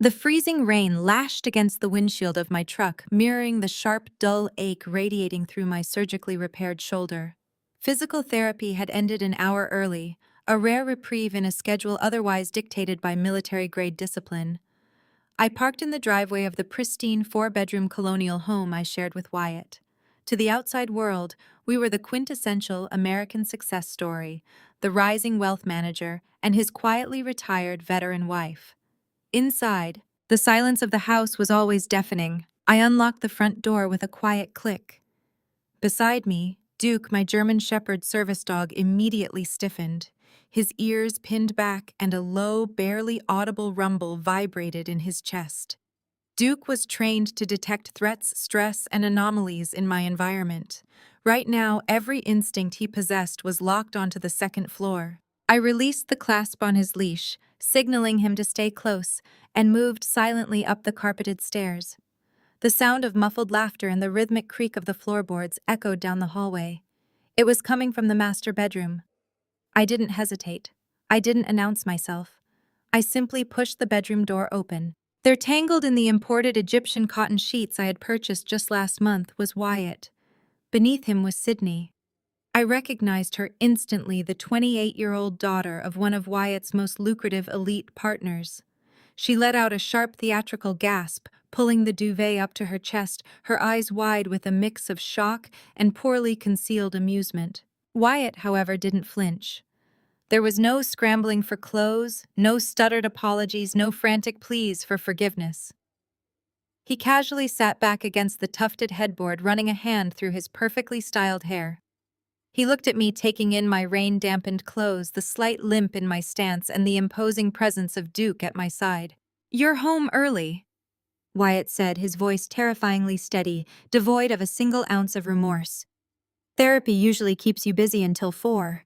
The freezing rain lashed against the windshield of my truck, mirroring the sharp, dull ache radiating through my surgically repaired shoulder. Physical therapy had ended an hour early, a rare reprieve in a schedule otherwise dictated by military-grade discipline. I parked in the driveway of the pristine four-bedroom colonial home I shared with Wyatt. To the outside world, we were the quintessential American success story, the rising wealth manager and his quietly retired veteran wife. Inside, the silence of the house was always deafening. I unlocked the front door with a quiet click. Beside me, Duke, my German Shepherd service dog, immediately stiffened. His ears pinned back and a low, barely audible rumble vibrated in his chest. Duke was trained to detect threats, stress, and anomalies in my environment. Right now, every instinct he possessed was locked onto the second floor. I released the clasp on his leash, signaling him to stay close, and moved silently up the carpeted stairs. The sound of muffled laughter and the rhythmic creak of the floorboards echoed down the hallway. It was coming from the master bedroom. I didn't hesitate. I didn't announce myself. I simply pushed the bedroom door open. There, tangled in the imported Egyptian cotton sheets I had purchased just last month, was Wyatt. Beneath him was Sydney. I recognized her instantly, the 28-year-old daughter of one of Wyatt's most lucrative elite partners. She let out a sharp theatrical gasp, pulling the duvet up to her chest, her eyes wide with a mix of shock and poorly concealed amusement. Wyatt, however, didn't flinch. There was no scrambling for clothes, no stuttered apologies, no frantic pleas for forgiveness. He casually sat back against the tufted headboard, running a hand through his perfectly styled hair. He looked at me, taking in my rain-dampened clothes, the slight limp in my stance, and the imposing presence of Duke at my side. "You're home early," Wyatt said, his voice terrifyingly steady, devoid of a single ounce of remorse. "Therapy usually keeps you busy until 4.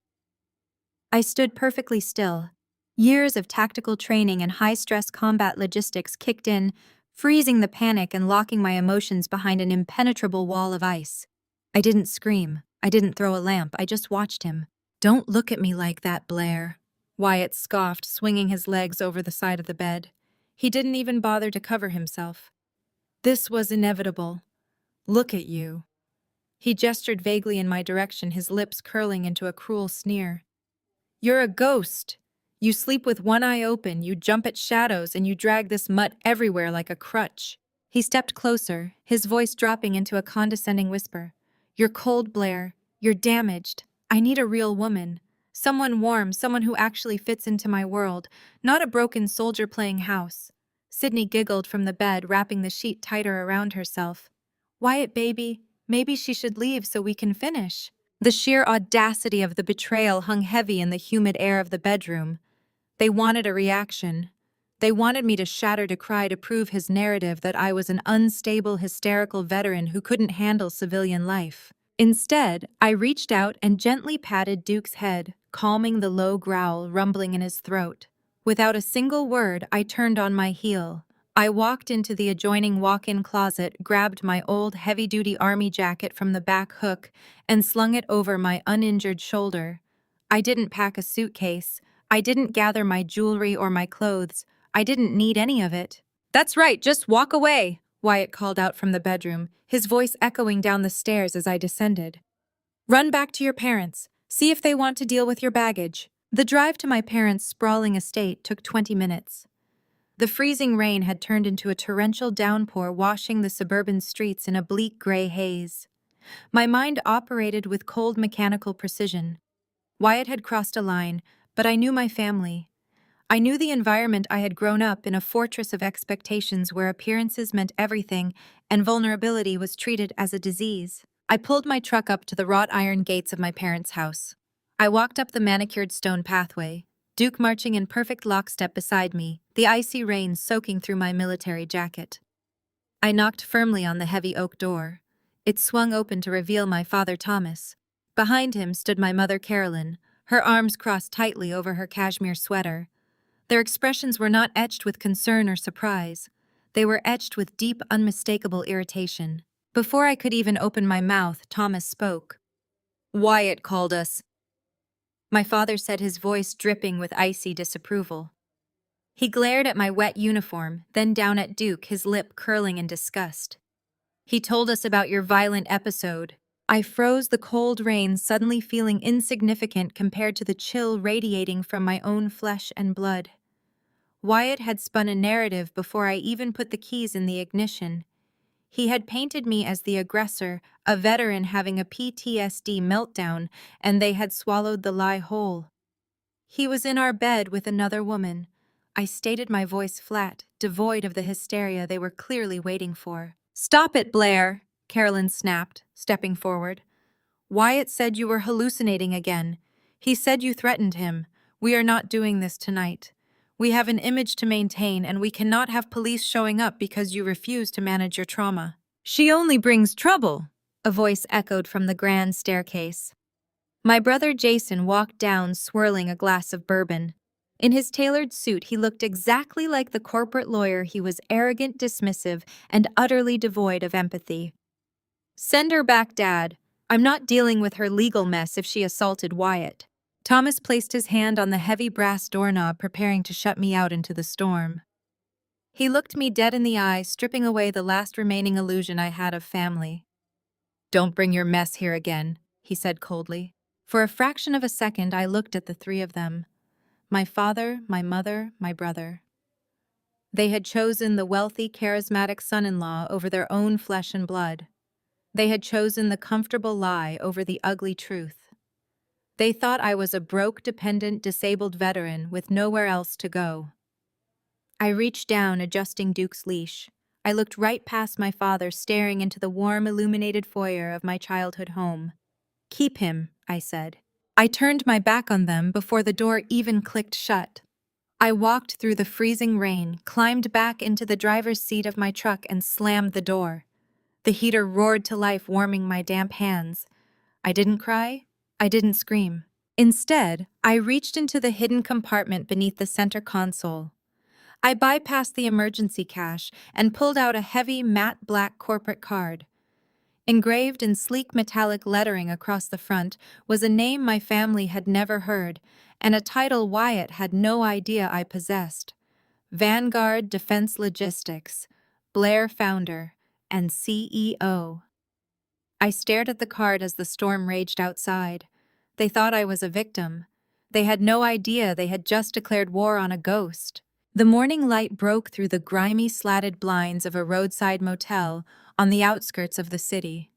I stood perfectly still. Years of tactical training and high-stress combat logistics kicked in, freezing the panic and locking my emotions behind an impenetrable wall of ice. I didn't scream. I didn't throw a lamp. I just watched him. "Don't look at me like that, Blair," Wyatt scoffed, swinging his legs over the side of the bed. He didn't even bother to cover himself. "This was inevitable. Look at you." He gestured vaguely in my direction, his lips curling into a cruel sneer. "You're a ghost. You sleep with one eye open, you jump at shadows, and you drag this mutt everywhere like a crutch." He stepped closer, his voice dropping into a condescending whisper. "You're cold, Blair. You're damaged. I need a real woman. Someone warm, someone who actually fits into my world, not a broken soldier playing house." Sydney giggled from the bed, wrapping the sheet tighter around herself. "Wyatt, baby, maybe she should leave so we can finish." The sheer audacity of the betrayal hung heavy in the humid air of the bedroom. They wanted a reaction. They wanted me to shatter, to cry, to prove his narrative that I was an unstable, hysterical veteran who couldn't handle civilian life. Instead, I reached out and gently patted Duke's head, calming the low growl rumbling in his throat. Without a single word, I turned on my heel. I walked into the adjoining walk-in closet, grabbed my old heavy-duty army jacket from the back hook, and slung it over my uninjured shoulder. I didn't pack a suitcase. I didn't gather my jewelry or my clothes. I didn't need any of it. "That's right, just walk away," Wyatt called out from the bedroom, his voice echoing down the stairs as I descended. "Run back to your parents. See if they want to deal with your baggage." The drive to my parents' sprawling estate took 20 minutes. The freezing rain had turned into a torrential downpour, washing the suburban streets in a bleak gray haze. My mind operated with cold mechanical precision. Wyatt had crossed a line, but I knew my family. I knew the environment. I had grown up in a fortress of expectations where appearances meant everything and vulnerability was treated as a disease. I pulled my truck up to the wrought iron gates of my parents' house. I walked up the manicured stone pathway, Duke marching in perfect lockstep beside me, the icy rain soaking through my military jacket. I knocked firmly on the heavy oak door. It swung open to reveal my father Thomas. Behind him stood my mother Carolyn, her arms crossed tightly over her cashmere sweater. Their expressions were not etched with concern or surprise. They were etched with deep, unmistakable irritation. Before I could even open my mouth, Thomas spoke. "Wyatt called us," my father said, his voice dripping with icy disapproval. He glared at my wet uniform, then down at Duke, his lip curling in disgust. He told us about your violent episode. I froze, the cold rain suddenly feeling insignificant compared to the chill radiating from my own flesh and blood. Wyatt had spun a narrative before I even put the keys in the ignition. He had painted me as the aggressor, a veteran having a PTSD meltdown, and they had swallowed the lie whole. He was in our bed with another woman. I stated, my voice flat, devoid of the hysteria they were clearly waiting for. "Stop it, Blair," Carolyn snapped, stepping forward. "Wyatt said you were hallucinating again. He said you threatened him. We are not doing this tonight. We have an image to maintain, and we cannot have police showing up because you refuse to manage your trauma." "She only brings trouble," a voice echoed from the grand staircase. My brother Jason walked down, swirling a glass of bourbon. In his tailored suit, he looked exactly like the corporate lawyer. He was arrogant, dismissive, and utterly devoid of empathy. "Send her back, Dad. I'm not dealing with her legal mess if she assaulted Wyatt." Thomas placed his hand on the heavy brass doorknob, preparing to shut me out into the storm. He looked me dead in the eye, stripping away the last remaining illusion I had of family. "Don't bring your mess here again," he said coldly. For a fraction of a second, I looked at the three of them. My father, my mother, my brother. They had chosen the wealthy, charismatic son-in-law over their own flesh and blood. They had chosen the comfortable lie over the ugly truth. They thought I was a broke, dependent, disabled veteran with nowhere else to go. I reached down, adjusting Duke's leash. I looked right past my father, staring into the warm, illuminated foyer of my childhood home. "Keep him," I said. I turned my back on them before the door even clicked shut. I walked through the freezing rain, climbed back into the driver's seat of my truck, and slammed the door. The heater roared to life, warming my damp hands. I didn't cry. I didn't scream. Instead, I reached into the hidden compartment beneath the center console. I bypassed the emergency cache and pulled out a heavy, matte black corporate card. Engraved in sleek metallic lettering across the front was a name my family had never heard, and a title Wyatt had no idea I possessed: Vanguard Defense Logistics, Blair founder, and CEO. I stared at the card as the storm raged outside. They thought I was a victim. They had no idea they had just declared war on a ghost. The morning light broke through the grimy, slatted blinds of a roadside motel on the outskirts of the city.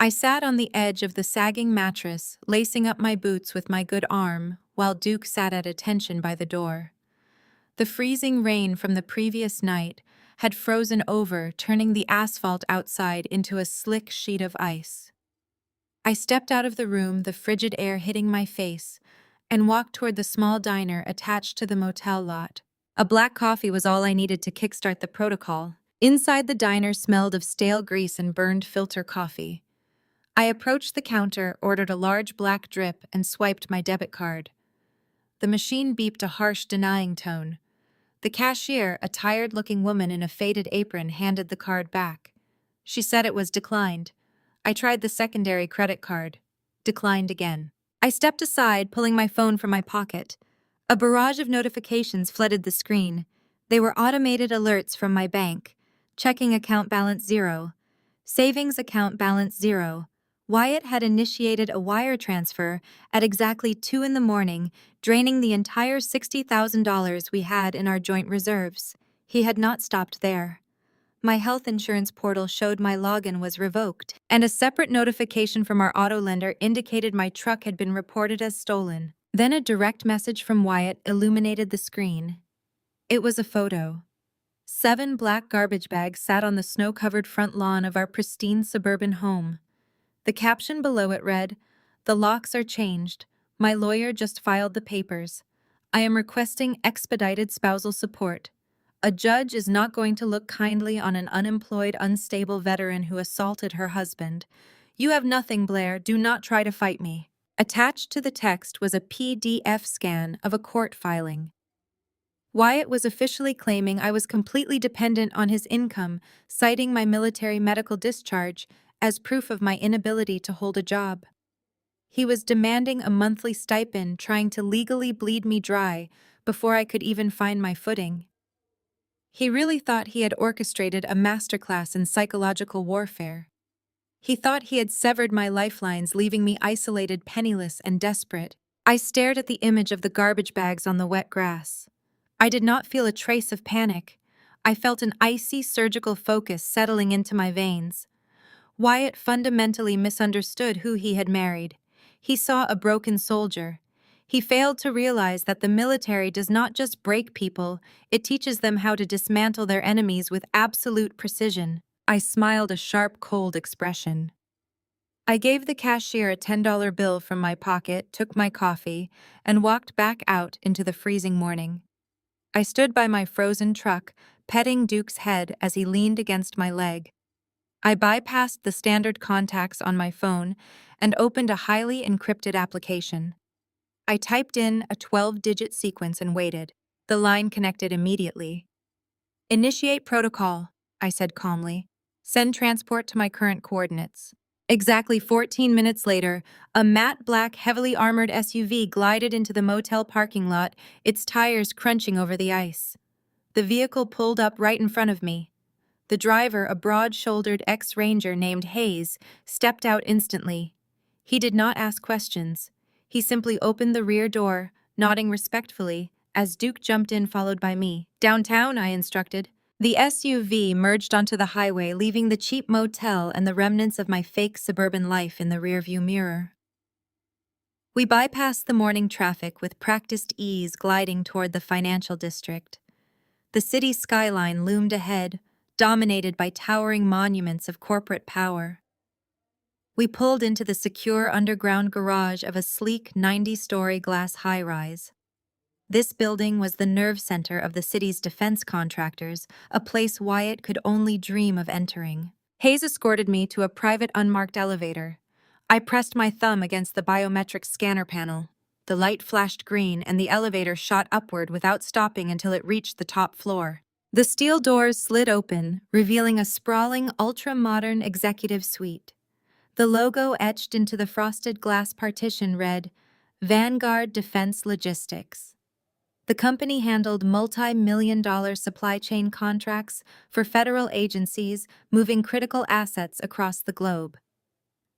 I sat on the edge of the sagging mattress, lacing up my boots with my good arm, while Duke sat at attention by the door. The freezing rain from the previous night had frozen over, turning the asphalt outside into a slick sheet of ice. I stepped out of the room, the frigid air hitting my face, and walked toward the small diner attached to the motel lot. A black coffee was all I needed to kickstart the protocol. Inside, the diner smelled of stale grease and burned filter coffee. I approached the counter, ordered a large black drip, and swiped my debit card. The machine beeped a harsh, denying tone. The cashier, a tired-looking woman in a faded apron, handed the card back. She said it was declined. I tried the secondary credit card. Declined again. I stepped aside, pulling my phone from my pocket. A barrage of notifications flooded the screen. They were automated alerts from my bank. Checking account balance 0. Savings account balance 0. Wyatt had initiated a wire transfer at exactly 2 in the morning, draining the entire $60,000 we had in our joint reserves. He had not stopped there. My health insurance portal showed my login was revoked, and a separate notification from our auto lender indicated my truck had been reported as stolen. Then a direct message from Wyatt illuminated the screen. It was a photo. 7 black garbage bags sat on the snow-covered front lawn of our pristine suburban home. The caption below it read, "The locks are changed. My lawyer just filed the papers. I am requesting expedited spousal support. A judge is not going to look kindly on an unemployed, unstable veteran who assaulted her husband. You have nothing, Blair. Do not try to fight me." Attached to the text was a PDF scan of a court filing. Wyatt was officially claiming I was completely dependent on his income, citing my military medical discharge as proof of my inability to hold a job. He was demanding a monthly stipend, trying to legally bleed me dry, before I could even find my footing. He really thought he had orchestrated a masterclass in psychological warfare. He thought he had severed my lifelines, leaving me isolated, penniless, and desperate. I stared at the image of the garbage bags on the wet grass. I did not feel a trace of panic. I felt an icy surgical focus settling into my veins. Wyatt fundamentally misunderstood who he had married. He saw a broken soldier. He failed to realize that the military does not just break people, it teaches them how to dismantle their enemies with absolute precision. I smiled a sharp, cold expression. I gave the cashier a $10 bill from my pocket, took my coffee, and walked back out into the freezing morning. I stood by my frozen truck, petting Duke's head as he leaned against my leg. I bypassed the standard contacts on my phone and opened a highly encrypted application. I typed in a 12-digit sequence and waited. The line connected immediately. "Initiate protocol," I said calmly. "Send transport to my current coordinates." Exactly 14 minutes later, a matte black, heavily armored SUV glided into the motel parking lot, its tires crunching over the ice. The vehicle pulled up right in front of me. The driver, a broad-shouldered ex-ranger named Hayes, stepped out instantly. He did not ask questions. He simply opened the rear door, nodding respectfully, as Duke jumped in followed by me. "Downtown," I instructed. The SUV merged onto the highway, leaving the cheap motel and the remnants of my fake suburban life in the rearview mirror. We bypassed the morning traffic with practiced ease, gliding toward the financial district. The city skyline loomed ahead, dominated by towering monuments of corporate power. We pulled into the secure underground garage of a sleek 90-story glass high-rise. This building was the nerve center of the city's defense contractors, a place Wyatt could only dream of entering. Hayes escorted me to a private unmarked elevator. I pressed my thumb against the biometric scanner panel. The light flashed green, and the elevator shot upward without stopping until it reached the top floor. The steel doors slid open, revealing a sprawling, ultra-modern executive suite. The logo etched into the frosted glass partition read, "Vanguard Defense Logistics." The company handled multi-million-dollar supply chain contracts for federal agencies, moving critical assets across the globe.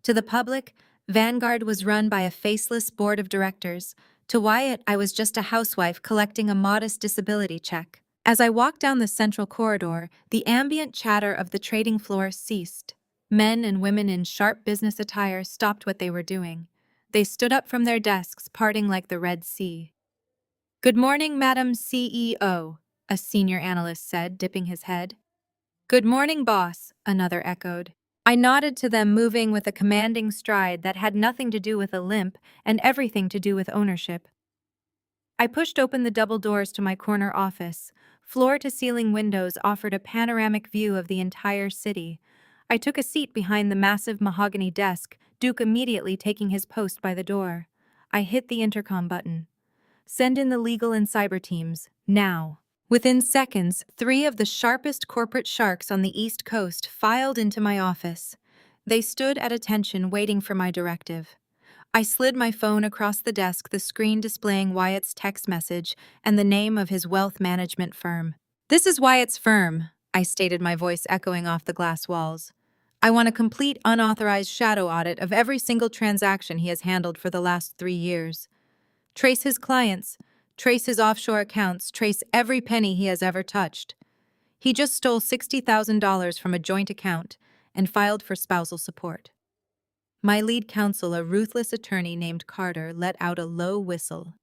To the public, Vanguard was run by a faceless board of directors. To Wyatt, I was just a housewife collecting a modest disability check. As I walked down the central corridor, the ambient chatter of the trading floor ceased. Men and women in sharp business attire stopped what they were doing. They stood up from their desks, parting like the Red Sea. "Good morning, Madam CEO," a senior analyst said, dipping his head. "Good morning, boss," another echoed. I nodded to them, moving with a commanding stride that had nothing to do with a limp and everything to do with ownership. I pushed open the double doors to my corner office. Floor-to-ceiling windows offered a panoramic view of the entire city. I took a seat behind the massive mahogany desk, Duke immediately taking his post by the door. I hit the intercom button. "Send in the legal and cyber teams, now." Within seconds, 3 of the sharpest corporate sharks on the East Coast filed into my office. They stood at attention, waiting for my directive. I slid my phone across the desk, the screen displaying Wyatt's text message and the name of his wealth management firm. "This is Wyatt's firm," I stated, my voice echoing off the glass walls. "I want a complete unauthorized shadow audit of every single transaction he has handled for the last 3 years. Trace his clients, trace his offshore accounts, trace every penny he has ever touched. He just stole $60,000 from a joint account and filed for spousal support." My lead counsel, a ruthless attorney named Carter, let out a low whistle.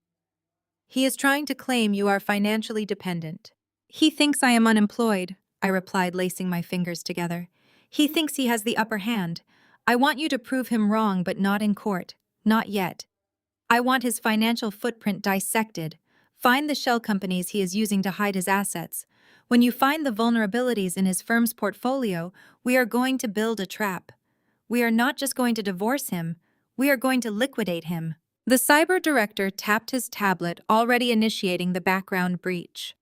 "He is trying to claim you are financially dependent." "He thinks I am unemployed," I replied, lacing my fingers together. "He thinks he has the upper hand. I want you to prove him wrong, but not in court. Not yet. I want his financial footprint dissected. Find the shell companies he is using to hide his assets. When you find the vulnerabilities in his firm's portfolio, we are going to build a trap. We are not just going to divorce him, we are going to liquidate him." The cyber director tapped his tablet, already initiating the background breach.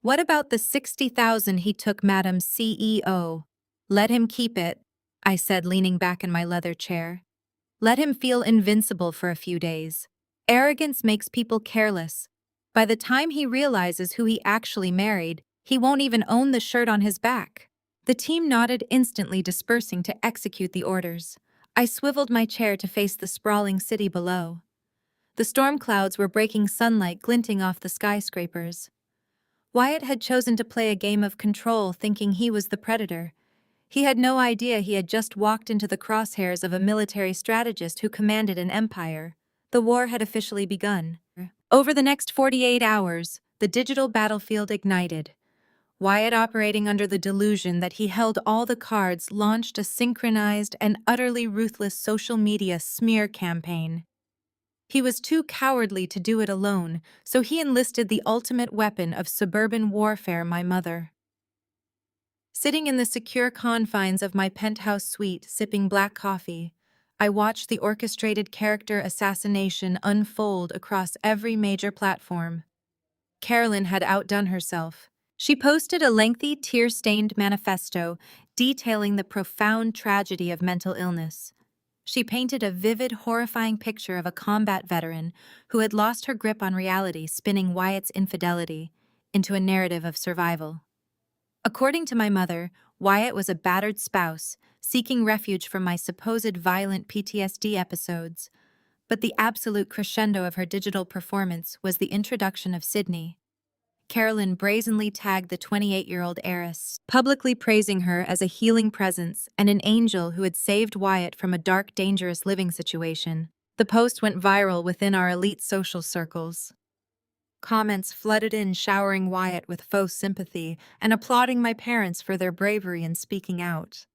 "What about the $60,000 he took, Madam CEO? Let him keep it," I said, leaning back in my leather chair. "Let him feel invincible for a few days. Arrogance makes people careless. By the time he realizes who he actually married, he won't even own the shirt on his back. The team nodded, instantly dispersing to execute the orders. I swiveled my chair to face the sprawling city below. The storm clouds were breaking sunlight glinting off the skyscrapers. Wyatt had chosen to play a game of control, thinking he was the predator. He had no idea he had just walked into the crosshairs of a military strategist who commanded an empire. The war had officially begun. Over the next 48 hours, the digital battlefield ignited. Wyatt, operating under the delusion that he held all the cards, launched a synchronized and utterly ruthless social media smear campaign. He was too cowardly to do it alone, so he enlisted the ultimate weapon of suburban warfare, my mother. Sitting in the secure confines of my penthouse suite, sipping black coffee, I watched the orchestrated character assassination unfold across every major platform. Carolyn had outdone herself. She posted a lengthy, tear-stained manifesto detailing the profound tragedy of mental illness. She painted a vivid, horrifying picture of a combat veteran who had lost her grip on reality, spinning Wyatt's infidelity into a narrative of survival. According to my mother, Wyatt was a battered spouse, seeking refuge from my supposed violent PTSD episodes. But the absolute crescendo of her digital performance was the introduction of Sydney. Carolyn brazenly tagged the 28-year-old heiress, publicly praising her as a healing presence and an angel who had saved Wyatt from a dark, dangerous living situation. The post went viral within our elite social circles. Comments flooded in, showering Wyatt with faux sympathy and applauding my parents for their bravery in speaking out.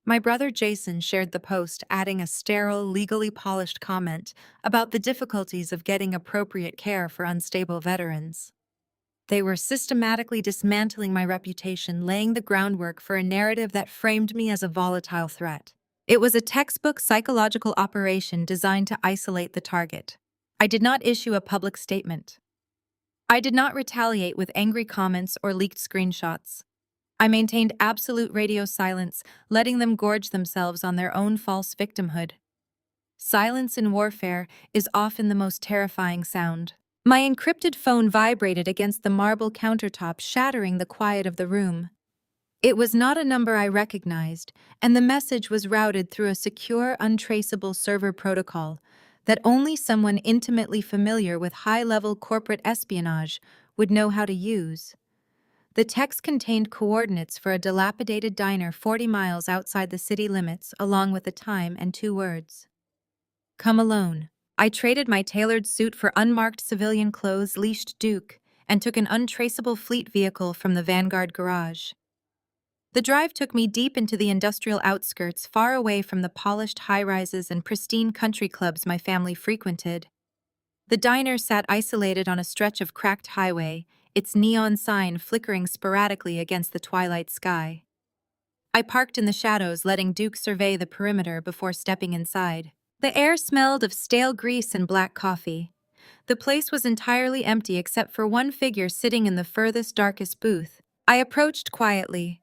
My brother Jason shared the post, adding a sterile, legally polished comment about the difficulties of getting appropriate care for unstable veterans. They were systematically dismantling my reputation, laying the groundwork for a narrative that framed me as a volatile threat. It was a textbook psychological operation designed to isolate the target. I did not issue a public statement. I did not retaliate with angry comments or leaked screenshots. I maintained absolute radio silence, letting them gorge themselves on their own false victimhood. Silence in warfare is often the most terrifying sound. My encrypted phone vibrated against the marble countertop, shattering the quiet of the room. It was not a number I recognized, and the message was routed through a secure, untraceable server protocol that only someone intimately familiar with high-level corporate espionage would know how to use. The text contained coordinates for a dilapidated diner 40 miles outside the city limits, along with the time and 2 words. Come alone. I traded my tailored suit for unmarked civilian clothes, leashed Duke, and took an untraceable fleet vehicle from the Vanguard garage. The drive took me deep into the industrial outskirts, far away from the polished high-rises and pristine country clubs my family frequented. The diner sat isolated on a stretch of cracked highway, its neon sign flickering sporadically against the twilight sky. I parked in the shadows, letting Duke survey the perimeter before stepping inside. The air smelled of stale grease and black coffee. The place was entirely empty except for one figure sitting in the furthest, darkest booth. I approached quietly.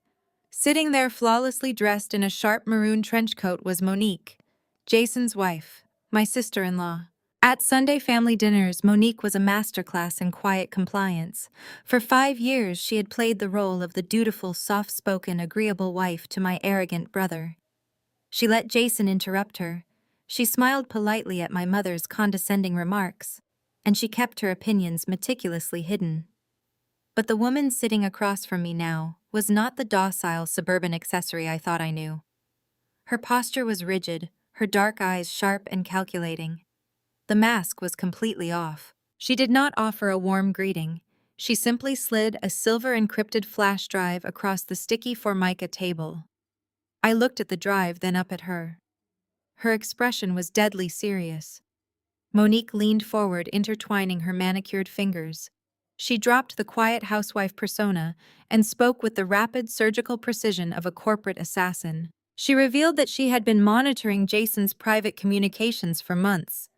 Sitting there flawlessly dressed in a sharp maroon trench coat was Monique, Jason's wife, my sister-in-law. At Sunday family dinners, Monique was a masterclass in quiet compliance. For 5 years, she had played the role of the dutiful, soft-spoken, agreeable wife to my arrogant brother. She let Jason interrupt her. She smiled politely at my mother's condescending remarks, and she kept her opinions meticulously hidden. But the woman sitting across from me now was not the docile suburban accessory I thought I knew. Her posture was rigid, her dark eyes sharp and calculating. The mask was completely off. She did not offer a warm greeting. She simply slid a silver encrypted flash drive across the sticky Formica table. I looked at the drive, then up at her. Her expression was deadly serious. Monique leaned forward, intertwining her manicured fingers. She dropped the quiet housewife persona and spoke with the rapid, surgical precision of a corporate assassin. She revealed that she had been monitoring Jason's private communications for months.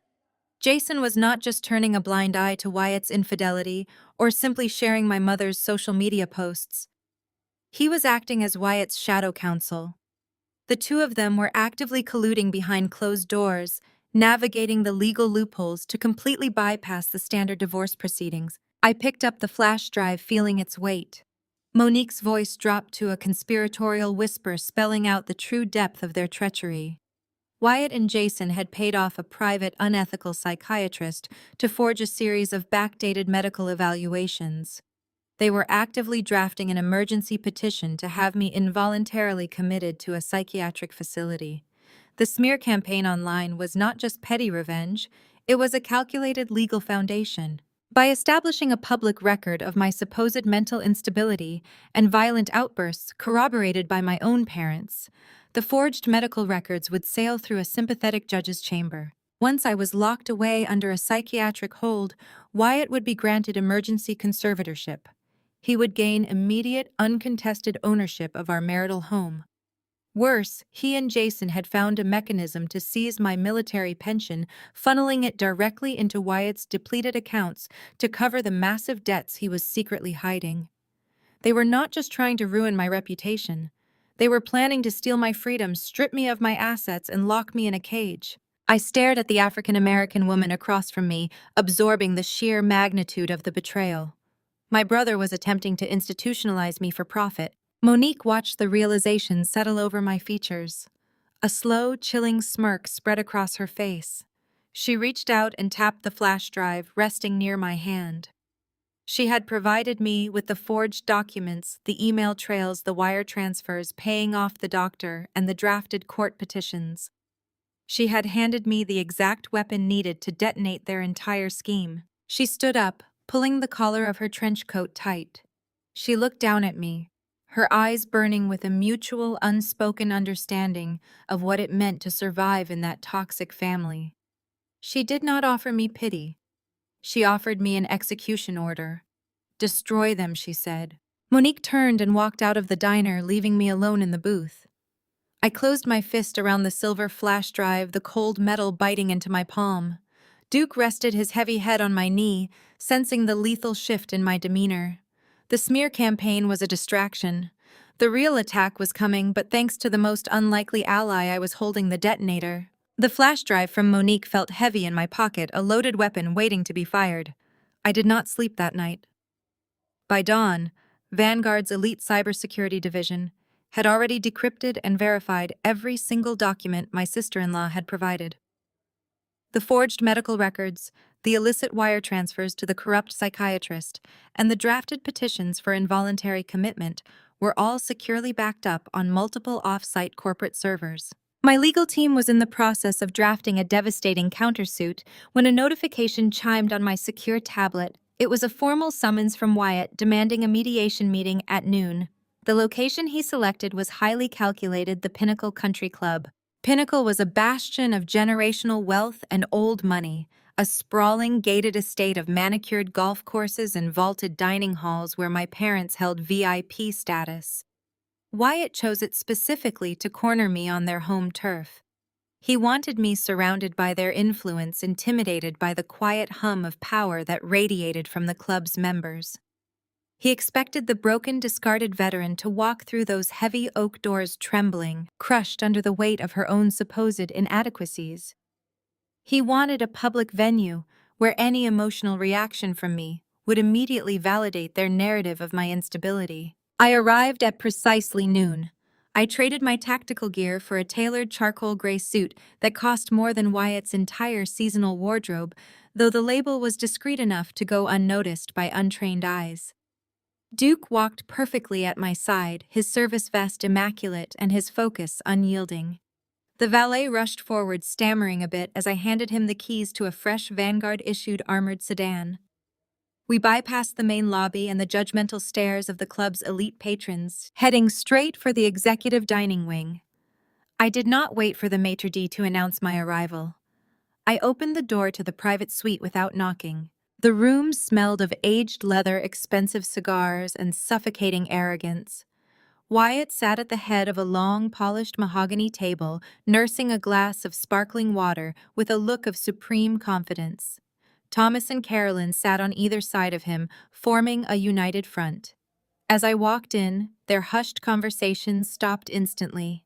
Jason was not just turning a blind eye to Wyatt's infidelity or simply sharing my mother's social media posts. He was acting as Wyatt's shadow counsel. The two of them were actively colluding behind closed doors, navigating the legal loopholes to completely bypass the standard divorce proceedings. I picked up the flash drive, feeling its weight. Monique's voice dropped to a conspiratorial whisper, spelling out the true depth of their treachery. Wyatt and Jason had paid off a private, unethical psychiatrist to forge a series of backdated medical evaluations. They were actively drafting an emergency petition to have me involuntarily committed to a psychiatric facility. The smear campaign online was not just petty revenge, it was a calculated legal foundation. By establishing a public record of my supposed mental instability and violent outbursts corroborated by my own parents, the forged medical records would sail through a sympathetic judge's chamber. Once I was locked away under a psychiatric hold, Wyatt would be granted emergency conservatorship. He would gain immediate, uncontested ownership of our marital home. Worse, he and Jason had found a mechanism to seize my military pension, funneling it directly into Wyatt's depleted accounts to cover the massive debts he was secretly hiding. They were not just trying to ruin my reputation. They were planning to steal my freedom, strip me of my assets, and lock me in a cage. I stared at the African-American woman across from me, absorbing the sheer magnitude of the betrayal. My brother was attempting to institutionalize me for profit. Monique watched the realization settle over my features. A slow, chilling smirk spread across her face. She reached out and tapped the flash drive, resting near my hand. She had provided me with the forged documents, the email trails, the wire transfers, paying off the doctor, and the drafted court petitions. She had handed me the exact weapon needed to detonate their entire scheme. She stood up, pulling the collar of her trench coat tight. She looked down at me, her eyes burning with a mutual, unspoken understanding of what it meant to survive in that toxic family. She did not offer me pity. She offered me an execution order. "Destroy them," she said. Monique turned and walked out of the diner, leaving me alone in the booth. I closed my fist around the silver flash drive, the cold metal biting into my palm. Duke rested his heavy head on my knee, sensing the lethal shift in my demeanor. The smear campaign was a distraction. The real attack was coming, but thanks to the most unlikely ally, I was holding the detonator. The flash drive from Monique felt heavy in my pocket, a loaded weapon waiting to be fired. I did not sleep that night. By dawn, Vanguard's elite cybersecurity division had already decrypted and verified every single document my sister-in-law had provided. The forged medical records, the illicit wire transfers to the corrupt psychiatrist, and the drafted petitions for involuntary commitment were all securely backed up on multiple off-site corporate servers. My legal team was in the process of drafting a devastating countersuit when a notification chimed on my secure tablet. It was a formal summons from Wyatt demanding a mediation meeting at noon. The location he selected was highly calculated, the Pinnacle Country Club. Pinnacle was a bastion of generational wealth and old money, a sprawling gated estate of manicured golf courses and vaulted dining halls where my parents held VIP status. Wyatt chose it specifically to corner me on their home turf. He wanted me surrounded by their influence, intimidated by the quiet hum of power that radiated from the club's members. He expected the broken, discarded veteran to walk through those heavy oak doors trembling, crushed under the weight of her own supposed inadequacies. He wanted a public venue where any emotional reaction from me would immediately validate their narrative of my instability. I arrived at precisely noon. I traded my tactical gear for a tailored charcoal gray suit that cost more than Wyatt's entire seasonal wardrobe, though the label was discreet enough to go unnoticed by untrained eyes. Duke walked perfectly at my side, his service vest immaculate and his focus unyielding. The valet rushed forward, stammering a bit as I handed him the keys to a fresh Vanguard-issued armored sedan. We bypassed the main lobby and the judgmental stares of the club's elite patrons, heading straight for the executive dining wing. I did not wait for the maitre d' to announce my arrival. I opened the door to the private suite without knocking. The room smelled of aged leather, expensive cigars, and suffocating arrogance. Wyatt sat at the head of a long, polished mahogany table, nursing a glass of sparkling water with a look of supreme confidence. Thomas and Carolyn sat on either side of him, forming a united front. As I walked in, their hushed conversation stopped instantly.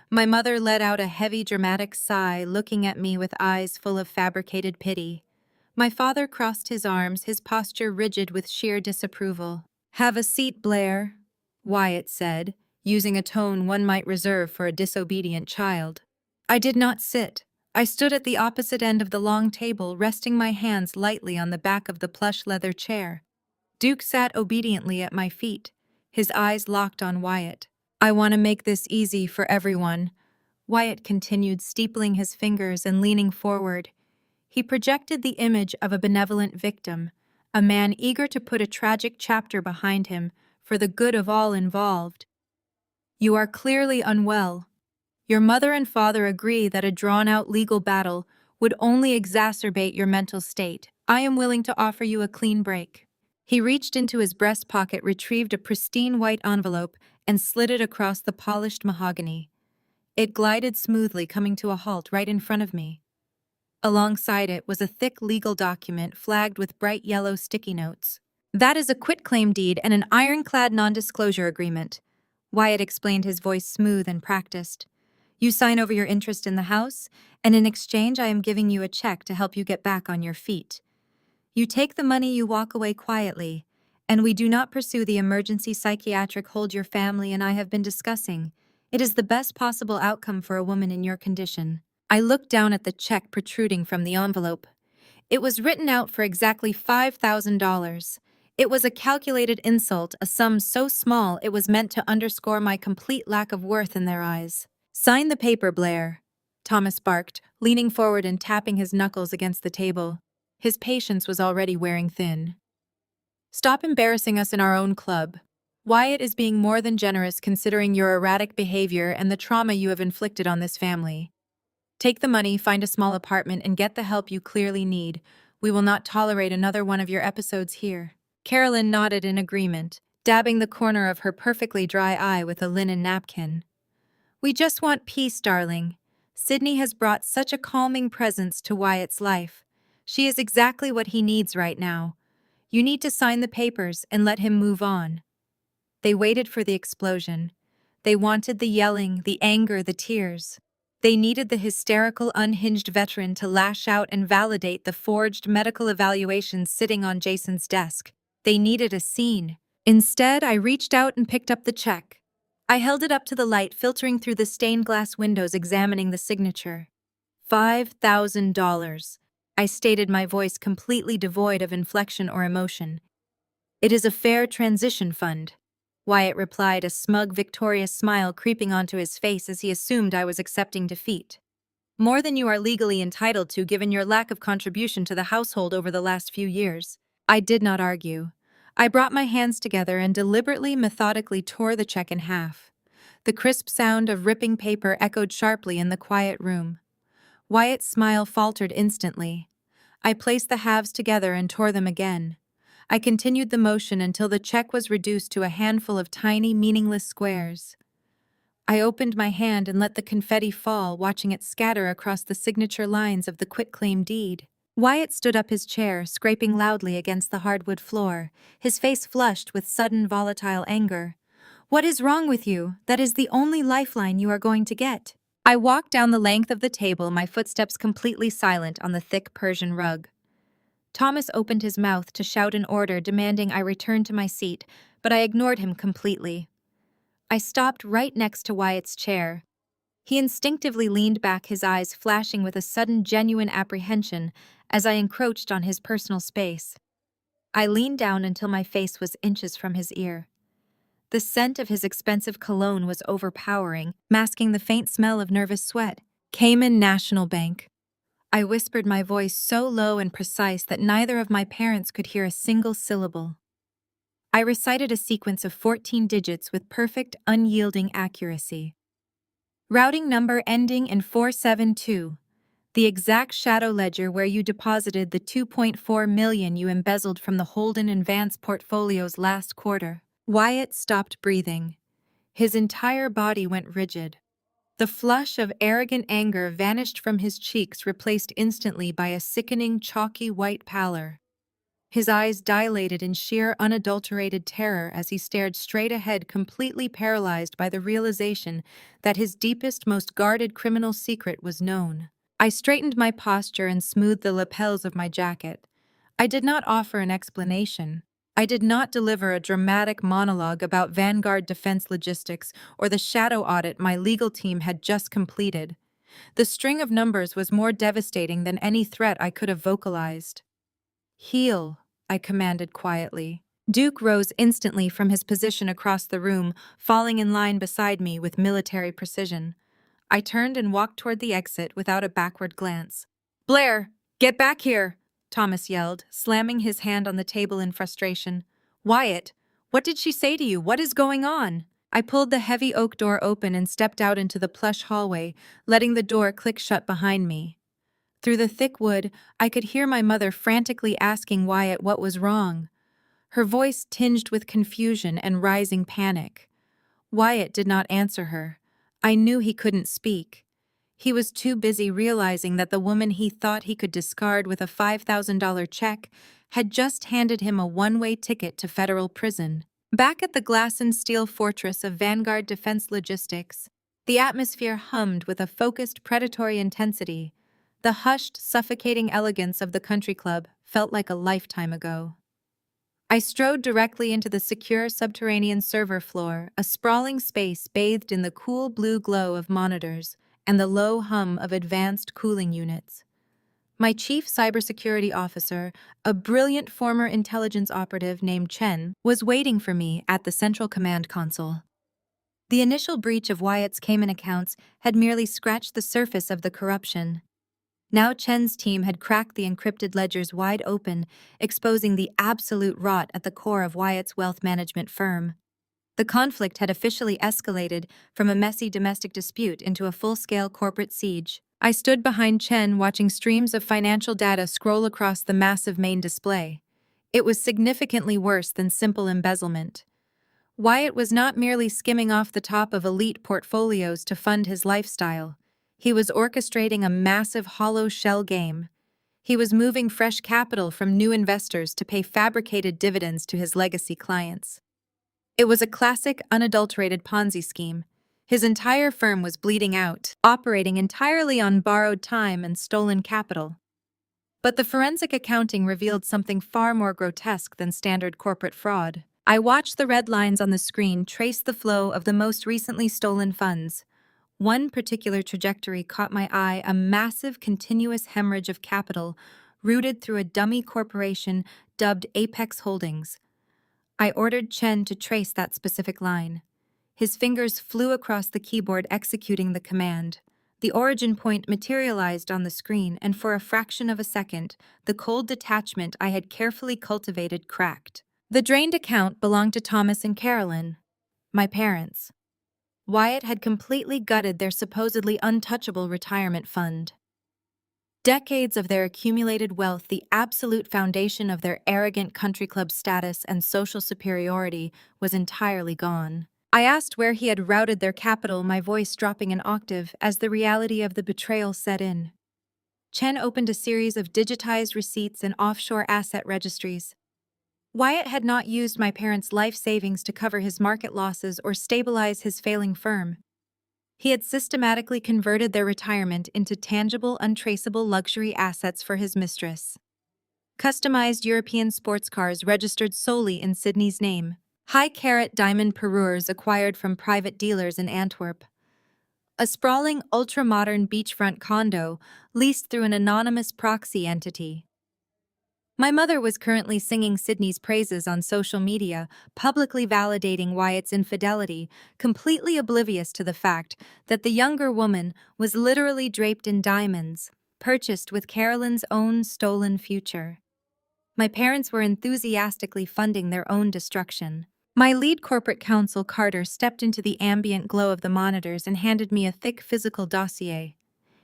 My mother let out a heavy, dramatic sigh, looking at me with eyes full of fabricated pity. My father crossed his arms, his posture rigid with sheer disapproval. "Have a seat, Blair," Wyatt said, using a tone one might reserve for a disobedient child. I did not sit. I stood at the opposite end of the long table, resting my hands lightly on the back of the plush leather chair. Duke sat obediently at my feet, his eyes locked on Wyatt. "I want to make this easy for everyone," Wyatt continued, steepling his fingers and leaning forward. He projected the image of a benevolent victim, a man eager to put a tragic chapter behind him for the good of all involved. "You are clearly unwell. Your mother and father agree that a drawn-out legal battle would only exacerbate your mental state. I am willing to offer you a clean break." He reached into his breast pocket, retrieved a pristine white envelope, and slid it across the polished mahogany. It glided smoothly, coming to a halt right in front of me. Alongside it was a thick legal document flagged with bright yellow sticky notes. "That is a quitclaim deed and an ironclad non-disclosure agreement," Wyatt explained, his voice smooth and practiced. "You sign over your interest in the house, and in exchange I am giving you a check to help you get back on your feet. You take the money, you walk away quietly, and we do not pursue the emergency psychiatric hold your family and I have been discussing. It is the best possible outcome for a woman in your condition." I looked down at the check protruding from the envelope. It was written out for exactly $5,000. It was a calculated insult, a sum so small it was meant to underscore my complete lack of worth in their eyes. "Sign the paper, Blair," Thomas barked, leaning forward and tapping his knuckles against the table. His patience was already wearing thin. "Stop embarrassing us in our own club. Wyatt is being more than generous considering your erratic behavior and the trauma you have inflicted on this family. Take the money, find a small apartment, and get the help you clearly need. We will not tolerate another one of your episodes here." Carolyn nodded in agreement, dabbing the corner of her perfectly dry eye with a linen napkin. "We just want peace, darling. Sydney has brought such a calming presence to Wyatt's life. She is exactly what he needs right now. You need to sign the papers and let him move on." They waited for the explosion. They wanted the yelling, the anger, the tears. They needed the hysterical, unhinged veteran to lash out and validate the forged medical evaluations sitting on Jason's desk. They needed a scene. Instead, I reached out and picked up the check. I held it up to the light, filtering through the stained glass windows, examining the signature. $5,000. I stated, my voice completely devoid of inflection or emotion. "It is a fair transition fund," Wyatt replied, a smug, victorious smile creeping onto his face as he assumed I was accepting defeat. "More than you are legally entitled to given your lack of contribution to the household over the last few years." I did not argue. I brought my hands together and deliberately, methodically tore the check in half. The crisp sound of ripping paper echoed sharply in the quiet room. Wyatt's smile faltered instantly. I placed the halves together and tore them again. I continued the motion until the check was reduced to a handful of tiny, meaningless squares. I opened my hand and let the confetti fall, watching it scatter across the signature lines of the quitclaim deed. Wyatt stood up his chair, scraping loudly against the hardwood floor, his face flushed with sudden volatile anger. "What is wrong with you? That is the only lifeline you are going to get." I walked down the length of the table, my footsteps completely silent on the thick Persian rug. Thomas opened his mouth to shout an order, demanding I return to my seat, but I ignored him completely. I stopped right next to Wyatt's chair. He instinctively leaned back, his eyes flashing with a sudden, genuine apprehension as I encroached on his personal space. I leaned down until my face was inches from his ear. The scent of his expensive cologne was overpowering, masking the faint smell of nervous sweat. "Cayman National Bank." I whispered, my voice so low and precise that neither of my parents could hear a single syllable. I recited a sequence of 14 digits with perfect, unyielding accuracy. "Routing number ending in 472. The exact shadow ledger where you deposited the $2.4 million you embezzled from the Holden and Vance portfolios last quarter." Wyatt stopped breathing. His entire body went rigid. The flush of arrogant anger vanished from his cheeks, replaced instantly by a sickening, chalky white pallor. His eyes dilated in sheer, unadulterated terror as he stared straight ahead, completely paralyzed by the realization that his deepest, most guarded criminal secret was known. I straightened my posture and smoothed the lapels of my jacket. I did not offer an explanation. I did not deliver a dramatic monologue about Vanguard Defense Logistics or the shadow audit my legal team had just completed. The string of numbers was more devastating than any threat I could have vocalized. "Heel," I commanded quietly. Duke rose instantly from his position across the room, falling in line beside me with military precision. I turned and walked toward the exit without a backward glance. "Blair, get back here!" Thomas yelled, slamming his hand on the table in frustration. "Wyatt, what did she say to you? What is going on?" I pulled the heavy oak door open and stepped out into the plush hallway, letting the door click shut behind me. Through the thick wood, I could hear my mother frantically asking Wyatt what was wrong, her voice tinged with confusion and rising panic. Wyatt did not answer her. I knew he couldn't speak. He was too busy realizing that the woman he thought he could discard with a $5,000 check had just handed him a one-way ticket to federal prison. Back at the glass and steel fortress of Vanguard Defense Logistics, the atmosphere hummed with a focused predatory intensity. The hushed, suffocating elegance of the country club felt like a lifetime ago. I strode directly into the secure subterranean server floor, a sprawling space bathed in the cool blue glow of monitors and the low hum of advanced cooling units. My chief cybersecurity officer, a brilliant former intelligence operative named Chen, was waiting for me at the central command console. The initial breach of Wyatt's Cayman accounts had merely scratched the surface of the corruption. Now Chen's team had cracked the encrypted ledgers wide open, exposing the absolute rot at the core of Wyatt's wealth management firm. The conflict had officially escalated from a messy domestic dispute into a full-scale corporate siege. I stood behind Chen watching streams of financial data scroll across the massive main display. It was significantly worse than simple embezzlement. Wyatt was not merely skimming off the top of elite portfolios to fund his lifestyle. He was orchestrating a massive hollow shell game. He was moving fresh capital from new investors to pay fabricated dividends to his legacy clients. It was a classic, unadulterated Ponzi scheme. His entire firm was bleeding out, operating entirely on borrowed time and stolen capital. But the forensic accounting revealed something far more grotesque than standard corporate fraud. I watched the red lines on the screen trace the flow of the most recently stolen funds. One particular trajectory caught my eye, a massive continuous hemorrhage of capital routed through a dummy corporation dubbed Apex Holdings. I ordered Chen to trace that specific line. His fingers flew across the keyboard executing the command. The origin point materialized on the screen, and for a fraction of a second, the cold detachment I had carefully cultivated cracked. The drained account belonged to Thomas and Carolyn, my parents. Wyatt had completely gutted their supposedly untouchable retirement fund. Decades of their accumulated wealth, the absolute foundation of their arrogant country club status and social superiority, was entirely gone. I asked where he had routed their capital, my voice dropping an octave as the reality of the betrayal set in. Chen opened a series of digitized receipts and offshore asset registries. Wyatt had not used my parents' life savings to cover his market losses or stabilize his failing firm. He had systematically converted their retirement into tangible, untraceable luxury assets for his mistress. Customized European sports cars registered solely in Sydney's name. High-carat diamond parures acquired from private dealers in Antwerp. A sprawling, ultra-modern beachfront condo leased through an anonymous proxy entity. My mother was currently singing Sydney's praises on social media, publicly validating Wyatt's infidelity, completely oblivious to the fact that the younger woman was literally draped in diamonds, purchased with Carolyn's own stolen future. My parents were enthusiastically funding their own destruction. My lead corporate counsel, Carter, stepped into the ambient glow of the monitors and handed me a thick physical dossier.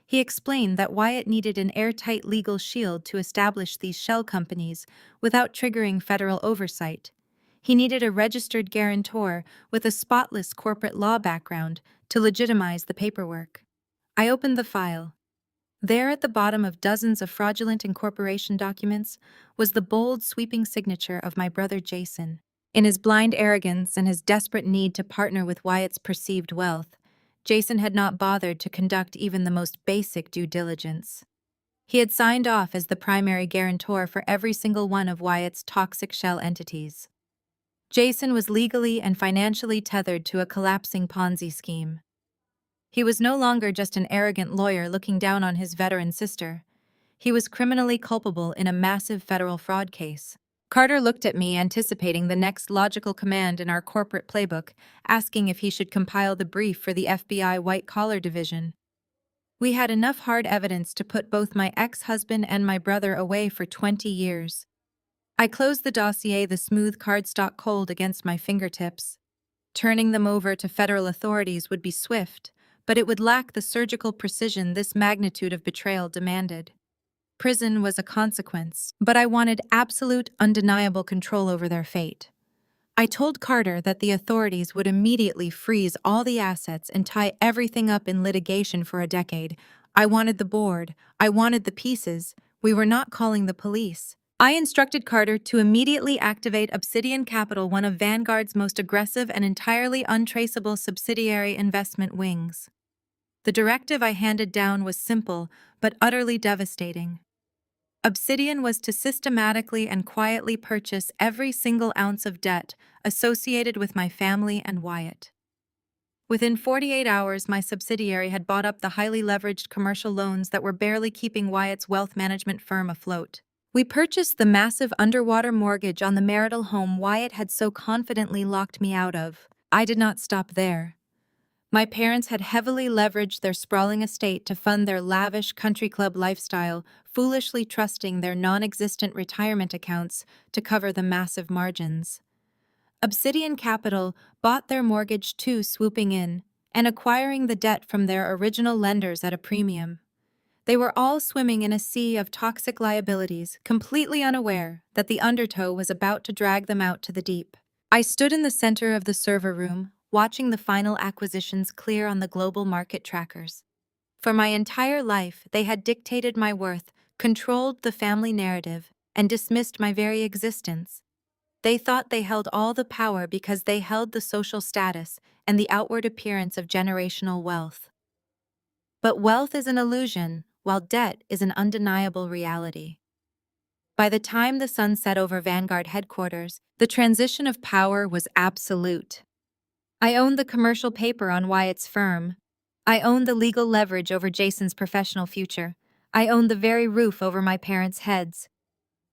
He explained that Wyatt needed an airtight legal shield to establish these shell companies without triggering federal oversight. He needed a registered guarantor with a spotless corporate law background to legitimize the paperwork. I opened the file. There, at the bottom of dozens of fraudulent incorporation documents, was the bold, sweeping signature of my brother Jason. In his blind arrogance and his desperate need to partner with Wyatt's perceived wealth, Jason had not bothered to conduct even the most basic due diligence. He had signed off as the primary guarantor for every single one of Wyatt's toxic shell entities. Jason was legally and financially tethered to a collapsing Ponzi scheme. He was no longer just an arrogant lawyer looking down on his veteran sister. He was criminally culpable in a massive federal fraud case. Carter looked at me, anticipating the next logical command in our corporate playbook, asking if he should compile the brief for the FBI white-collar division. We had enough hard evidence to put both my ex-husband and my brother away for 20 years. I closed the dossier, the smooth cardstock cold against my fingertips. Turning them over to federal authorities would be swift, but it would lack the surgical precision this magnitude of betrayal demanded. Prison was a consequence, but I wanted absolute, undeniable control over their fate. I told Carter that the authorities would immediately freeze all the assets and tie everything up in litigation for a decade. I wanted the board. I wanted the pieces. We were not calling the police. I instructed Carter to immediately activate Obsidian Capital, one of Vanguard's most aggressive and entirely untraceable subsidiary investment wings. The directive I handed down was simple, but utterly devastating. Obsidian was to systematically and quietly purchase every single ounce of debt associated with my family and Wyatt. Within 48 hours, my subsidiary had bought up the highly leveraged commercial loans that were barely keeping Wyatt's wealth management firm afloat. We purchased the massive underwater mortgage on the marital home Wyatt had so confidently locked me out of. I did not stop there. My parents had heavily leveraged their sprawling estate to fund their lavish country club lifestyle, foolishly trusting their non-existent retirement accounts to cover the massive margins. Obsidian Capital bought their mortgage too, swooping in and acquiring the debt from their original lenders at a premium. They were all swimming in a sea of toxic liabilities, completely unaware that the undertow was about to drag them out to the deep. I stood in the center of the server room, watching the final acquisitions clear on the global market trackers. For my entire life, they had dictated my worth, controlled the family narrative, and dismissed my very existence. They thought they held all the power because they held the social status and the outward appearance of generational wealth. But wealth is an illusion, while debt is an undeniable reality. By the time the sun set over Vanguard headquarters, the transition of power was absolute. I owned the commercial paper on Wyatt's firm. I owned the legal leverage over Jason's professional future. I owned the very roof over my parents' heads.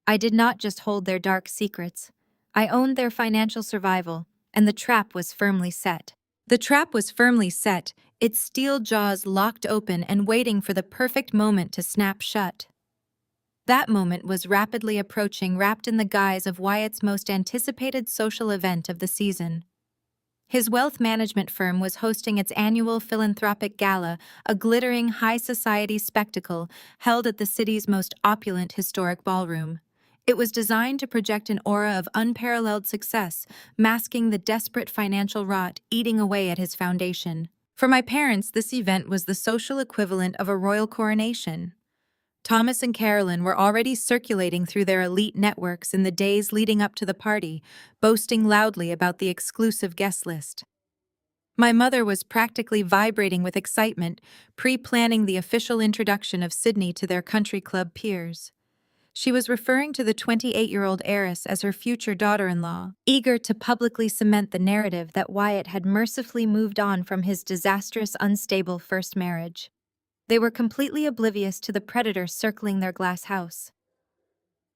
I did not just hold their dark secrets. I owned their financial survival, and the trap was firmly set. The trap was firmly set, its steel jaws locked open and waiting for the perfect moment to snap shut. That moment was rapidly approaching, wrapped in the guise of Wyatt's most anticipated social event of the season. His wealth management firm was hosting its annual philanthropic gala, a glittering high society spectacle held at the city's most opulent historic ballroom. It was designed to project an aura of unparalleled success, masking the desperate financial rot eating away at his foundation. For my parents, this event was the social equivalent of a royal coronation. Thomas and Carolyn were already circulating through their elite networks in the days leading up to the party, boasting loudly about the exclusive guest list. My mother was practically vibrating with excitement, pre-planning the official introduction of Sydney to their country club peers. She was referring to the 28-year-old heiress as her future daughter-in-law, eager to publicly cement the narrative that Wyatt had mercifully moved on from his disastrous, unstable first marriage. They were completely oblivious to the predator circling their glass house.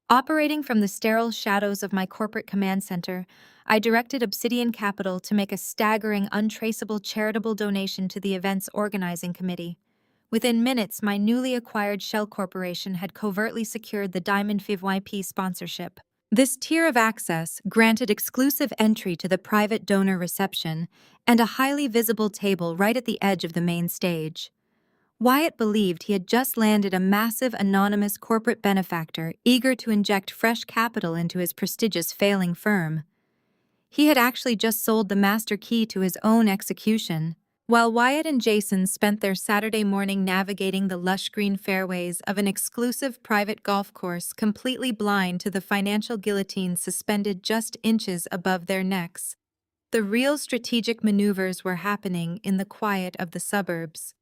Operating from the sterile shadows of my corporate command center, I directed Obsidian Capital to make a staggering, untraceable charitable donation to the event's organizing committee. Within minutes, my newly acquired shell corporation had covertly secured the Diamond FIVYP sponsorship. This tier of access granted exclusive entry to the private donor reception and a highly visible table right at the edge of the main stage. Wyatt believed he had just landed a massive anonymous corporate benefactor eager to inject fresh capital into his prestigious failing firm. He had actually just sold the master key to his own execution. While Wyatt and Jason spent their Saturday morning navigating the lush green fairways of an exclusive private golf course completely blind to the financial guillotine suspended just inches above their necks, the real strategic maneuvers were happening in the quiet of the suburbs.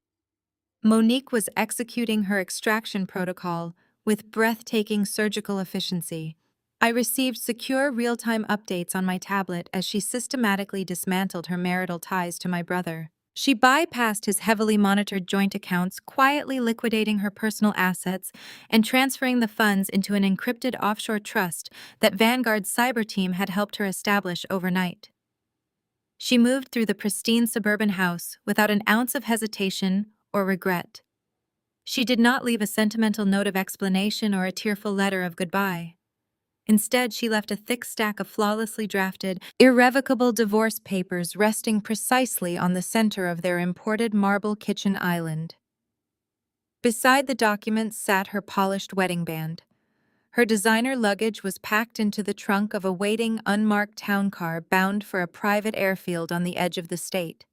Monique was executing her extraction protocol with breathtaking surgical efficiency. I received secure real-time updates on my tablet as she systematically dismantled her marital ties to my brother. She bypassed his heavily monitored joint accounts, quietly liquidating her personal assets and transferring the funds into an encrypted offshore trust that Vanguard's cyber team had helped her establish overnight. She moved through the pristine suburban house without an ounce of hesitation or regret. She did not leave a sentimental note of explanation or a tearful letter of goodbye. Instead, she left a thick stack of flawlessly drafted, irrevocable divorce papers resting precisely on the center of their imported marble kitchen island. Beside the documents sat her polished wedding band. Her designer luggage was packed into the trunk of a waiting, unmarked town car bound for a private airfield on the edge of the state.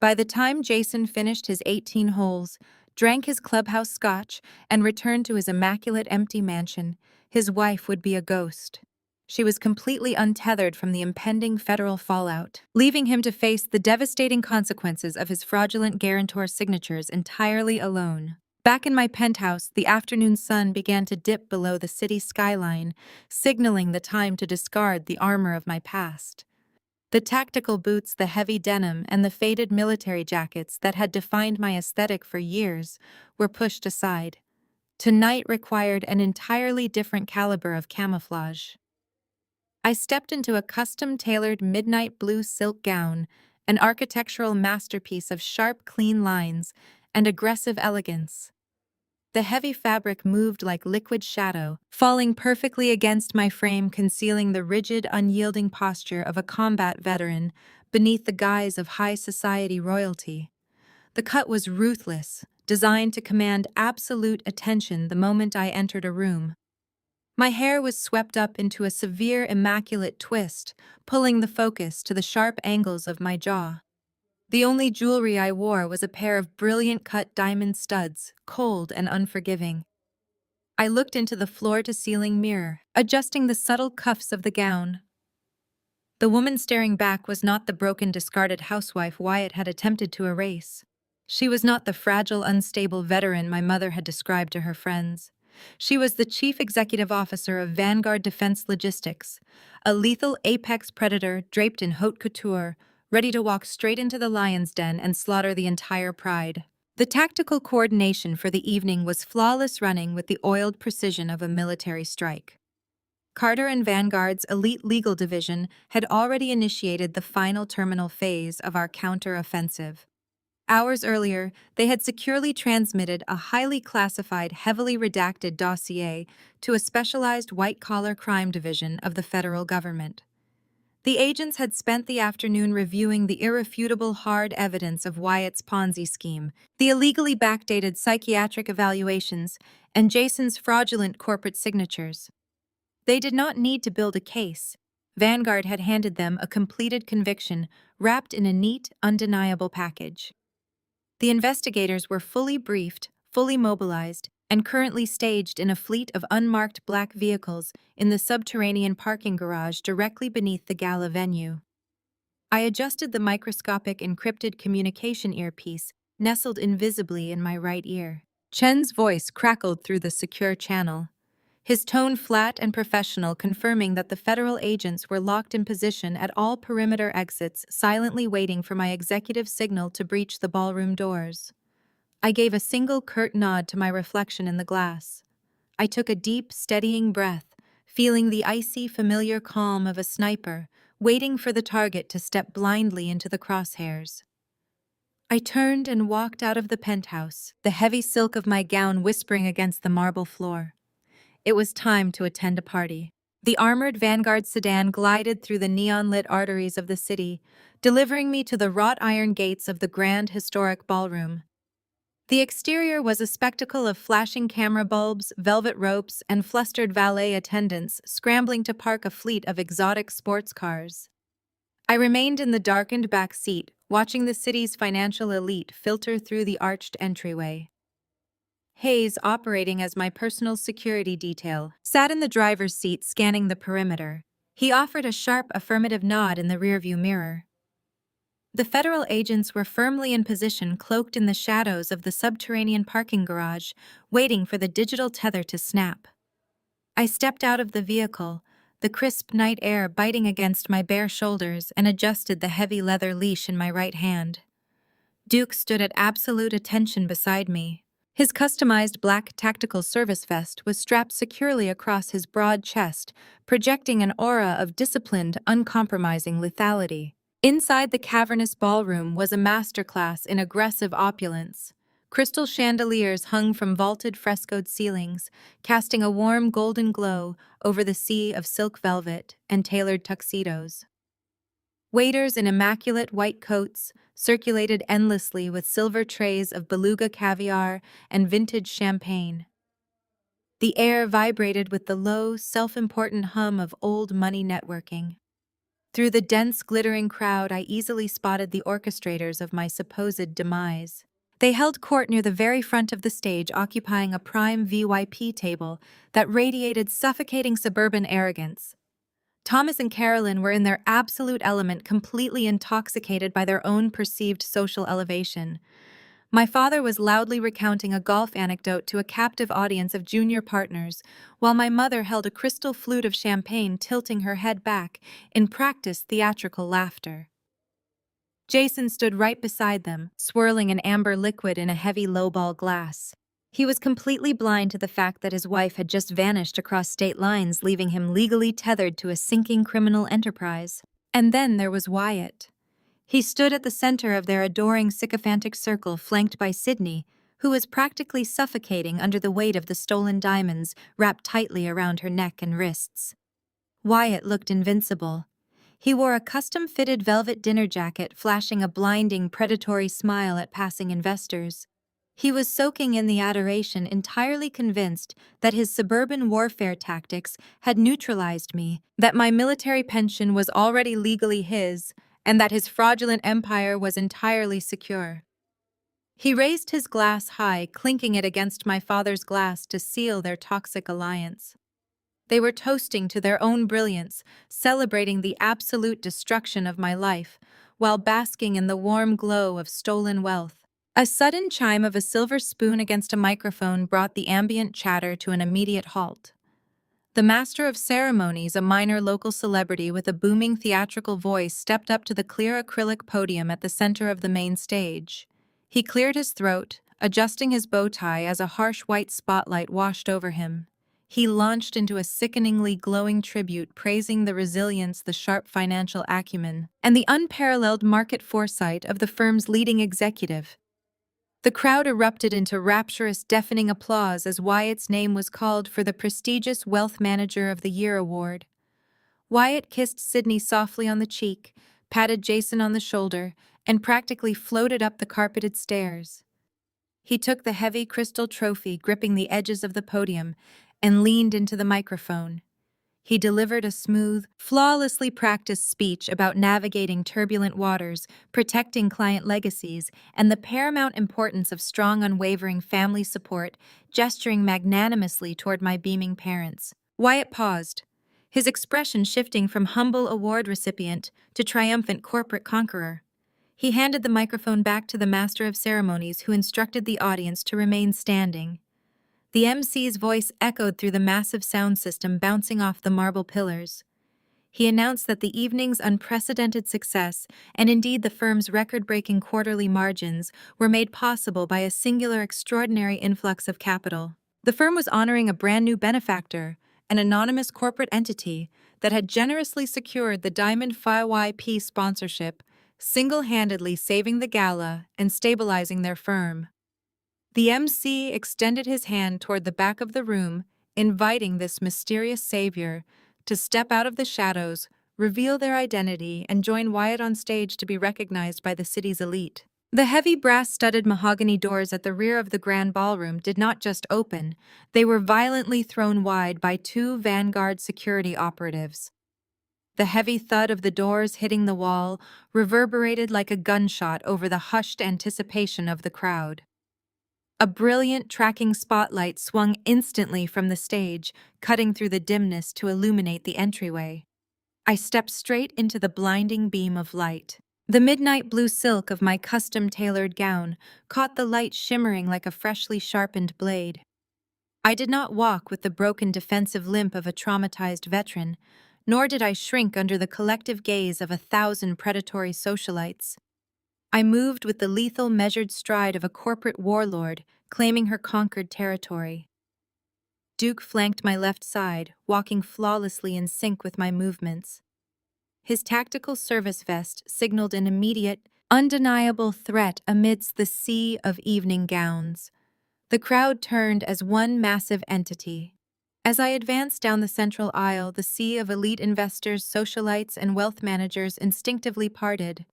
By the time Jason finished his 18 holes, drank his clubhouse scotch, and returned to his immaculate empty mansion, his wife would be a ghost. She was completely untethered from the impending federal fallout, leaving him to face the devastating consequences of his fraudulent guarantor signatures entirely alone. Back in my penthouse, the afternoon sun began to dip below the city skyline, signaling the time to discard the armor of my past. The tactical boots, the heavy denim, and the faded military jackets that had defined my aesthetic for years were pushed aside. Tonight required an entirely different caliber of camouflage. I stepped into a custom-tailored midnight blue silk gown, an architectural masterpiece of sharp, clean lines and aggressive elegance. The heavy fabric moved like liquid shadow, falling perfectly against my frame, concealing the rigid, unyielding posture of a combat veteran beneath the guise of high society royalty. The cut was ruthless, designed to command absolute attention the moment I entered a room. My hair was swept up into a severe, immaculate twist, pulling the focus to the sharp angles of my jaw. The only jewelry I wore was a pair of brilliant cut diamond studs, cold and unforgiving. I looked into the floor-to-ceiling mirror, adjusting the subtle cuffs of the gown. The woman staring back was not the broken, discarded housewife Wyatt had attempted to erase. She was not the fragile, unstable veteran my mother had described to her friends. She was the chief executive officer of Vanguard Defense Logistics, a lethal apex predator draped in haute couture, ready to walk straight into the lion's den and slaughter the entire pride. The tactical coordination for the evening was flawless, running with the oiled precision of a military strike. Carter and Vanguard's elite legal division had already initiated the final terminal phase of our counter-offensive. Hours earlier, they had securely transmitted a highly classified, heavily redacted dossier to a specialized white-collar crime division of the federal government. The agents had spent the afternoon reviewing the irrefutable hard evidence of Wyatt's Ponzi scheme, the illegally backdated psychiatric evaluations, and Jason's fraudulent corporate signatures. They did not need to build a case. Vanguard had handed them a completed conviction wrapped in a neat, undeniable package. The investigators were fully briefed, fully mobilized, and currently staged in a fleet of unmarked black vehicles in the subterranean parking garage directly beneath the gala venue. I adjusted the microscopic encrypted communication earpiece nestled invisibly in my right ear. Chen's voice crackled through the secure channel, his tone flat and professional, confirming that the federal agents were locked in position at all perimeter exits, silently waiting for my executive signal to breach the ballroom doors. I gave a single curt nod to my reflection in the glass. I took a deep, steadying breath, feeling the icy, familiar calm of a sniper, waiting for the target to step blindly into the crosshairs. I turned and walked out of the penthouse, the heavy silk of my gown whispering against the marble floor. It was time to attend a party. The armored Vanguard sedan glided through the neon-lit arteries of the city, delivering me to the wrought iron gates of the grand historic ballroom. The exterior was a spectacle of flashing camera bulbs, velvet ropes, and flustered valet attendants scrambling to park a fleet of exotic sports cars. I remained in the darkened back seat, watching the city's financial elite filter through the arched entryway. Hayes, operating as my personal security detail, sat in the driver's seat scanning the perimeter. He offered a sharp affirmative nod in the rearview mirror. The federal agents were firmly in position, cloaked in the shadows of the subterranean parking garage, waiting for the digital tether to snap. I stepped out of the vehicle, the crisp night air biting against my bare shoulders, and adjusted the heavy leather leash in my right hand. Duke stood at absolute attention beside me. His customized black tactical service vest was strapped securely across his broad chest, projecting an aura of disciplined, uncompromising lethality. Inside the cavernous ballroom was a masterclass in aggressive opulence. Crystal chandeliers hung from vaulted frescoed ceilings, casting a warm golden glow over the sea of silk velvet and tailored tuxedos. Waiters in immaculate white coats circulated endlessly with silver trays of beluga caviar and vintage champagne. The air vibrated with the low, self-important hum of old money networking. Through the dense, glittering crowd, I easily spotted the orchestrators of my supposed demise. They held court near the very front of the stage, occupying a prime VIP table that radiated suffocating suburban arrogance. Thomas and Carolyn were in their absolute element, completely intoxicated by their own perceived social elevation. My father was loudly recounting a golf anecdote to a captive audience of junior partners, while my mother held a crystal flute of champagne, tilting her head back in practiced theatrical laughter. Jason stood right beside them, swirling an amber liquid in a heavy lowball glass. He was completely blind to the fact that his wife had just vanished across state lines, leaving him legally tethered to a sinking criminal enterprise. And then there was Wyatt. He stood at the center of their adoring sycophantic circle, flanked by Sydney, who was practically suffocating under the weight of the stolen diamonds wrapped tightly around her neck and wrists. Wyatt looked invincible. He wore a custom-fitted velvet dinner jacket, flashing a blinding, predatory smile at passing investors. He was soaking in the adoration, entirely convinced that his suburban warfare tactics had neutralized me, that my military pension was already legally his, and that his fraudulent empire was entirely secure. He raised his glass high, clinking it against my father's glass to seal their toxic alliance. They were toasting to their own brilliance, celebrating the absolute destruction of my life, while basking in the warm glow of stolen wealth. A sudden chime of a silver spoon against a microphone brought the ambient chatter to an immediate halt. The master of ceremonies, a minor local celebrity with a booming theatrical voice, stepped up to the clear acrylic podium at the center of the main stage. He cleared his throat, adjusting his bow tie as a harsh white spotlight washed over him. He launched into a sickeningly glowing tribute, praising the resilience, the sharp financial acumen, and the unparalleled market foresight of the firm's leading executive. The crowd erupted into rapturous, deafening applause as Wyatt's name was called for the prestigious Wealth Manager of the Year award. Wyatt kissed Sydney softly on the cheek, patted Jason on the shoulder, and practically floated up the carpeted stairs. He took the heavy crystal trophy, gripping the edges of the podium, and leaned into the microphone. He delivered a smooth, flawlessly practiced speech about navigating turbulent waters, protecting client legacies, and the paramount importance of strong, unwavering family support, gesturing magnanimously toward my beaming parents. Wyatt paused, his expression shifting from humble award recipient to triumphant corporate conqueror. He handed the microphone back to the master of ceremonies, who instructed the audience to remain standing. The MC's voice echoed through the massive sound system, bouncing off the marble pillars. He announced that the evening's unprecedented success, and indeed the firm's record-breaking quarterly margins, were made possible by a singular, extraordinary influx of capital. The firm was honoring a brand-new benefactor, an anonymous corporate entity that had generously secured the Diamond FYP sponsorship, single-handedly saving the gala and stabilizing their firm. The MC extended his hand toward the back of the room, inviting this mysterious savior to step out of the shadows, reveal their identity, and join Wyatt on stage to be recognized by the city's elite. The heavy brass-studded mahogany doors at the rear of the grand ballroom did not just open, they were violently thrown wide by two Vanguard security operatives. The heavy thud of the doors hitting the wall reverberated like a gunshot over the hushed anticipation of the crowd. A brilliant tracking spotlight swung instantly from the stage, cutting through the dimness to illuminate the entryway. I stepped straight into the blinding beam of light. The midnight blue silk of my custom-tailored gown caught the light shimmering like a freshly sharpened blade. I did not walk with the broken defensive limp of a traumatized veteran, nor did I shrink under the collective gaze of 1,000 predatory socialites. I moved with the lethal measured stride of a corporate warlord claiming her conquered territory. Duke flanked my left side, walking flawlessly in sync with my movements. His tactical service vest signaled an immediate, undeniable threat amidst the sea of evening gowns. The crowd turned as one massive entity. As I advanced down the central aisle, the sea of elite investors, socialites, and wealth managers instinctively parted.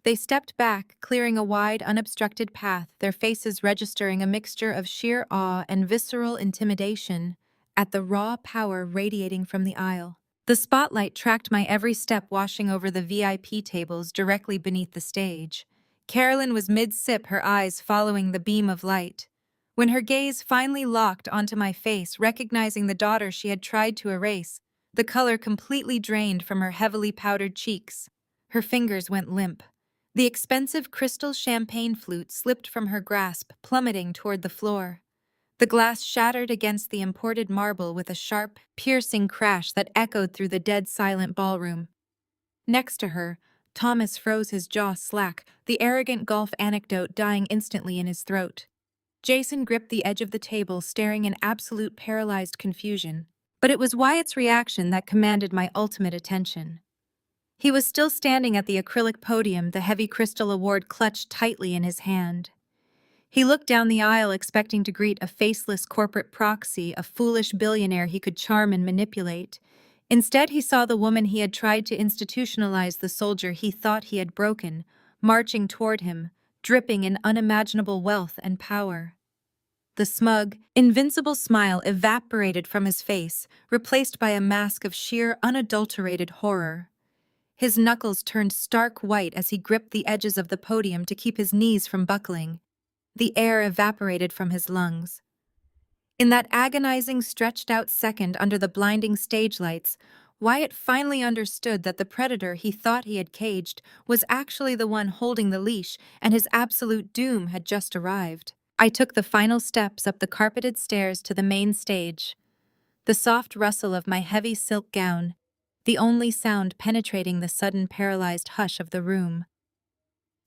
They stepped back, clearing a wide, unobstructed path, their faces registering a mixture of sheer awe and visceral intimidation at the raw power radiating from the aisle. The spotlight tracked my every step, washing over the VIP tables directly beneath the stage. Carolyn was mid-sip, her eyes following the beam of light. When her gaze finally locked onto my face, recognizing the daughter she had tried to erase, the color completely drained from her heavily powdered cheeks. Her fingers went limp. The expensive crystal champagne flute slipped from her grasp, plummeting toward the floor. The glass shattered against the imported marble with a sharp, piercing crash that echoed through the dead-silent ballroom. Next to her, Thomas froze, his jaw slack, the arrogant golf anecdote dying instantly in his throat. Jason gripped the edge of the table, staring in absolute paralyzed confusion. But it was Wyatt's reaction that commanded my ultimate attention. He was still standing at the acrylic podium, the heavy crystal award clutched tightly in his hand. He looked down the aisle, expecting to greet a faceless corporate proxy, a foolish billionaire he could charm and manipulate. Instead, he saw the woman he had tried to institutionalize, the soldier he thought he had broken, marching toward him, dripping in unimaginable wealth and power. The smug, invincible smile evaporated from his face, replaced by a mask of sheer, unadulterated horror. His knuckles turned stark white as he gripped the edges of the podium to keep his knees from buckling. The air evaporated from his lungs. In that agonizing, stretched-out second under the blinding stage lights, Wyatt finally understood that the predator he thought he had caged was actually the one holding the leash, and his absolute doom had just arrived. I took the final steps up the carpeted stairs to the main stage. The soft rustle of my heavy silk gown, the only sound penetrating the sudden paralyzed hush of the room.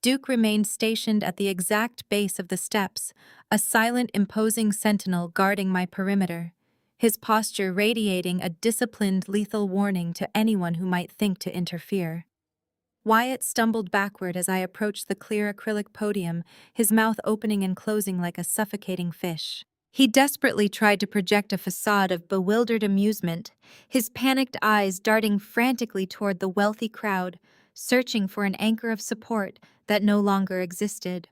Duke remained stationed at the exact base of the steps, a silent, imposing sentinel guarding my perimeter, his posture radiating a disciplined, lethal warning to anyone who might think to interfere. Wyatt stumbled backward as I approached the clear acrylic podium, his mouth opening and closing like a suffocating fish. He desperately tried to project a facade of bewildered amusement, his panicked eyes darting frantically toward the wealthy crowd, searching for an anchor of support that no longer existed.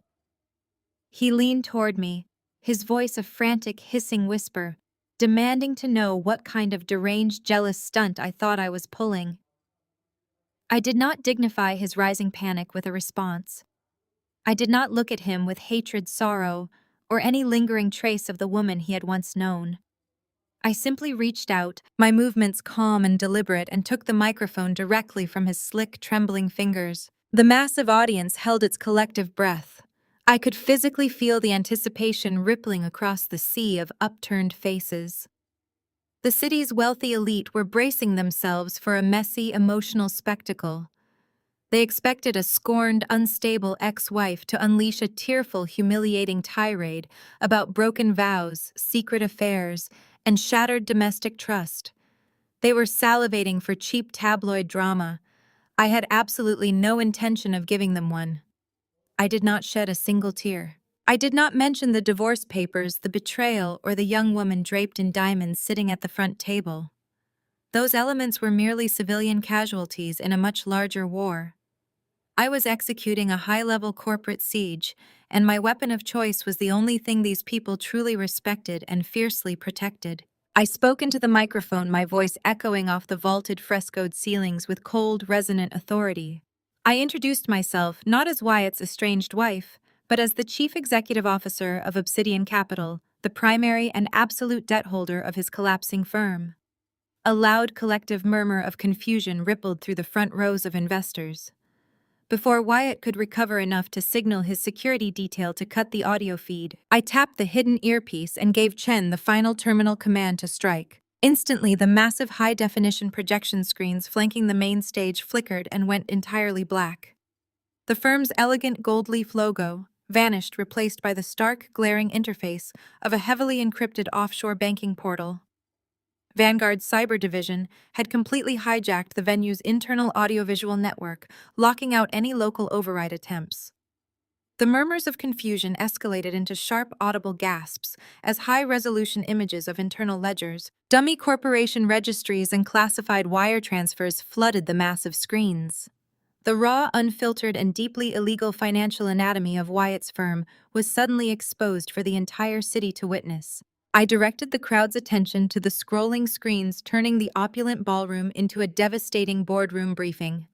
He leaned toward me, his voice a frantic, hissing whisper, demanding to know what kind of deranged, jealous stunt I thought I was pulling. I did not dignify his rising panic with a response. I did not look at him with hatred, sorrow, or any lingering trace of the woman he had once known. I simply reached out, my movements calm and deliberate, and took the microphone directly from his slick, trembling fingers. The massive audience held its collective breath. I could physically feel the anticipation rippling across the sea of upturned faces. The city's wealthy elite were bracing themselves for a messy, emotional spectacle. They expected a scorned, unstable ex-wife to unleash a tearful, humiliating tirade about broken vows, secret affairs, and shattered domestic trust. They were salivating for cheap tabloid drama. I had absolutely no intention of giving them one. I did not shed a single tear. I did not mention the divorce papers, the betrayal, or the young woman draped in diamonds sitting at the front table. Those elements were merely civilian casualties in a much larger war. I was executing a high-level corporate siege, and my weapon of choice was the only thing these people truly respected and fiercely protected. I spoke into the microphone, my voice echoing off the vaulted frescoed ceilings with cold, resonant authority. I introduced myself not as Wyatt's estranged wife, but as the chief executive officer of Obsidian Capital, the primary and absolute debt holder of his collapsing firm. A loud collective murmur of confusion rippled through the front rows of investors. Before Wyatt could recover enough to signal his security detail to cut the audio feed, I tapped the hidden earpiece and gave Chen the final terminal command to strike. Instantly, the massive high-definition projection screens flanking the main stage flickered and went entirely black. The firm's elegant gold leaf logo vanished, replaced by the stark, glaring interface of a heavily encrypted offshore banking portal. Vanguard's cyber division had completely hijacked the venue's internal audiovisual network, locking out any local override attempts. The murmurs of confusion escalated into sharp, audible gasps as high-resolution images of internal ledgers, dummy corporation registries, and classified wire transfers flooded the massive screens. The raw, unfiltered, and deeply illegal financial anatomy of Wyatt's firm was suddenly exposed for the entire city to witness. I directed the crowd's attention to the scrolling screens, turning the opulent ballroom into a devastating boardroom briefing.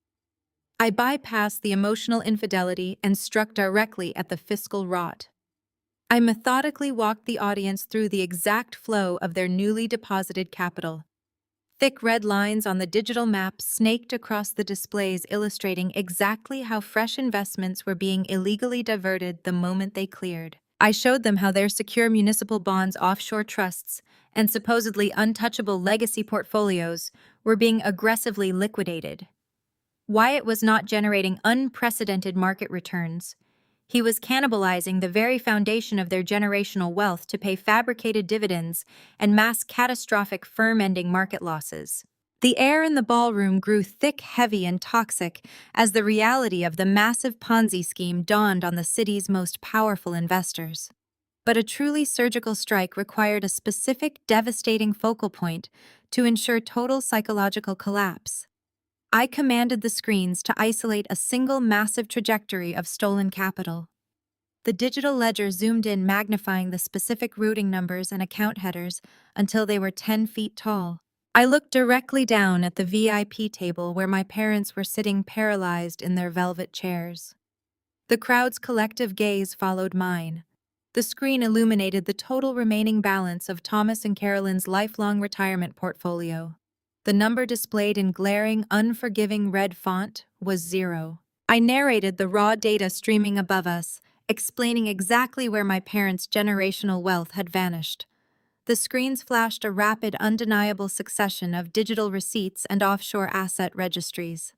I bypassed the emotional infidelity and struck directly at the fiscal rot. I methodically walked the audience through the exact flow of their newly deposited capital. Thick red lines on the digital map snaked across the displays, illustrating exactly how fresh investments were being illegally diverted the moment they cleared. I showed them how their secure municipal bonds, offshore trusts, and supposedly untouchable legacy portfolios were being aggressively liquidated. Wyatt was not generating unprecedented market returns. He was cannibalizing the very foundation of their generational wealth to pay fabricated dividends and mask catastrophic firm-ending market losses. The air in the ballroom grew thick, heavy, and toxic as the reality of the massive Ponzi scheme dawned on the city's most powerful investors. But a truly surgical strike required a specific, devastating focal point to ensure total psychological collapse. I commanded the screens to isolate a single massive trajectory of stolen capital. The digital ledger zoomed in, magnifying the specific routing numbers and account headers until they were 10 feet tall. I looked directly down at the VIP table where my parents were sitting paralyzed in their velvet chairs. The crowd's collective gaze followed mine. The screen illuminated the total remaining balance of Thomas and Carolyn's lifelong retirement portfolio. The number displayed in glaring, unforgiving red font was 0. I narrated the raw data streaming above us, explaining exactly where my parents' generational wealth had vanished. The screens flashed a rapid, undeniable succession of digital receipts and offshore asset registries.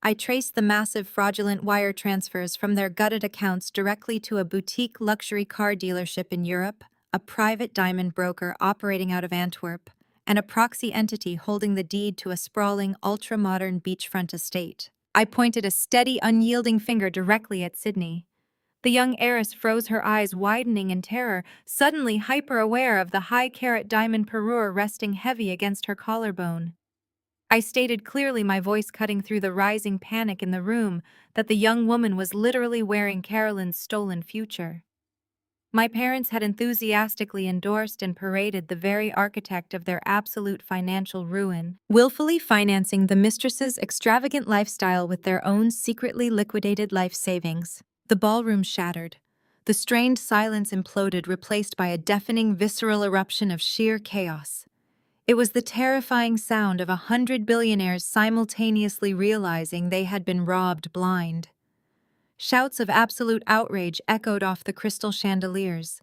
I traced the massive fraudulent wire transfers from their gutted accounts directly to a boutique luxury car dealership in Europe, a private diamond broker operating out of Antwerp, and a proxy entity holding the deed to a sprawling, ultra-modern beachfront estate. I pointed a steady, unyielding finger directly at Sydney. The young heiress froze, her eyes widening in terror, suddenly hyper-aware of the high-carat diamond parure resting heavy against her collarbone. I stated clearly, my voice cutting through the rising panic in the room, that the young woman was literally wearing Carolyn's stolen future. My parents had enthusiastically endorsed and paraded the very architect of their absolute financial ruin, willfully financing the mistress's extravagant lifestyle with their own secretly liquidated life savings. The ballroom shattered. The strained silence imploded, replaced by a deafening, visceral eruption of sheer chaos. It was the terrifying sound of 100 billionaires simultaneously realizing they had been robbed blind. Shouts of absolute outrage echoed off the crystal chandeliers.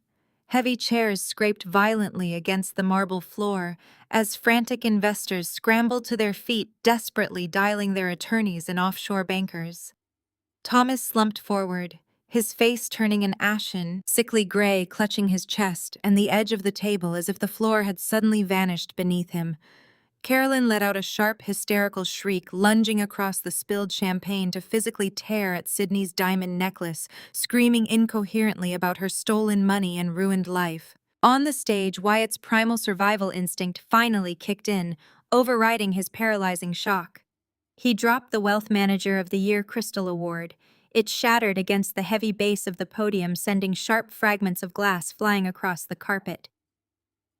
Heavy chairs scraped violently against the marble floor as frantic investors scrambled to their feet, desperately dialing their attorneys and offshore bankers. Thomas slumped forward, his face turning an ashen, sickly gray, clutching his chest and the edge of the table as if the floor had suddenly vanished beneath him. Carolyn let out a sharp, hysterical shriek, lunging across the spilled champagne to physically tear at Sydney's diamond necklace, screaming incoherently about her stolen money and ruined life. On the stage, Wyatt's primal survival instinct finally kicked in, overriding his paralyzing shock. He dropped the Wealth Manager of the Year Crystal Award. It shattered against the heavy base of the podium, sending sharp fragments of glass flying across the carpet.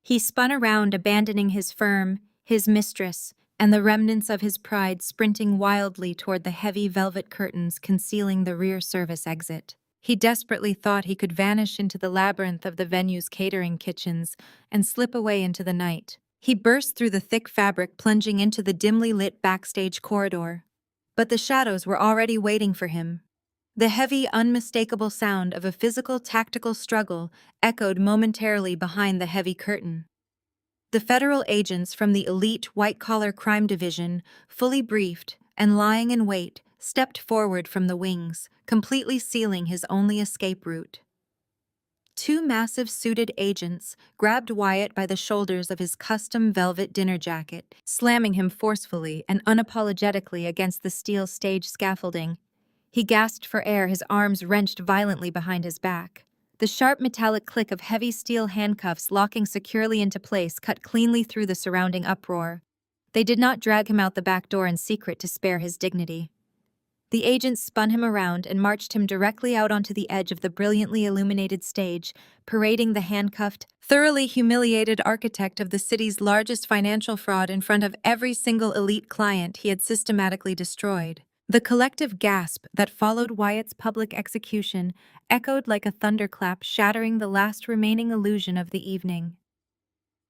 He spun around, abandoning his firm, his mistress, and the remnants of his pride, sprinting wildly toward the heavy velvet curtains concealing the rear service exit. He desperately thought he could vanish into the labyrinth of the venue's catering kitchens and slip away into the night. He burst through the thick fabric, plunging into the dimly lit backstage corridor. But the shadows were already waiting for him. The heavy, unmistakable sound of a physical, tactical struggle echoed momentarily behind the heavy curtain. The federal agents from the elite white-collar crime division, fully briefed and lying in wait, stepped forward from the wings, completely sealing his only escape route. Two massive suited agents grabbed Wyatt by the shoulders of his custom velvet dinner jacket, slamming him forcefully and unapologetically against the steel stage scaffolding. He gasped for air, his arms wrenched violently behind his back. The sharp metallic click of heavy steel handcuffs locking securely into place cut cleanly through the surrounding uproar. They did not drag him out the back door in secret to spare his dignity. The agents spun him around and marched him directly out onto the edge of the brilliantly illuminated stage, parading the handcuffed, thoroughly humiliated architect of the city's largest financial fraud in front of every single elite client he had systematically destroyed. The collective gasp that followed Wyatt's public execution echoed like a thunderclap, shattering the last remaining illusion of the evening.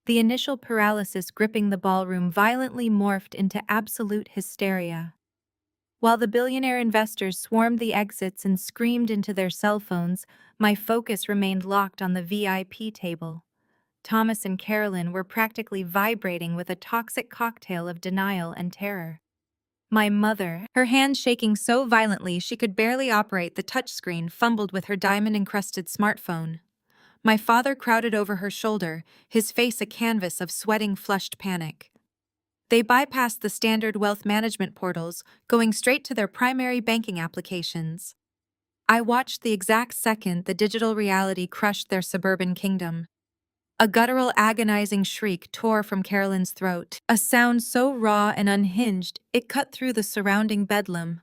The initial paralysis gripping the ballroom violently morphed into absolute hysteria. While the billionaire investors swarmed the exits and screamed into their cell phones, my focus remained locked on the VIP table. Thomas and Carolyn were practically vibrating with a toxic cocktail of denial and terror. My mother, her hands shaking so violently she could barely operate the touchscreen, fumbled with her diamond-encrusted smartphone. My father crowded over her shoulder, his face a canvas of sweating, flushed panic. They bypassed the standard wealth management portals, going straight to their primary banking applications. I watched the exact second the digital reality crushed their suburban kingdom. A guttural, agonizing shriek tore from Carolyn's throat, a sound so raw and unhinged it cut through the surrounding bedlam.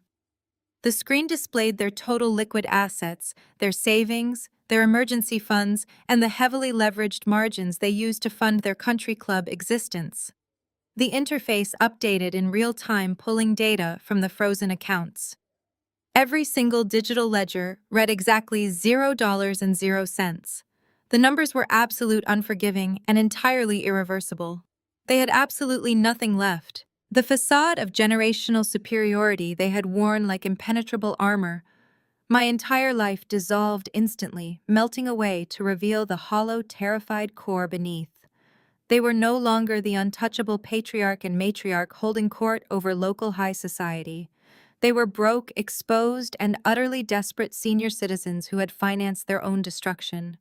The screen displayed their total liquid assets, their savings, their emergency funds, and the heavily leveraged margins they used to fund their country club existence. The interface updated in real time, pulling data from the frozen accounts. Every single digital ledger read exactly $0.00. The numbers were absolute, unforgiving, and entirely irreversible. They had absolutely nothing left. The facade of generational superiority they had worn like impenetrable armor. My entire life dissolved instantly, melting away to reveal the hollow, terrified core beneath. They were no longer the untouchable patriarch and matriarch holding court over local high society. They were broke, exposed, and utterly desperate senior citizens who had financed their own destruction.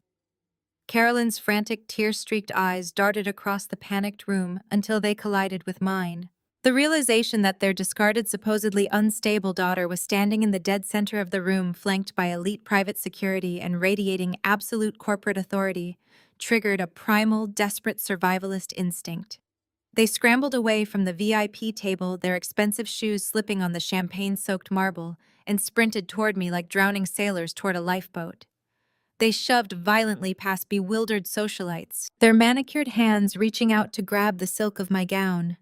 Carolyn's frantic, tear-streaked eyes darted across the panicked room until they collided with mine. The realization that their discarded, supposedly unstable daughter was standing in the dead center of the room, flanked by elite private security and radiating absolute corporate authority, triggered a primal, desperate survivalist instinct. They scrambled away from the VIP table, their expensive shoes slipping on the champagne-soaked marble, and sprinted toward me like drowning sailors toward a lifeboat. They shoved violently past bewildered socialites, their manicured hands reaching out to grab the silk of my gown.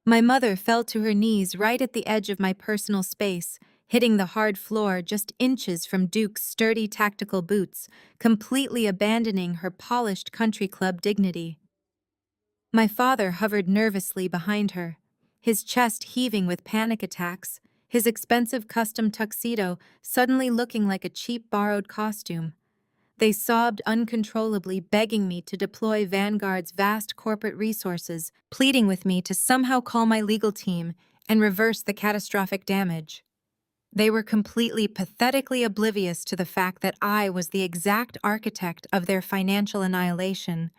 My mother fell to her knees right at the edge of my personal space, hitting the hard floor just inches from Duke's sturdy tactical boots, completely abandoning her polished country club dignity. My father hovered nervously behind her, his chest heaving with panic attacks, his expensive custom tuxedo suddenly looking like a cheap borrowed costume. They sobbed uncontrollably, begging me to deploy Vanguard's vast corporate resources, pleading with me to somehow call my legal team and reverse the catastrophic damage. They were completely, pathetically oblivious to the fact that I was the exact architect of their financial annihilation.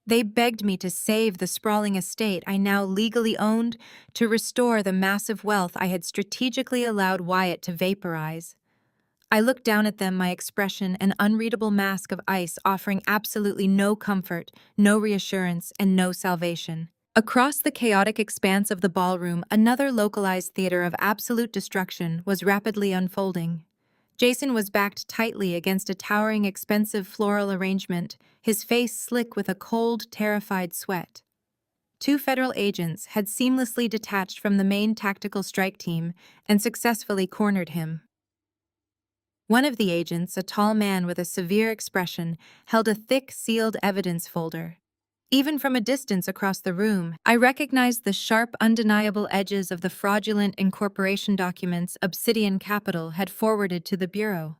They begged me to save the sprawling estate I now legally owned, to restore the massive wealth I had strategically allowed Wyatt to vaporize. I looked down at them, my expression an unreadable mask of ice offering absolutely no comfort, no reassurance, and no salvation. Across the chaotic expanse of the ballroom, another localized theater of absolute destruction was rapidly unfolding. Jason was backed tightly against a towering, expensive floral arrangement, his face slick with a cold, terrified sweat. Two federal agents had seamlessly detached from the main tactical strike team and successfully cornered him. One of the agents, a tall man with a severe expression, held a thick, sealed evidence folder. Even from a distance across the room, I recognized the sharp, undeniable edges of the fraudulent incorporation documents Obsidian Capital had forwarded to the Bureau.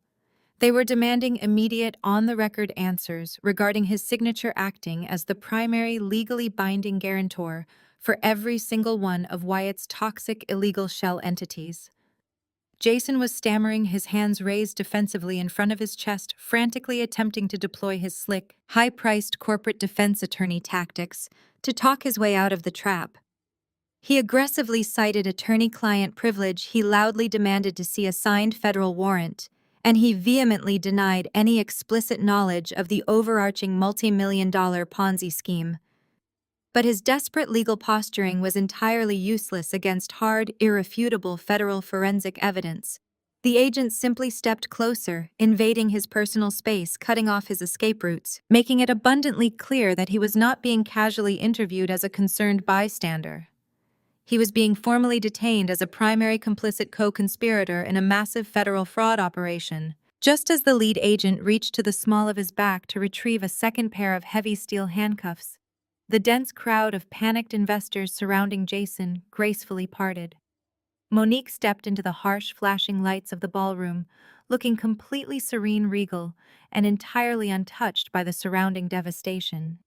They were demanding immediate, on-the-record answers regarding his signature acting as the primary legally binding guarantor for every single one of Wyatt's toxic illegal shell entities. Jason was stammering, his hands raised defensively in front of his chest, frantically attempting to deploy his slick, high-priced corporate defense attorney tactics to talk his way out of the trap. He aggressively cited attorney-client privilege, he loudly demanded to see a signed federal warrant, and he vehemently denied any explicit knowledge of the overarching multi-million-dollar Ponzi scheme. But his desperate legal posturing was entirely useless against hard, irrefutable federal forensic evidence. The agent simply stepped closer, invading his personal space, cutting off his escape routes, making it abundantly clear that he was not being casually interviewed as a concerned bystander. He was being formally detained as a primary complicit co-conspirator in a massive federal fraud operation. Just as the lead agent reached to the small of his back to retrieve a second pair of heavy steel handcuffs, the dense crowd of panicked investors surrounding Jason gracefully parted. Monique stepped into the harsh, flashing lights of the ballroom, looking completely serene, regal, and entirely untouched by the surrounding devastation.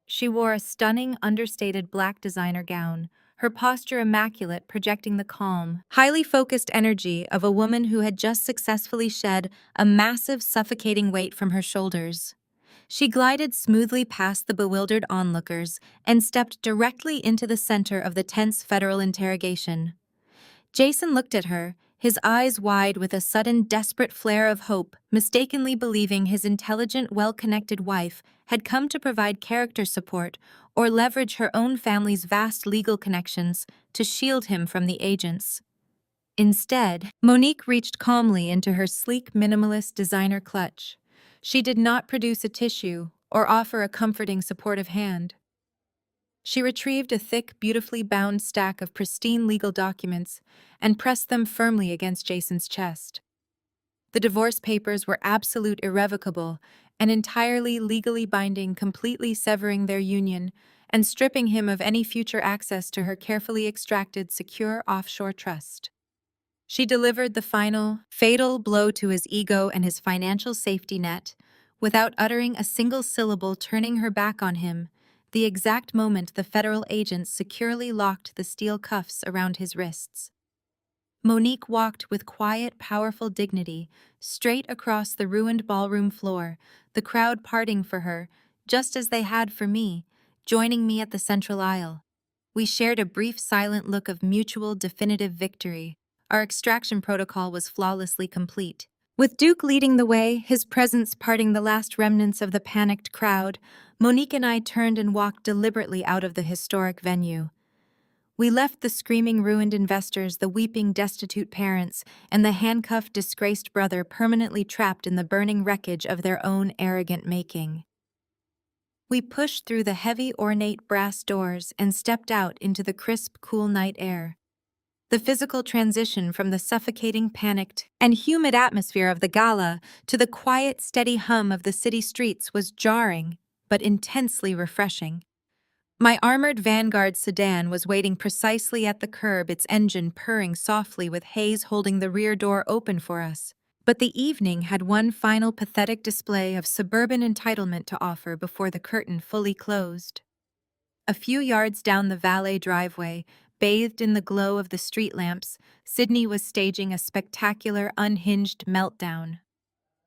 She wore a stunning, understated black designer gown, her posture immaculate, projecting the calm, highly focused energy of a woman who had just successfully shed a massive, suffocating weight from her shoulders. She glided smoothly past the bewildered onlookers and stepped directly into the center of the tense federal interrogation. Jason looked at her, his eyes wide with a sudden desperate flare of hope, mistakenly believing his intelligent, well-connected wife had come to provide character support or leverage her own family's vast legal connections to shield him from the agents. Instead, Monique reached calmly into her sleek, minimalist designer clutch. She did not produce a tissue or offer a comforting, supportive hand. She retrieved a thick, beautifully bound stack of pristine legal documents and pressed them firmly against Jason's chest. The divorce papers were absolute, irrevocable, and entirely legally binding, completely severing their union and stripping him of any future access to her carefully extracted, secure offshore trust. She delivered the final, fatal blow to his ego and his financial safety net, without uttering a single syllable, turning her back on him, the exact moment the federal agents securely locked the steel cuffs around his wrists. Monique walked with quiet, powerful dignity straight across the ruined ballroom floor, the crowd parting for her, just as they had for me, joining me at the central aisle. We shared a brief, silent look of mutual, definitive victory. Our extraction protocol was flawlessly complete. With Duke leading the way, his presence parting the last remnants of the panicked crowd, Monique and I turned and walked deliberately out of the historic venue. We left the screaming, ruined investors, the weeping, destitute parents, and the handcuffed, disgraced brother permanently trapped in the burning wreckage of their own arrogant making. We pushed through the heavy, ornate brass doors and stepped out into the crisp, cool night air. The physical transition from the suffocating, panicked, and humid atmosphere of the gala to the quiet, steady hum of the city streets was jarring, but intensely refreshing. My armored Vanguard sedan was waiting precisely at the curb, its engine purring softly with Hayes holding the rear door open for us. But the evening had one final pathetic display of suburban entitlement to offer before the curtain fully closed. A few yards down the valet driveway, bathed in the glow of the street lamps, Sydney was staging a spectacular, unhinged meltdown.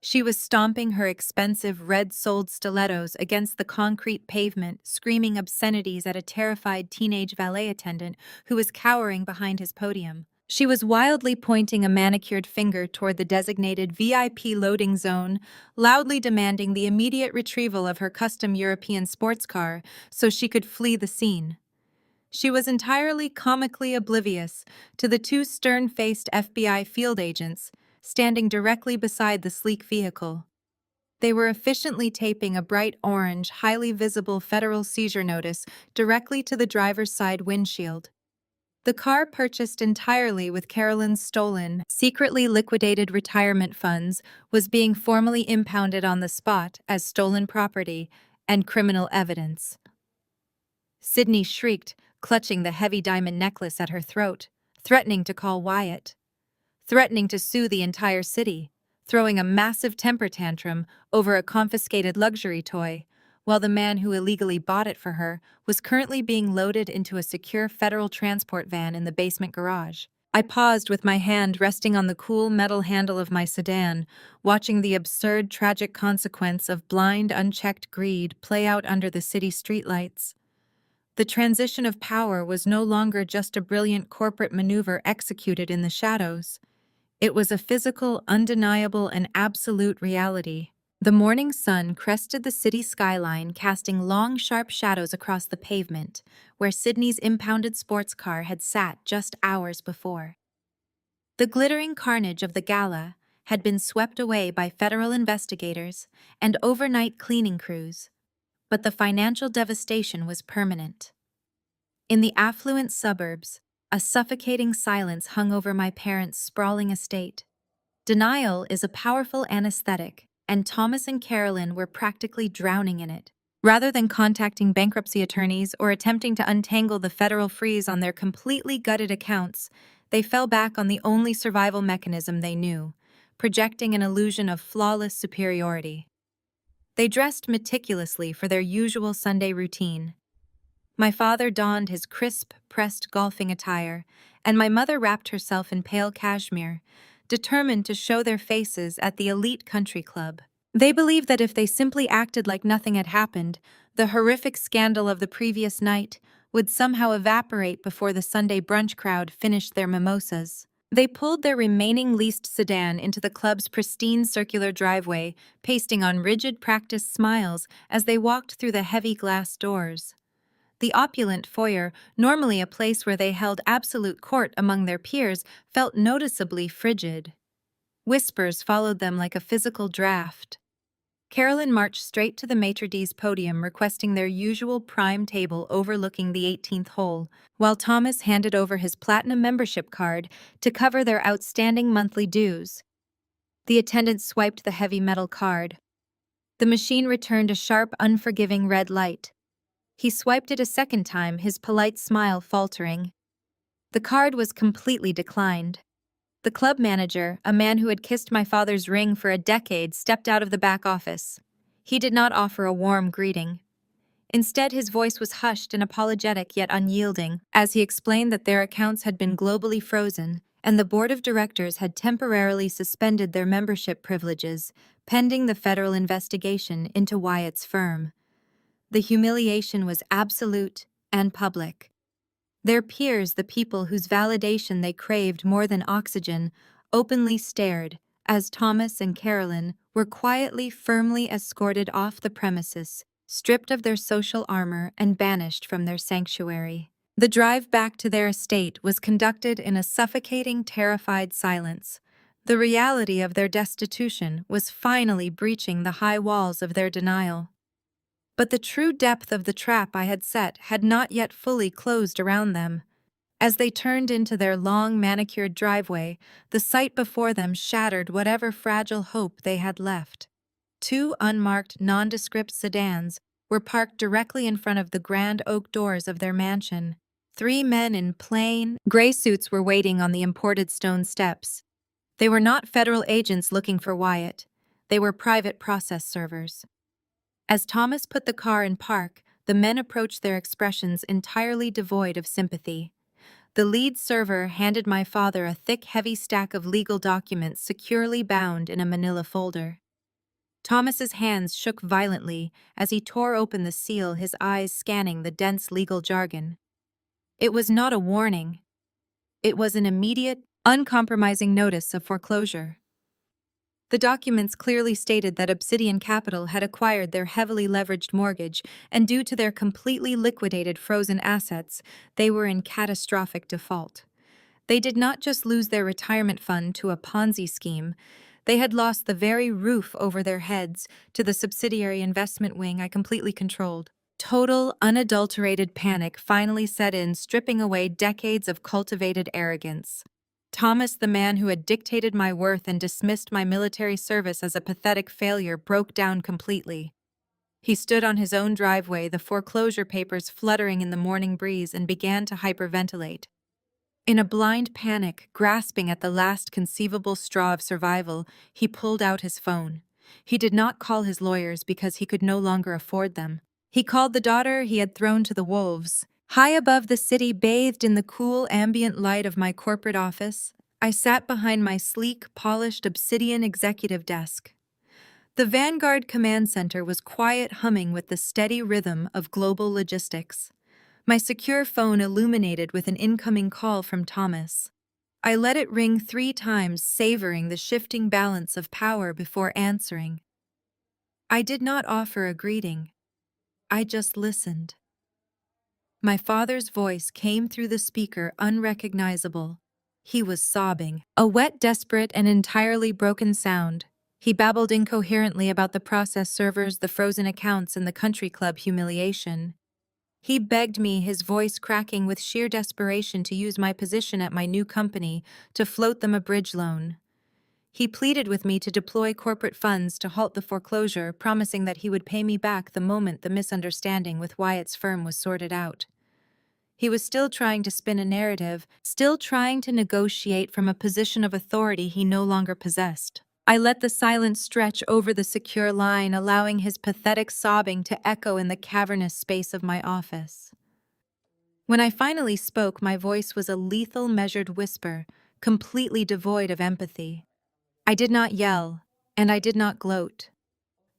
She was stomping her expensive, red-soled stilettos against the concrete pavement, screaming obscenities at a terrified teenage valet attendant who was cowering behind his podium. She was wildly pointing a manicured finger toward the designated VIP loading zone, loudly demanding the immediate retrieval of her custom European sports car so she could flee the scene. She was entirely comically oblivious to the two stern-faced FBI field agents standing directly beside the sleek vehicle. They were efficiently taping a bright orange, highly visible federal seizure notice directly to the driver's side windshield. The car, purchased entirely with Carolyn's stolen, secretly liquidated retirement funds, was being formally impounded on the spot as stolen property and criminal evidence. Sydney shrieked, clutching the heavy diamond necklace at her throat, threatening to call Wyatt, threatening to sue the entire city, throwing a massive temper tantrum over a confiscated luxury toy, while the man who illegally bought it for her was currently being loaded into a secure federal transport van in the basement garage. I paused with my hand resting on the cool metal handle of my sedan, watching the absurd, tragic consequence of blind, unchecked greed play out under the city streetlights. The transition of power was no longer just a brilliant corporate maneuver executed in the shadows. It was a physical, undeniable, and absolute reality. The morning sun crested the city skyline, casting long, sharp shadows across the pavement, where Sydney's impounded sports car had sat just hours before. The glittering carnage of the gala had been swept away by federal investigators and overnight cleaning crews, but the financial devastation was permanent. In the affluent suburbs, a suffocating silence hung over my parents' sprawling estate. Denial is a powerful anesthetic, and Thomas and Carolyn were practically drowning in it. Rather than contacting bankruptcy attorneys or attempting to untangle the federal freeze on their completely gutted accounts, they fell back on the only survival mechanism they knew, projecting an illusion of flawless superiority. They dressed meticulously for their usual Sunday routine. My father donned his crisp, pressed golfing attire, and my mother wrapped herself in pale cashmere, determined to show their faces at the elite country club. They believed that if they simply acted like nothing had happened, the horrific scandal of the previous night would somehow evaporate before the Sunday brunch crowd finished their mimosas. They pulled their remaining leased sedan into the club's pristine circular driveway, pasting on rigid practiced smiles as they walked through the heavy glass doors. The opulent foyer, normally a place where they held absolute court among their peers, felt noticeably frigid. Whispers followed them like a physical draft. Carolyn marched straight to the maitre d's podium, requesting their usual prime table overlooking the 18th hole, while Thomas handed over his platinum membership card to cover their outstanding monthly dues. The attendant swiped the heavy metal card. The machine returned a sharp, unforgiving red light. He swiped it a second time, his polite smile faltering. The card was completely declined. The club manager, a man who had kissed my father's ring for a decade, stepped out of the back office. He did not offer a warm greeting. Instead, his voice was hushed and apologetic yet unyielding, as he explained that their accounts had been globally frozen, and the board of directors had temporarily suspended their membership privileges, pending the federal investigation into Wyatt's firm. The humiliation was absolute and public. Their peers, the people whose validation they craved more than oxygen, openly stared as Thomas and Carolyn were quietly, firmly escorted off the premises, stripped of their social armor and banished from their sanctuary. The drive back to their estate was conducted in a suffocating, terrified silence. The reality of their destitution was finally breaching the high walls of their denial. But the true depth of the trap I had set had not yet fully closed around them. As they turned into their long, manicured driveway, the sight before them shattered whatever fragile hope they had left. Two unmarked, nondescript sedans were parked directly in front of the grand oak doors of their mansion. Three men in plain, gray suits were waiting on the imported stone steps. They were not federal agents looking for Wyatt. They were private process servers. As Thomas put the car in park, the men approached, their expressions entirely devoid of sympathy. The lead server handed my father a thick, heavy stack of legal documents securely bound in a manila folder. Thomas's hands shook violently as he tore open the seal, his eyes scanning the dense legal jargon. It was not a warning. It was an immediate, uncompromising notice of foreclosure. The documents clearly stated that Obsidian Capital had acquired their heavily leveraged mortgage, and due to their completely liquidated frozen assets, they were in catastrophic default. They did not just lose their retirement fund to a Ponzi scheme, they had lost the very roof over their heads to the subsidiary investment wing I completely controlled. Total, unadulterated panic finally set in, stripping away decades of cultivated arrogance. Thomas, the man who had dictated my worth and dismissed my military service as a pathetic failure, broke down completely. He stood on his own driveway, the foreclosure papers fluttering in the morning breeze, and began to hyperventilate. In a blind panic, grasping at the last conceivable straw of survival, he pulled out his phone. He did not call his lawyers because he could no longer afford them. He called the daughter he had thrown to the wolves. High above the city, bathed in the cool ambient light of my corporate office, I sat behind my sleek, polished obsidian executive desk. The Vanguard Command Center was quiet, humming with the steady rhythm of global logistics. My secure phone illuminated with an incoming call from Thomas. I let it ring 3 times, savoring the shifting balance of power before answering. I did not offer a greeting. I just listened. My father's voice came through the speaker, unrecognizable. He was sobbing, a wet, desperate, and entirely broken sound. He babbled incoherently about the process servers, the frozen accounts, and the country club humiliation. He begged me, his voice cracking with sheer desperation, to use my position at my new company to float them a bridge loan. He pleaded with me to deploy corporate funds to halt the foreclosure, promising that he would pay me back the moment the misunderstanding with Wyatt's firm was sorted out. He was still trying to spin a narrative, still trying to negotiate from a position of authority he no longer possessed. I let the silence stretch over the secure line, allowing his pathetic sobbing to echo in the cavernous space of my office. When I finally spoke, my voice was a lethal, measured whisper, completely devoid of empathy. I did not yell, and I did not gloat.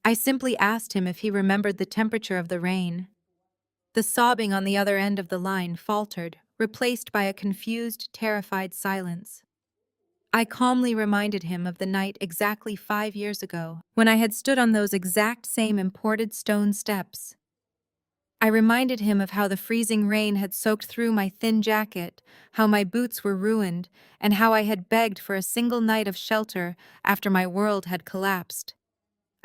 I simply asked him if he remembered the temperature of the rain. The sobbing on the other end of the line faltered, replaced by a confused, terrified silence. I calmly reminded him of the night exactly 5 years ago, when I had stood on those exact same imported stone steps. I reminded him of how the freezing rain had soaked through my thin jacket, how my boots were ruined, and how I had begged for a single night of shelter after my world had collapsed.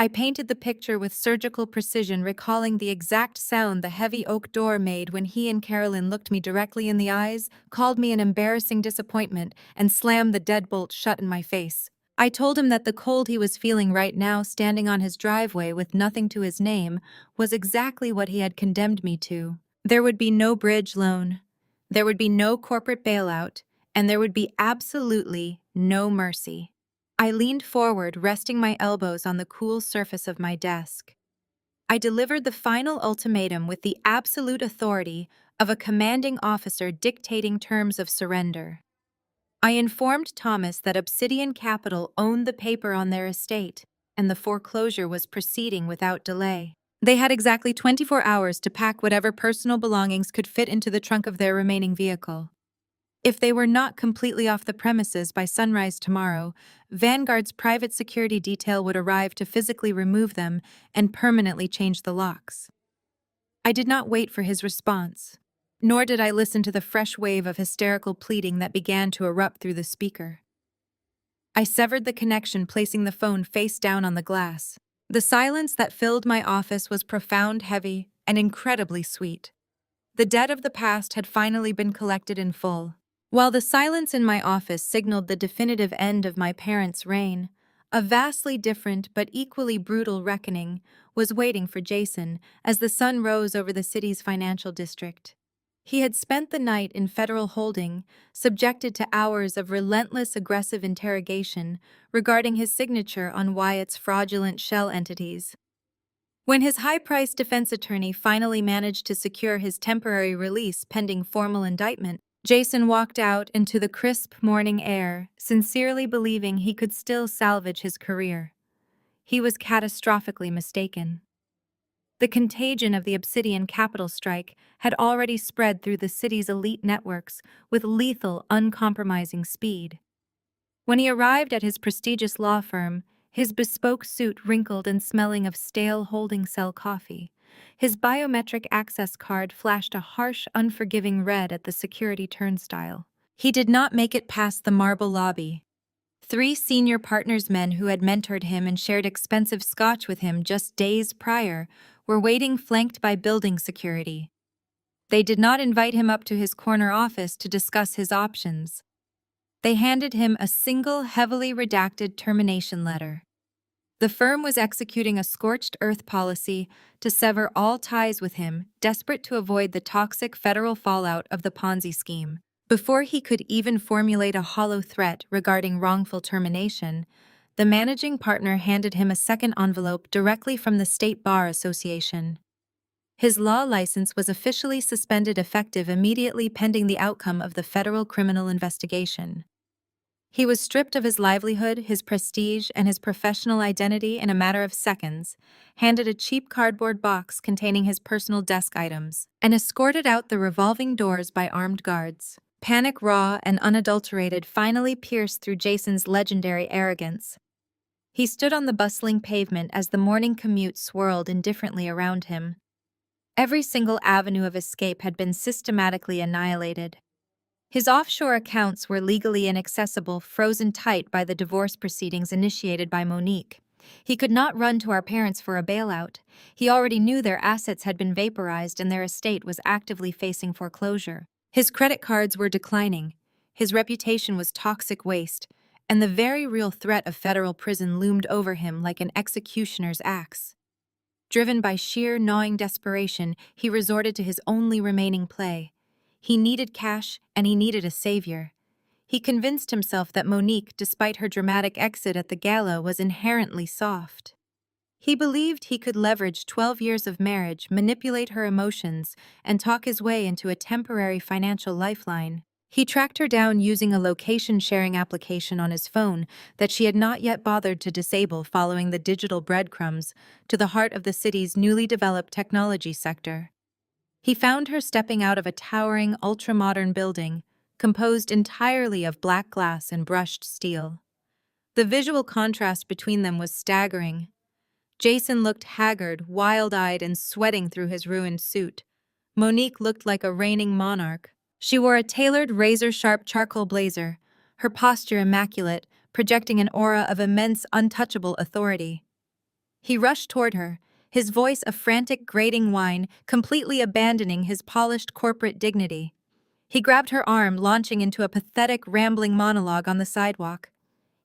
I painted the picture with surgical precision, recalling the exact sound the heavy oak door made when he and Carolyn looked me directly in the eyes, called me an embarrassing disappointment, and slammed the deadbolt shut in my face. I told him that the cold he was feeling right now, standing on his driveway with nothing to his name, was exactly what he had condemned me to. There would be no bridge loan, there would be no corporate bailout, and there would be absolutely no mercy. I leaned forward, resting my elbows on the cool surface of my desk. I delivered the final ultimatum with the absolute authority of a commanding officer dictating terms of surrender. I informed Thomas that Obsidian Capital owned the paper on their estate, and the foreclosure was proceeding without delay. They had exactly 24 hours to pack whatever personal belongings could fit into the trunk of their remaining vehicle. If they were not completely off the premises by sunrise tomorrow, Vanguard's private security detail would arrive to physically remove them and permanently change the locks. I did not wait for his response, nor did I listen to the fresh wave of hysterical pleading that began to erupt through the speaker. I severed the connection, placing the phone face down on the glass. The silence that filled my office was profound, heavy, and incredibly sweet. The debt of the past had finally been collected in full. While the silence in my office signaled the definitive end of my parents' reign, a vastly different but equally brutal reckoning was waiting for Jason as the sun rose over the city's financial district. He had spent the night in federal holding, subjected to hours of relentless, aggressive interrogation regarding his signature on Wyatt's fraudulent shell entities. When his high-priced defense attorney finally managed to secure his temporary release pending formal indictment, Jason walked out into the crisp morning air, sincerely believing he could still salvage his career. He was catastrophically mistaken. The contagion of the Obsidian Capital strike had already spread through the city's elite networks with lethal, uncompromising speed. When he arrived at his prestigious law firm, his bespoke suit wrinkled and smelling of stale holding cell coffee, his biometric access card flashed a harsh, unforgiving red at the security turnstile. He did not make it past the marble lobby. 3 senior partners, men who had mentored him and shared expensive scotch with him just days prior, were waiting, flanked by building security. They did not invite him up to his corner office to discuss his options. They handed him a single, heavily redacted termination letter. The firm was executing a scorched earth policy to sever all ties with him, desperate to avoid the toxic federal fallout of the Ponzi scheme. Before he could even formulate a hollow threat regarding wrongful termination, the managing partner handed him a second envelope directly from the State Bar Association. His law license was officially suspended effective immediately pending the outcome of the federal criminal investigation. He was stripped of his livelihood, his prestige, and his professional identity in a matter of seconds, handed a cheap cardboard box containing his personal desk items, and escorted out the revolving doors by armed guards. Panic, raw and unadulterated, finally pierced through Jason's legendary arrogance. He stood on the bustling pavement as the morning commute swirled indifferently around him. Every single avenue of escape had been systematically annihilated. His offshore accounts were legally inaccessible, frozen tight by the divorce proceedings initiated by Monique. He could not run to our parents for a bailout. He already knew their assets had been vaporized and their estate was actively facing foreclosure. His credit cards were declining. His reputation was toxic waste, and the very real threat of federal prison loomed over him like an executioner's axe. Driven by sheer, gnawing desperation, he resorted to his only remaining play. He needed cash, and he needed a savior. He convinced himself that Monique, despite her dramatic exit at the gala, was inherently soft. He believed he could leverage 12 years of marriage, manipulate her emotions, and talk his way into a temporary financial lifeline. He tracked her down using a location-sharing application on his phone that she had not yet bothered to disable, following the digital breadcrumbs to the heart of the city's newly developed technology sector. He found her stepping out of a towering, ultra-modern building, composed entirely of black glass and brushed steel. The visual contrast between them was staggering. Jason looked haggard, wild-eyed, and sweating through his ruined suit. Monique looked like a reigning monarch. She wore a tailored, razor-sharp charcoal blazer, her posture immaculate, projecting an aura of immense, untouchable authority. He rushed toward her, his voice a frantic, grating whine, completely abandoning his polished corporate dignity. He grabbed her arm, launching into a pathetic, rambling monologue on the sidewalk.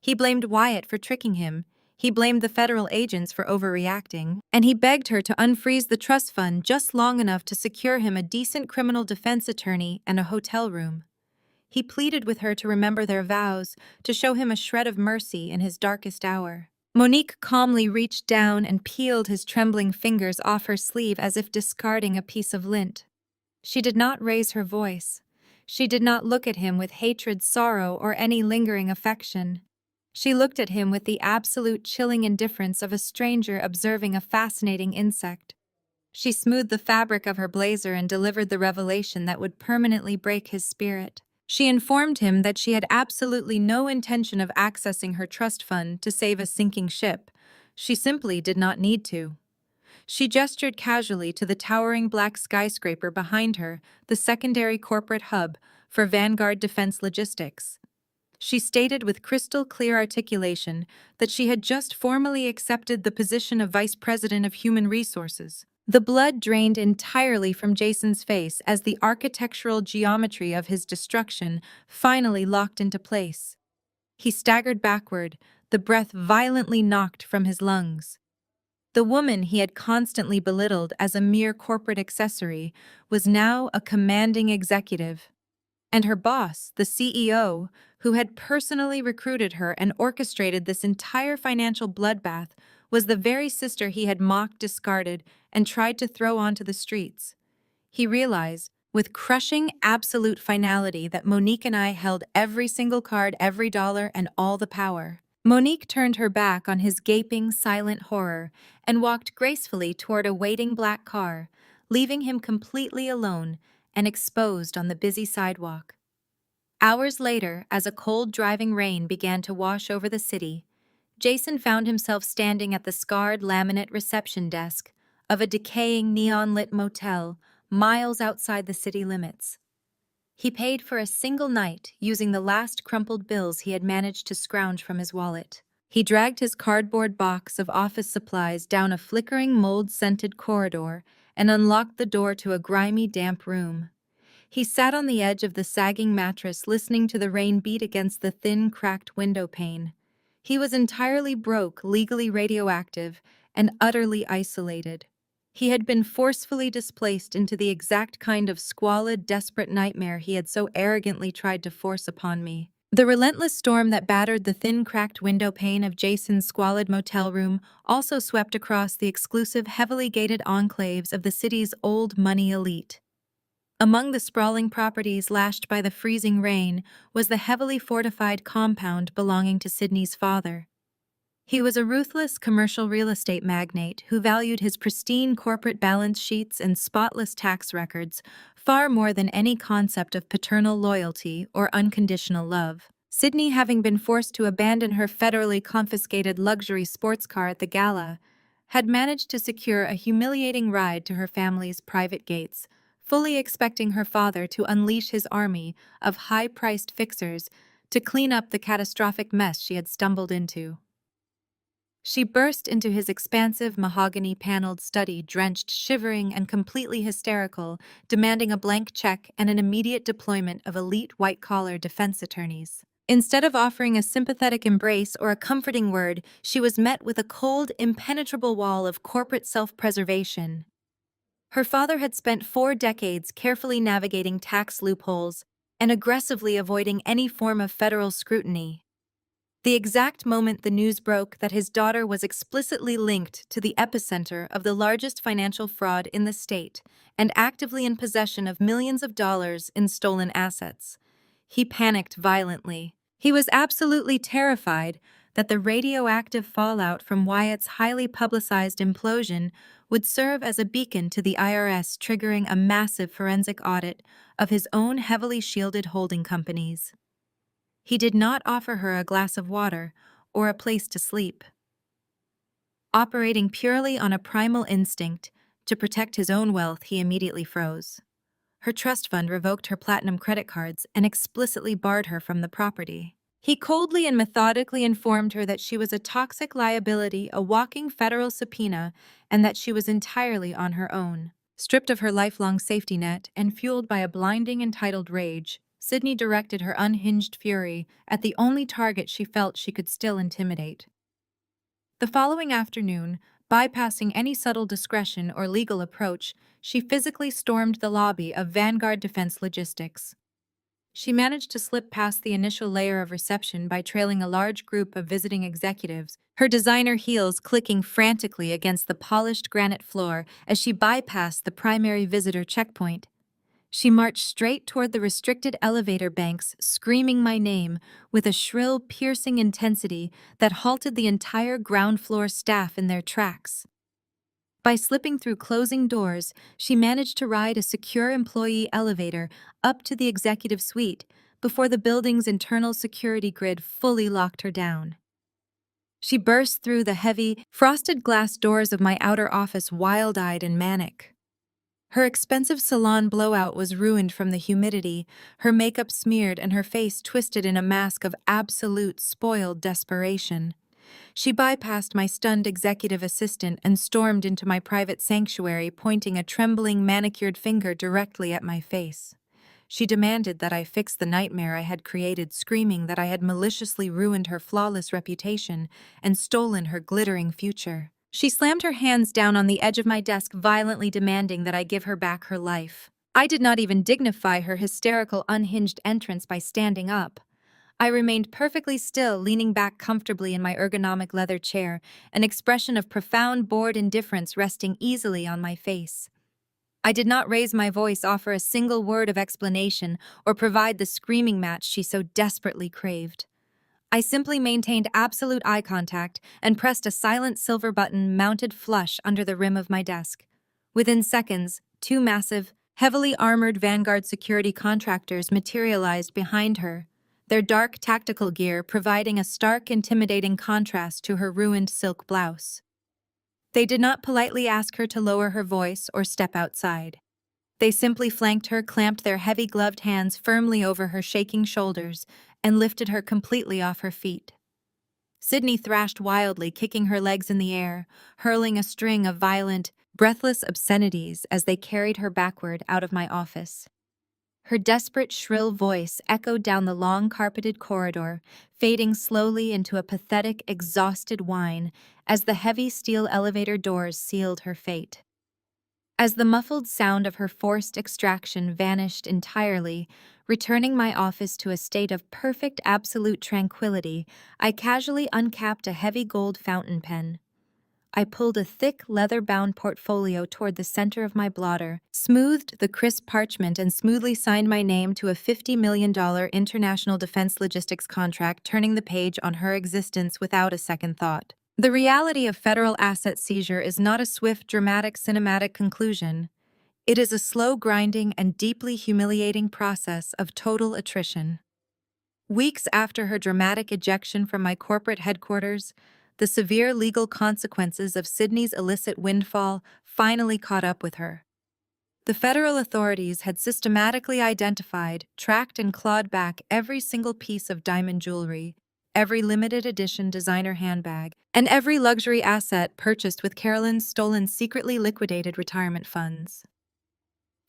He blamed Wyatt for tricking him. He blamed the federal agents for overreacting, and he begged her to unfreeze the trust fund just long enough to secure him a decent criminal defense attorney and a hotel room. He pleaded with her to remember their vows, to show him a shred of mercy in his darkest hour. Monique calmly reached down and peeled his trembling fingers off her sleeve as if discarding a piece of lint. She did not raise her voice. She did not look at him with hatred, sorrow, or any lingering affection. She looked at him with the absolute chilling indifference of a stranger observing a fascinating insect. She smoothed the fabric of her blazer and delivered the revelation that would permanently break his spirit. She informed him that she had absolutely no intention of accessing her trust fund to save a sinking ship. She simply did not need to. She gestured casually to the towering black skyscraper behind her, the secondary corporate hub for Vanguard Defense Logistics. She stated with crystal-clear articulation that she had just formally accepted the position of Vice President of Human Resources. The blood drained entirely from Jason's face as the architectural geometry of his destruction finally locked into place. He staggered backward, the breath violently knocked from his lungs. The woman he had constantly belittled as a mere corporate accessory was now a commanding executive. And her boss, the CEO, who had personally recruited her and orchestrated this entire financial bloodbath, was the very sister he had mocked, discarded, and tried to throw onto the streets. He realized, with crushing absolute finality, that Monique and I held every single card, every dollar, and all the power. Monique turned her back on his gaping, silent horror and walked gracefully toward a waiting black car, leaving him completely alone and exposed on the busy sidewalk. Hours later, as a cold, driving rain began to wash over the city, Jason found himself standing at the scarred laminate reception desk of a decaying neon-lit motel miles outside the city limits. He paid for a single night using the last crumpled bills he had managed to scrounge from his wallet. He dragged his cardboard box of office supplies down a flickering, mold-scented corridor and unlocked the door to a grimy, damp room. He sat on the edge of the sagging mattress, listening to the rain beat against the thin, cracked window pane. He was entirely broke, legally radioactive, and utterly isolated. He had been forcefully displaced into the exact kind of squalid, desperate nightmare he had so arrogantly tried to force upon me. The relentless storm that battered the thin, cracked window pane of Jason's squalid motel room also swept across the exclusive, heavily gated enclaves of the city's old money elite. Among the sprawling properties lashed by the freezing rain was the heavily fortified compound belonging to Sydney's father. He was a ruthless commercial real estate magnate who valued his pristine corporate balance sheets and spotless tax records far more than any concept of paternal loyalty or unconditional love. Sydney, having been forced to abandon her federally confiscated luxury sports car at the gala, had managed to secure a humiliating ride to her family's private gates, fully expecting her father to unleash his army of high-priced fixers to clean up the catastrophic mess she had stumbled into. She burst into his expansive mahogany-paneled study, drenched, shivering, and completely hysterical, demanding a blank check and an immediate deployment of elite white-collar defense attorneys. Instead of offering a sympathetic embrace or a comforting word, she was met with a cold, impenetrable wall of corporate self-preservation. Her father had spent 4 decades carefully navigating tax loopholes and aggressively avoiding any form of federal scrutiny. The exact moment the news broke that his daughter was explicitly linked to the epicenter of the largest financial fraud in the state and actively in possession of millions of dollars in stolen assets, he panicked violently. He was absolutely terrified that the radioactive fallout from Wyatt's highly publicized implosion would serve as a beacon to the IRS, triggering a massive forensic audit of his own heavily shielded holding companies. He did not offer her a glass of water or a place to sleep. Operating purely on a primal instinct to protect his own wealth, he immediately froze. Her trust fund revoked her platinum credit cards and explicitly barred her from the property. He coldly and methodically informed her that she was a toxic liability, a walking federal subpoena, and that she was entirely on her own. Stripped of her lifelong safety net and fueled by a blinding entitled rage, Sydney directed her unhinged fury at the only target she felt she could still intimidate. The following afternoon, bypassing any subtle discretion or legal approach, she physically stormed the lobby of Vanguard Defense Logistics. She managed to slip past the initial layer of reception by trailing a large group of visiting executives, her designer heels clicking frantically against the polished granite floor as she bypassed the primary visitor checkpoint. She marched straight toward the restricted elevator banks, screaming my name with a shrill, piercing intensity that halted the entire ground floor staff in their tracks. By slipping through closing doors, she managed to ride a secure employee elevator up to the executive suite before the building's internal security grid fully locked her down. She burst through the heavy, frosted glass doors of my outer office wild-eyed and manic. Her expensive salon blowout was ruined from the humidity, her makeup smeared and her face twisted in a mask of absolute spoiled desperation. She bypassed my stunned executive assistant and stormed into my private sanctuary, pointing a trembling, manicured finger directly at my face. She demanded that I fix the nightmare I had created, screaming that I had maliciously ruined her flawless reputation and stolen her glittering future. She slammed her hands down on the edge of my desk, violently demanding that I give her back her life. I did not even dignify her hysterical, unhinged entrance by standing up. I remained perfectly still, leaning back comfortably in my ergonomic leather chair, an expression of profound, bored indifference resting easily on my face. I did not raise my voice, offer a single word of explanation, or provide the screaming match she so desperately craved. I simply maintained absolute eye contact and pressed a silent silver button mounted flush under the rim of my desk. Within seconds, 2 massive, heavily armored Vanguard security contractors materialized behind her, their dark tactical gear providing a stark, intimidating contrast to her ruined silk blouse. They did not politely ask her to lower her voice or step outside. They simply flanked her, clamped their heavy gloved hands firmly over her shaking shoulders, and lifted her completely off her feet. Sydney thrashed wildly, kicking her legs in the air, hurling a string of violent, breathless obscenities as they carried her backward out of my office. Her desperate, shrill voice echoed down the long carpeted corridor, fading slowly into a pathetic, exhausted whine as the heavy steel elevator doors sealed her fate. As the muffled sound of her forced extraction vanished entirely, returning my office to a state of perfect absolute tranquility, I casually uncapped a heavy gold fountain pen. I pulled a thick, leather-bound portfolio toward the center of my blotter, smoothed the crisp parchment, and smoothly signed my name to a $50 million international defense logistics contract, turning the page on her existence without a second thought. The reality of federal asset seizure is not a swift, dramatic, cinematic conclusion. It is a slow, grinding, and deeply humiliating process of total attrition. Weeks after her dramatic ejection from my corporate headquarters, the severe legal consequences of Sydney's illicit windfall finally caught up with her. The federal authorities had systematically identified, tracked, and clawed back every single piece of diamond jewelry, every limited edition designer handbag, and every luxury asset purchased with Carolyn's stolen, secretly liquidated retirement funds.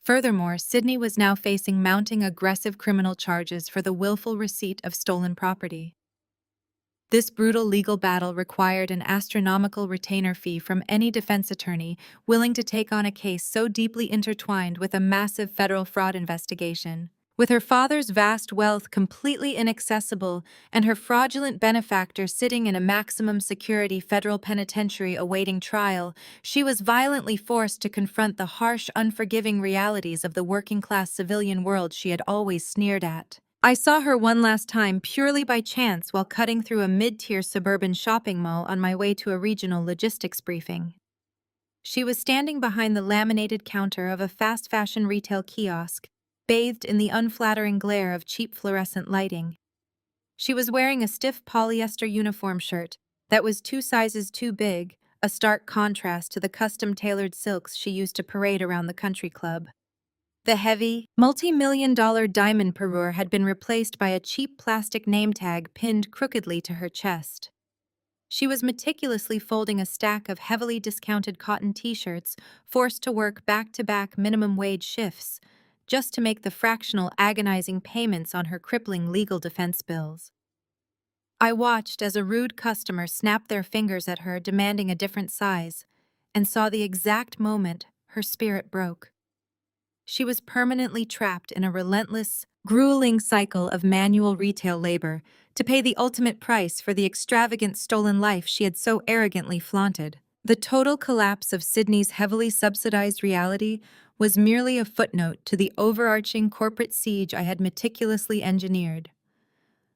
Furthermore, Sydney was now facing mounting aggressive criminal charges for the willful receipt of stolen property. This brutal legal battle required an astronomical retainer fee from any defense attorney willing to take on a case so deeply intertwined with a massive federal fraud investigation. With her father's vast wealth completely inaccessible and her fraudulent benefactor sitting in a maximum security federal penitentiary awaiting trial, she was violently forced to confront the harsh, unforgiving realities of the working-class civilian world she had always sneered at. I saw her one last time purely by chance while cutting through a mid-tier suburban shopping mall on my way to a regional logistics briefing. She was standing behind the laminated counter of a fast fashion retail kiosk, bathed in the unflattering glare of cheap fluorescent lighting. She was wearing a stiff polyester uniform shirt that was 2 sizes too big, a stark contrast to the custom-tailored silks she used to parade around the country club. The heavy, multi-million-dollar diamond parure had been replaced by a cheap plastic name tag pinned crookedly to her chest. She was meticulously folding a stack of heavily discounted cotton t-shirts, forced to work back-to-back minimum wage shifts, just to make the fractional, agonizing payments on her crippling legal defense bills. I watched as a rude customer snapped their fingers at her, demanding a different size, and saw the exact moment her spirit broke. She was permanently trapped in a relentless, grueling cycle of manual retail labor to pay the ultimate price for the extravagant stolen life she had so arrogantly flaunted. The total collapse of Sydney's heavily subsidized reality was merely a footnote to the overarching corporate siege I had meticulously engineered.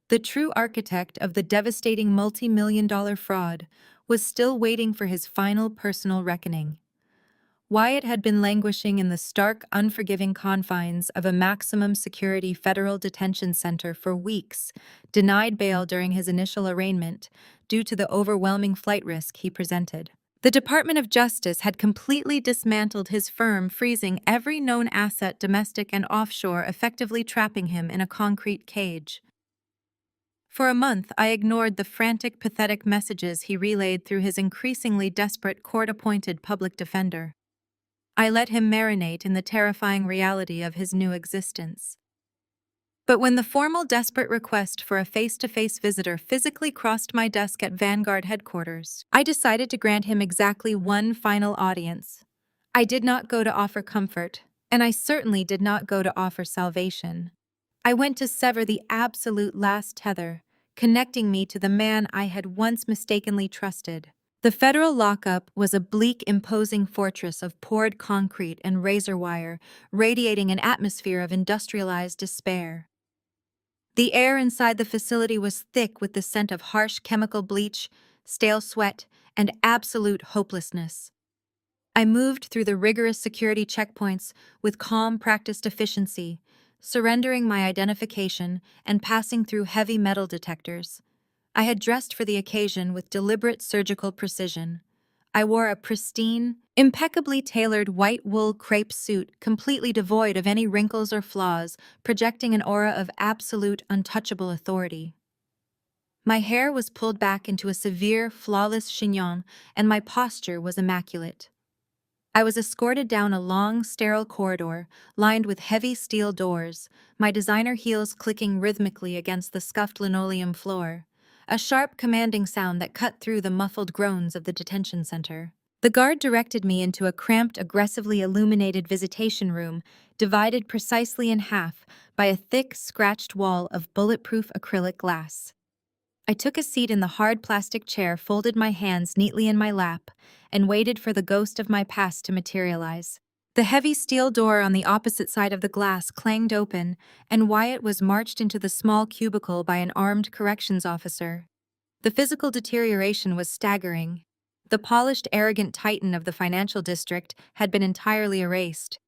The true architect of the devastating multi-million-dollar fraud was still waiting for his final personal reckoning. Wyatt had been languishing in the stark, unforgiving confines of a maximum security federal detention center for weeks, denied bail during his initial arraignment due to the overwhelming flight risk he presented. The Department of Justice had completely dismantled his firm, freezing every known asset, domestic and offshore, effectively trapping him in a concrete cage. For a month, I ignored the frantic, pathetic messages he relayed through his increasingly desperate court-appointed public defender. I let him marinate in the terrifying reality of his new existence. But when the formal, desperate request for a face-to-face visitor physically crossed my desk at Vanguard headquarters, I decided to grant him exactly one final audience. I did not go to offer comfort, and I certainly did not go to offer salvation. I went to sever the absolute last tether, connecting me to the man I had once mistakenly trusted. The federal lockup was a bleak, imposing fortress of poured concrete and razor wire, radiating an atmosphere of industrialized despair. The air inside the facility was thick with the scent of harsh chemical bleach, stale sweat, and absolute hopelessness. I moved through the rigorous security checkpoints with calm, practiced efficiency, surrendering my identification and passing through heavy metal detectors. I had dressed for the occasion with deliberate surgical precision. I wore a pristine, impeccably tailored white wool crepe suit completely devoid of any wrinkles or flaws, projecting an aura of absolute, untouchable authority. My hair was pulled back into a severe, flawless chignon, and my posture was immaculate. I was escorted down a long, sterile corridor, lined with heavy steel doors, my designer heels clicking rhythmically against the scuffed linoleum floor, a sharp, commanding sound that cut through the muffled groans of the detention center. The guard directed me into a cramped, aggressively illuminated visitation room, divided precisely in half by a thick, scratched wall of bulletproof acrylic glass. I took a seat in the hard plastic chair, folded my hands neatly in my lap, and waited for the ghost of my past to materialize. The heavy steel door on the opposite side of the glass clanged open, and Wyatt was marched into the small cubicle by an armed corrections officer. The physical deterioration was staggering. The polished, arrogant titan of the financial district had been entirely erased.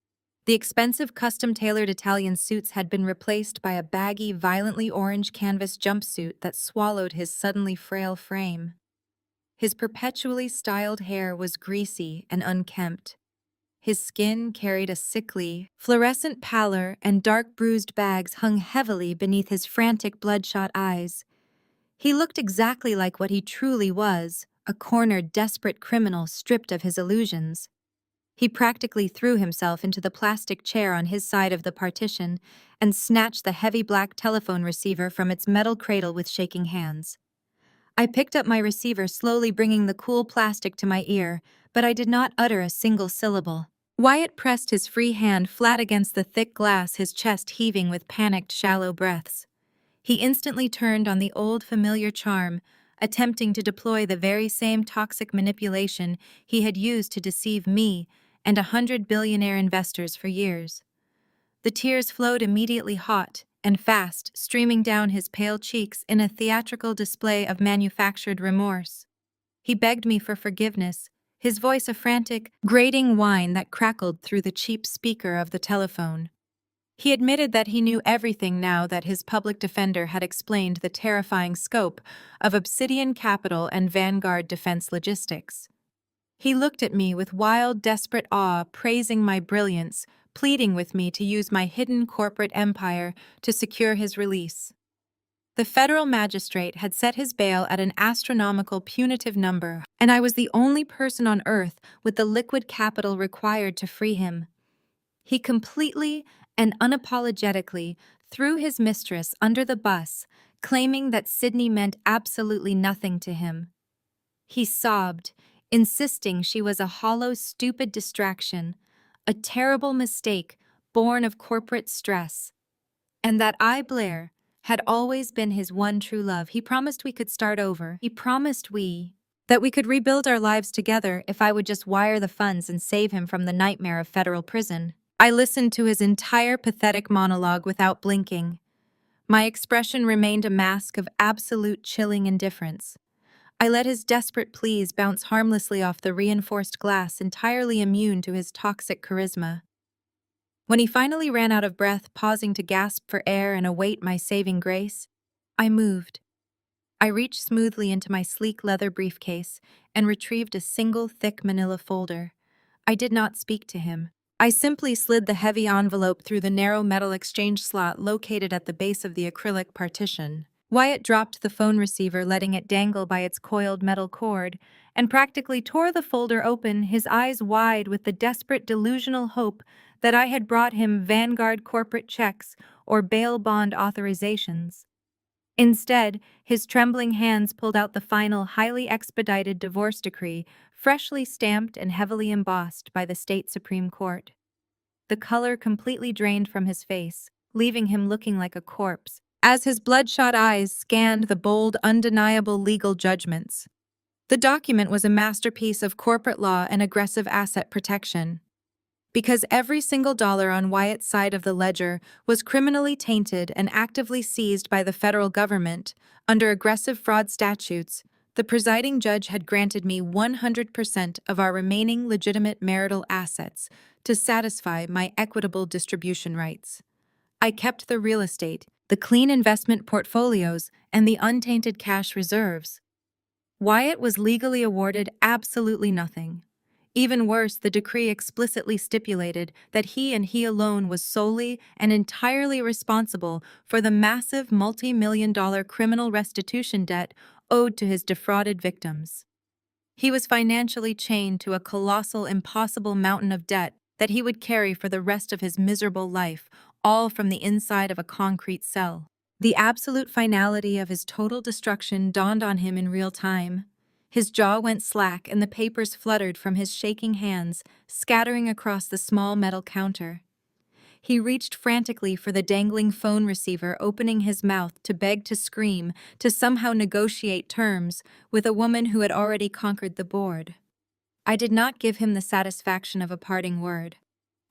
The expensive custom-tailored Italian suits had been replaced by a baggy, violently orange canvas jumpsuit that swallowed his suddenly frail frame. His perpetually styled hair was greasy and unkempt. His skin carried a sickly, fluorescent pallor, and dark bruised bags hung heavily beneath his frantic, bloodshot eyes. He looked exactly like what he truly was, a cornered, desperate criminal stripped of his illusions. He practically threw himself into the plastic chair on his side of the partition and snatched the heavy black telephone receiver from its metal cradle with shaking hands. I picked up my receiver, slowly bringing the cool plastic to my ear, but I did not utter a single syllable. Wyatt pressed his free hand flat against the thick glass, his chest heaving with panicked, shallow breaths. He instantly turned on the old familiar charm, attempting to deploy the very same toxic manipulation he had used to deceive me and 100 billionaire investors for years. The tears flowed immediately, hot and fast, streaming down his pale cheeks in a theatrical display of manufactured remorse. He begged me for forgiveness, his voice a frantic, grating whine that crackled through the cheap speaker of the telephone. He admitted that he knew everything now that his public defender had explained the terrifying scope of Obsidian Capital and Vanguard Defense Logistics. He looked at me with wild, desperate awe, praising my brilliance, pleading with me to use my hidden corporate empire to secure his release. The federal magistrate had set his bail at an astronomical punitive number, and I was the only person on Earth with the liquid capital required to free him. He completely and unapologetically threw his mistress under the bus, claiming that Sydney meant absolutely nothing to him. He sobbed, insisting she was a hollow, stupid distraction, a terrible mistake born of corporate stress, and that I, Blair, had always been his one true love. He promised we could start over. He promised that we could rebuild our lives together if I would just wire the funds and save him from the nightmare of federal prison. I listened to his entire pathetic monologue without blinking. My expression remained a mask of absolute chilling indifference. I let his desperate pleas bounce harmlessly off the reinforced glass, entirely immune to his toxic charisma. When he finally ran out of breath, pausing to gasp for air and await my saving grace, I moved. I reached smoothly into my sleek leather briefcase and retrieved a single thick manila folder. I did not speak to him. I simply slid the heavy envelope through the narrow metal exchange slot located at the base of the acrylic partition. Wyatt dropped the phone receiver, letting it dangle by its coiled metal cord, and practically tore the folder open, his eyes wide with the desperate, delusional hope that I had brought him Vanguard corporate checks or bail bond authorizations. Instead, his trembling hands pulled out the final, highly expedited divorce decree, freshly stamped and heavily embossed by the state Supreme Court. The color completely drained from his face, leaving him looking like a corpse, as his bloodshot eyes scanned the bold, undeniable legal judgments. The document was a masterpiece of corporate law and aggressive asset protection. Because every single dollar on Wyatt's side of the ledger was criminally tainted and actively seized by the federal government under aggressive fraud statutes, the presiding judge had granted me 100% of our remaining legitimate marital assets to satisfy my equitable distribution rights. I kept the real estate, the clean investment portfolios, and the untainted cash reserves. Wyatt was legally awarded absolutely nothing. Even worse, the decree explicitly stipulated that he and he alone was solely and entirely responsible for the massive multi-million-dollar criminal restitution debt owed to his defrauded victims. He was financially chained to a colossal, impossible mountain of debt that he would carry for the rest of his miserable life, all from the inside of a concrete cell. The absolute finality of his total destruction dawned on him in real time. His jaw went slack and the papers fluttered from his shaking hands, scattering across the small metal counter. He reached frantically for the dangling phone receiver, opening his mouth to beg to scream, to somehow negotiate terms with a woman who had already conquered the board. I did not give him the satisfaction of a parting word.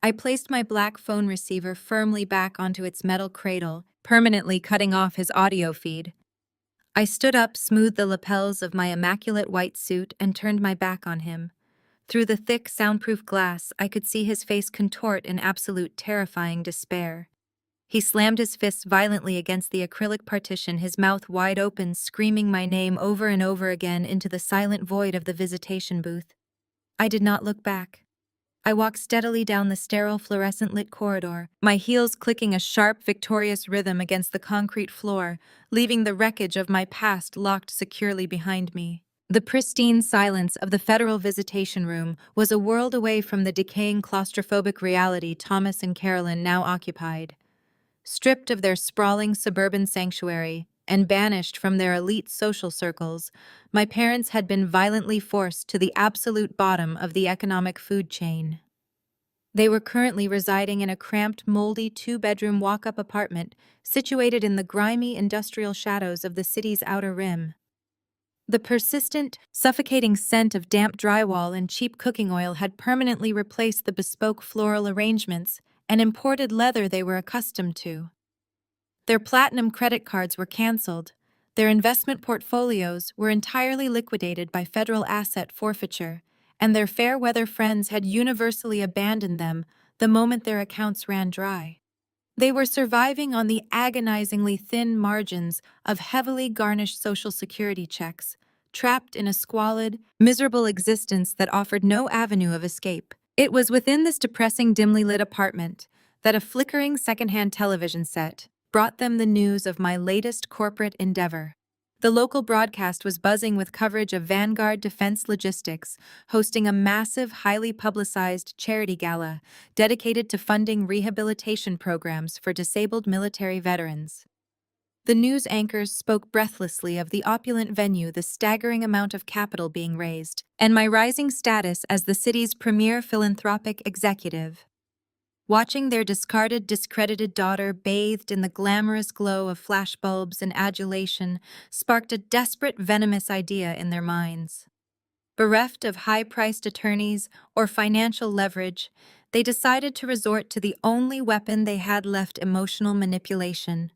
I placed my black phone receiver firmly back onto its metal cradle, permanently cutting off his audio feed. I stood up, smoothed the lapels of my immaculate white suit, and turned my back on him. Through the thick, soundproof glass, I could see his face contort in absolute terrifying despair. He slammed his fists violently against the acrylic partition, his mouth wide open, screaming my name over and over again into the silent void of the visitation booth. I did not look back. I walked steadily down the sterile, fluorescent-lit corridor, my heels clicking a sharp, victorious rhythm against the concrete floor, leaving the wreckage of my past locked securely behind me. The pristine silence of the Federal Visitation Room was a world away from the decaying claustrophobic reality Thomas and Carolyn now occupied. Stripped of their sprawling suburban sanctuary and banished from their elite social circles, my parents had been violently forced to the absolute bottom of the economic food chain. They were currently residing in a cramped, moldy two-bedroom walk-up apartment situated in the grimy industrial shadows of the city's outer rim. The persistent, suffocating scent of damp drywall and cheap cooking oil had permanently replaced the bespoke floral arrangements and imported leather they were accustomed to. Their platinum credit cards were canceled. Their investment portfolios were entirely liquidated by federal asset forfeiture, and their fair-weather friends had universally abandoned them the moment their accounts ran dry. They were surviving on the agonizingly thin margins of heavily garnished Social Security checks, trapped in a squalid, miserable existence that offered no avenue of escape. It was within this depressing, dimly lit apartment that a flickering secondhand television set brought them the news of my latest corporate endeavor. The local broadcast was buzzing with coverage of Vanguard Defense Logistics, hosting a massive, highly publicized charity gala dedicated to funding rehabilitation programs for disabled military veterans. The news anchors spoke breathlessly of the opulent venue, the staggering amount of capital being raised, and my rising status as the city's premier philanthropic executive. Watching their discarded, discredited daughter bathed in the glamorous glow of flashbulbs and adulation sparked a desperate, venomous idea in their minds. Bereft of high-priced attorneys or financial leverage, they decided to resort to the only weapon they had left: emotional manipulation.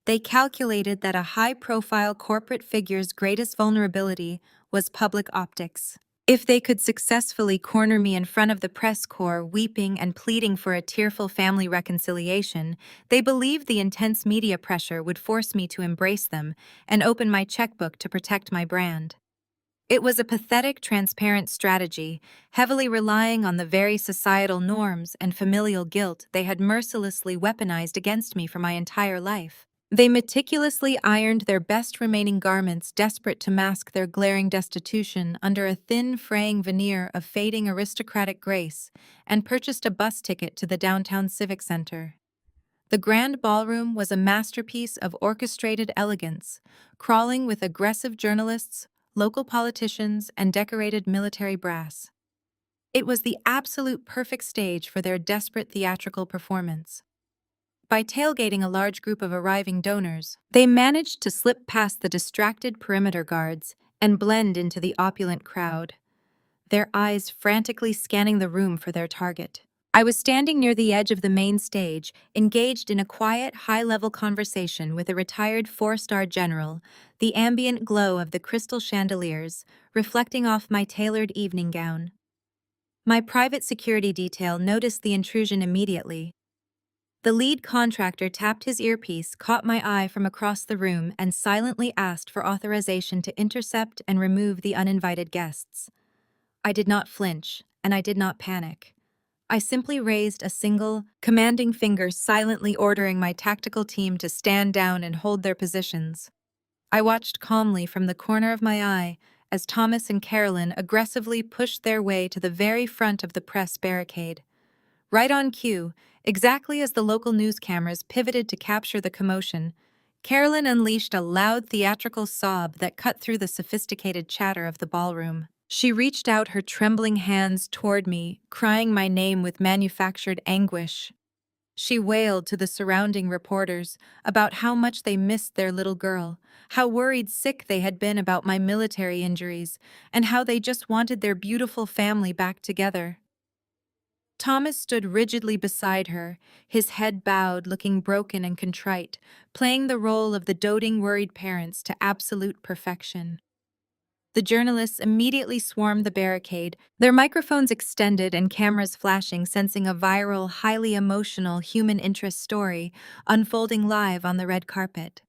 They calculated that a high-profile corporate figure's greatest vulnerability was public optics. If they could successfully corner me in front of the press corps, weeping and pleading for a tearful family reconciliation, they believed the intense media pressure would force me to embrace them and open my checkbook to protect my brand. It was a pathetic, transparent strategy, heavily relying on the very societal norms and familial guilt they had mercilessly weaponized against me for my entire life. They meticulously ironed their best remaining garments, desperate to mask their glaring destitution under a thin, fraying veneer of fading aristocratic grace, and purchased a bus ticket to the downtown Civic Center. The grand ballroom was a masterpiece of orchestrated elegance, crawling with aggressive journalists, local politicians, and decorated military brass. It was the absolute perfect stage for their desperate theatrical performance. By tailgating a large group of arriving donors, they managed to slip past the distracted perimeter guards and blend into the opulent crowd, their eyes frantically scanning the room for their target. I was standing near the edge of the main stage, engaged in a quiet, high-level conversation with a retired four-star general, the ambient glow of the crystal chandeliers reflecting off my tailored evening gown. My private security detail noticed the intrusion immediately. The lead contractor tapped his earpiece, caught my eye from across the room, and silently asked for authorization to intercept and remove the uninvited guests. I did not flinch, and I did not panic. I simply raised a single, commanding finger, silently ordering my tactical team to stand down and hold their positions. I watched calmly from the corner of my eye as Thomas and Carolyn aggressively pushed their way to the very front of the press barricade. Right on cue, exactly as the local news cameras pivoted to capture the commotion, Carolyn unleashed a loud theatrical sob that cut through the sophisticated chatter of the ballroom. She reached out her trembling hands toward me, crying my name with manufactured anguish. She wailed to the surrounding reporters about how much they missed their little girl, how worried sick they had been about my military injuries, and how they just wanted their beautiful family back together. Thomas stood rigidly beside her, his head bowed, looking broken and contrite, playing the role of the doting, worried parents to absolute perfection. The journalists immediately swarmed the barricade, their microphones extended and cameras flashing, sensing a viral, highly emotional human interest story unfolding live on the red carpet.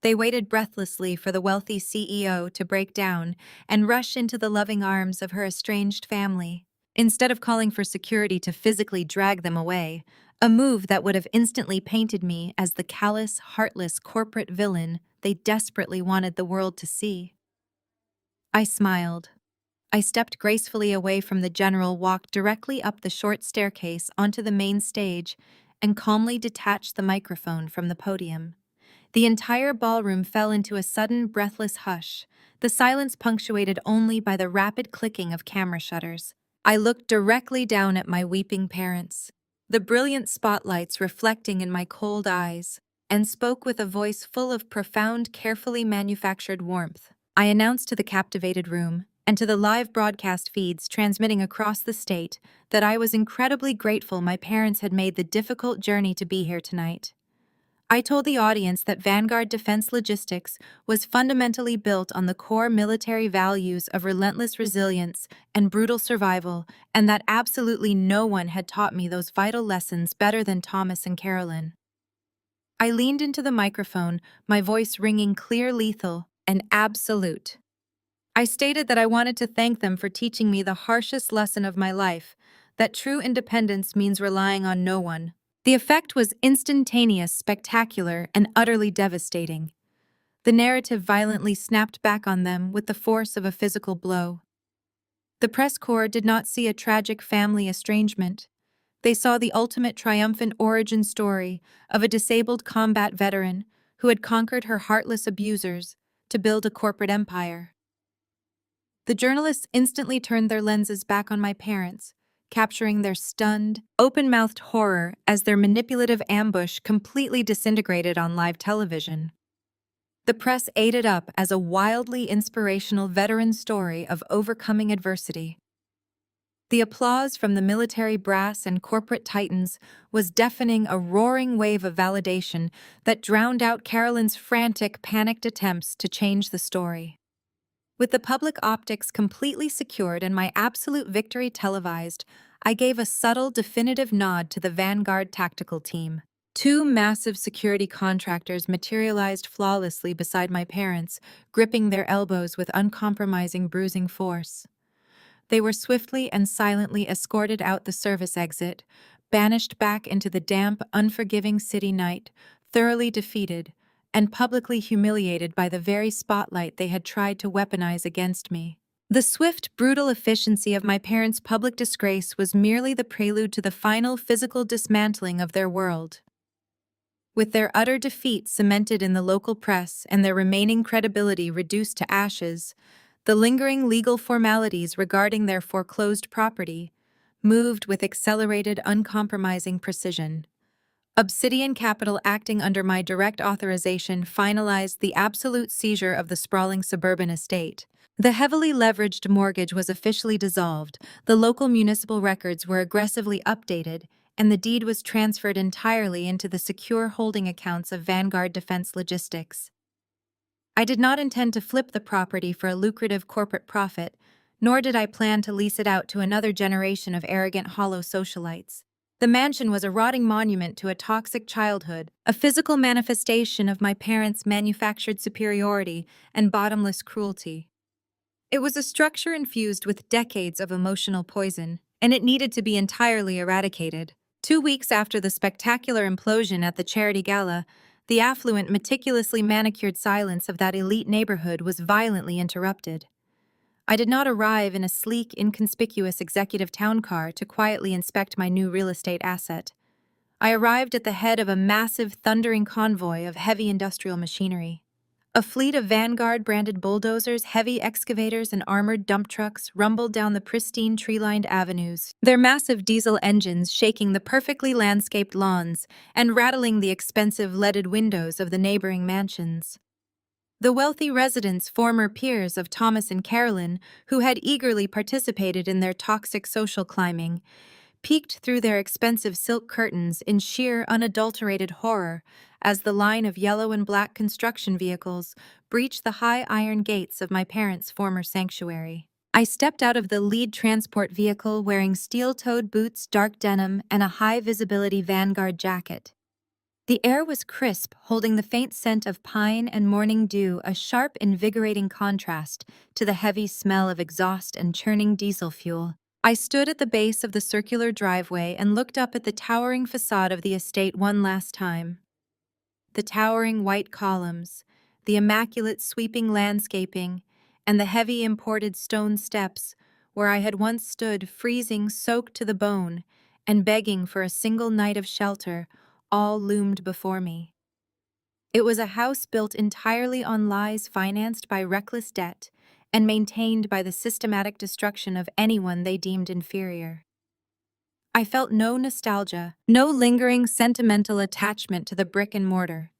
They waited breathlessly for the wealthy CEO to break down and rush into the loving arms of her estranged family. Instead of calling for security to physically drag them away, a move that would have instantly painted me as the callous, heartless corporate villain they desperately wanted the world to see. I smiled. I stepped gracefully away from the general, walked directly up the short staircase onto the main stage, and calmly detached the microphone from the podium. The entire ballroom fell into a sudden, breathless hush, the silence punctuated only by the rapid clicking of camera shutters. I looked directly down at my weeping parents, the brilliant spotlights reflecting in my cold eyes, and spoke with a voice full of profound, carefully manufactured warmth. I announced to the captivated room, and to the live broadcast feeds transmitting across the state, that I was incredibly grateful my parents had made the difficult journey to be here tonight. I told the audience that Vanguard Defense Logistics was fundamentally built on the core military values of relentless resilience and brutal survival, and that absolutely no one had taught me those vital lessons better than Thomas and Carolyn. I leaned into the microphone, my voice ringing clear, lethal, and absolute. I stated that I wanted to thank them for teaching me the harshest lesson of my life, that true independence means relying on no one. The effect was instantaneous, spectacular, and utterly devastating. The narrative violently snapped back on them with the force of a physical blow. The press corps did not see a tragic family estrangement. They saw the ultimate triumphant origin story of a disabled combat veteran who had conquered her heartless abusers to build a corporate empire. The journalists instantly turned their lenses back on my parents, capturing their stunned, open-mouthed horror as their manipulative ambush completely disintegrated on live television. The press ate it up as a wildly inspirational veteran story of overcoming adversity. The applause from the military brass and corporate titans was deafening, a roaring wave of validation that drowned out Carolyn's frantic, panicked attempts to change the story. With the public optics completely secured and my absolute victory televised, I gave a subtle, definitive nod to the Vanguard tactical team. Two massive security contractors materialized flawlessly beside my parents, gripping their elbows with uncompromising bruising force. They were swiftly and silently escorted out the service exit, banished back into the damp, unforgiving city night, thoroughly defeated, and publicly humiliated by the very spotlight they had tried to weaponize against me. The swift, brutal efficiency of my parents' public disgrace was merely the prelude to the final physical dismantling of their world. With their utter defeat cemented in the local press and their remaining credibility reduced to ashes, the lingering legal formalities regarding their foreclosed property moved with accelerated, uncompromising precision. Obsidian Capital, acting under my direct authorization, finalized the absolute seizure of the sprawling suburban estate. The heavily leveraged mortgage was officially dissolved, the local municipal records were aggressively updated, and the deed was transferred entirely into the secure holding accounts of Vanguard Defense Logistics. I did not intend to flip the property for a lucrative corporate profit, nor did I plan to lease it out to another generation of arrogant, hollow socialites. The mansion was a rotting monument to a toxic childhood, a physical manifestation of my parents' manufactured superiority and bottomless cruelty. It was a structure infused with decades of emotional poison, and it needed to be entirely eradicated. 2 weeks after the spectacular implosion at the charity gala, the affluent, meticulously manicured silence of that elite neighborhood was violently interrupted. I did not arrive in a sleek, inconspicuous executive town car to quietly inspect my new real estate asset. I arrived at the head of a massive, thundering convoy of heavy industrial machinery. A fleet of Vanguard-branded bulldozers, heavy excavators, and armored dump trucks rumbled down the pristine, tree-lined avenues, their massive diesel engines shaking the perfectly landscaped lawns and rattling the expensive leaded windows of the neighboring mansions. The wealthy residents, former peers of Thomas and Carolyn, who had eagerly participated in their toxic social climbing, peeked through their expensive silk curtains in sheer, unadulterated horror as the line of yellow and black construction vehicles breached the high iron gates of my parents' former sanctuary. I stepped out of the lead transport vehicle wearing steel-toed boots, dark denim, and a high-visibility Vanguard jacket. The air was crisp, holding the faint scent of pine and morning dew, a sharp, invigorating contrast to the heavy smell of exhaust and churning diesel fuel. I stood at the base of the circular driveway and looked up at the towering facade of the estate one last time. The towering white columns, the immaculate sweeping landscaping, and the heavy imported stone steps where I had once stood freezing, soaked to the bone, and begging for a single night of shelter, all loomed before me. It was a house built entirely on lies financed by reckless debt and maintained by the systematic destruction of anyone they deemed inferior. I felt no nostalgia, no lingering sentimental attachment to the brick and mortar.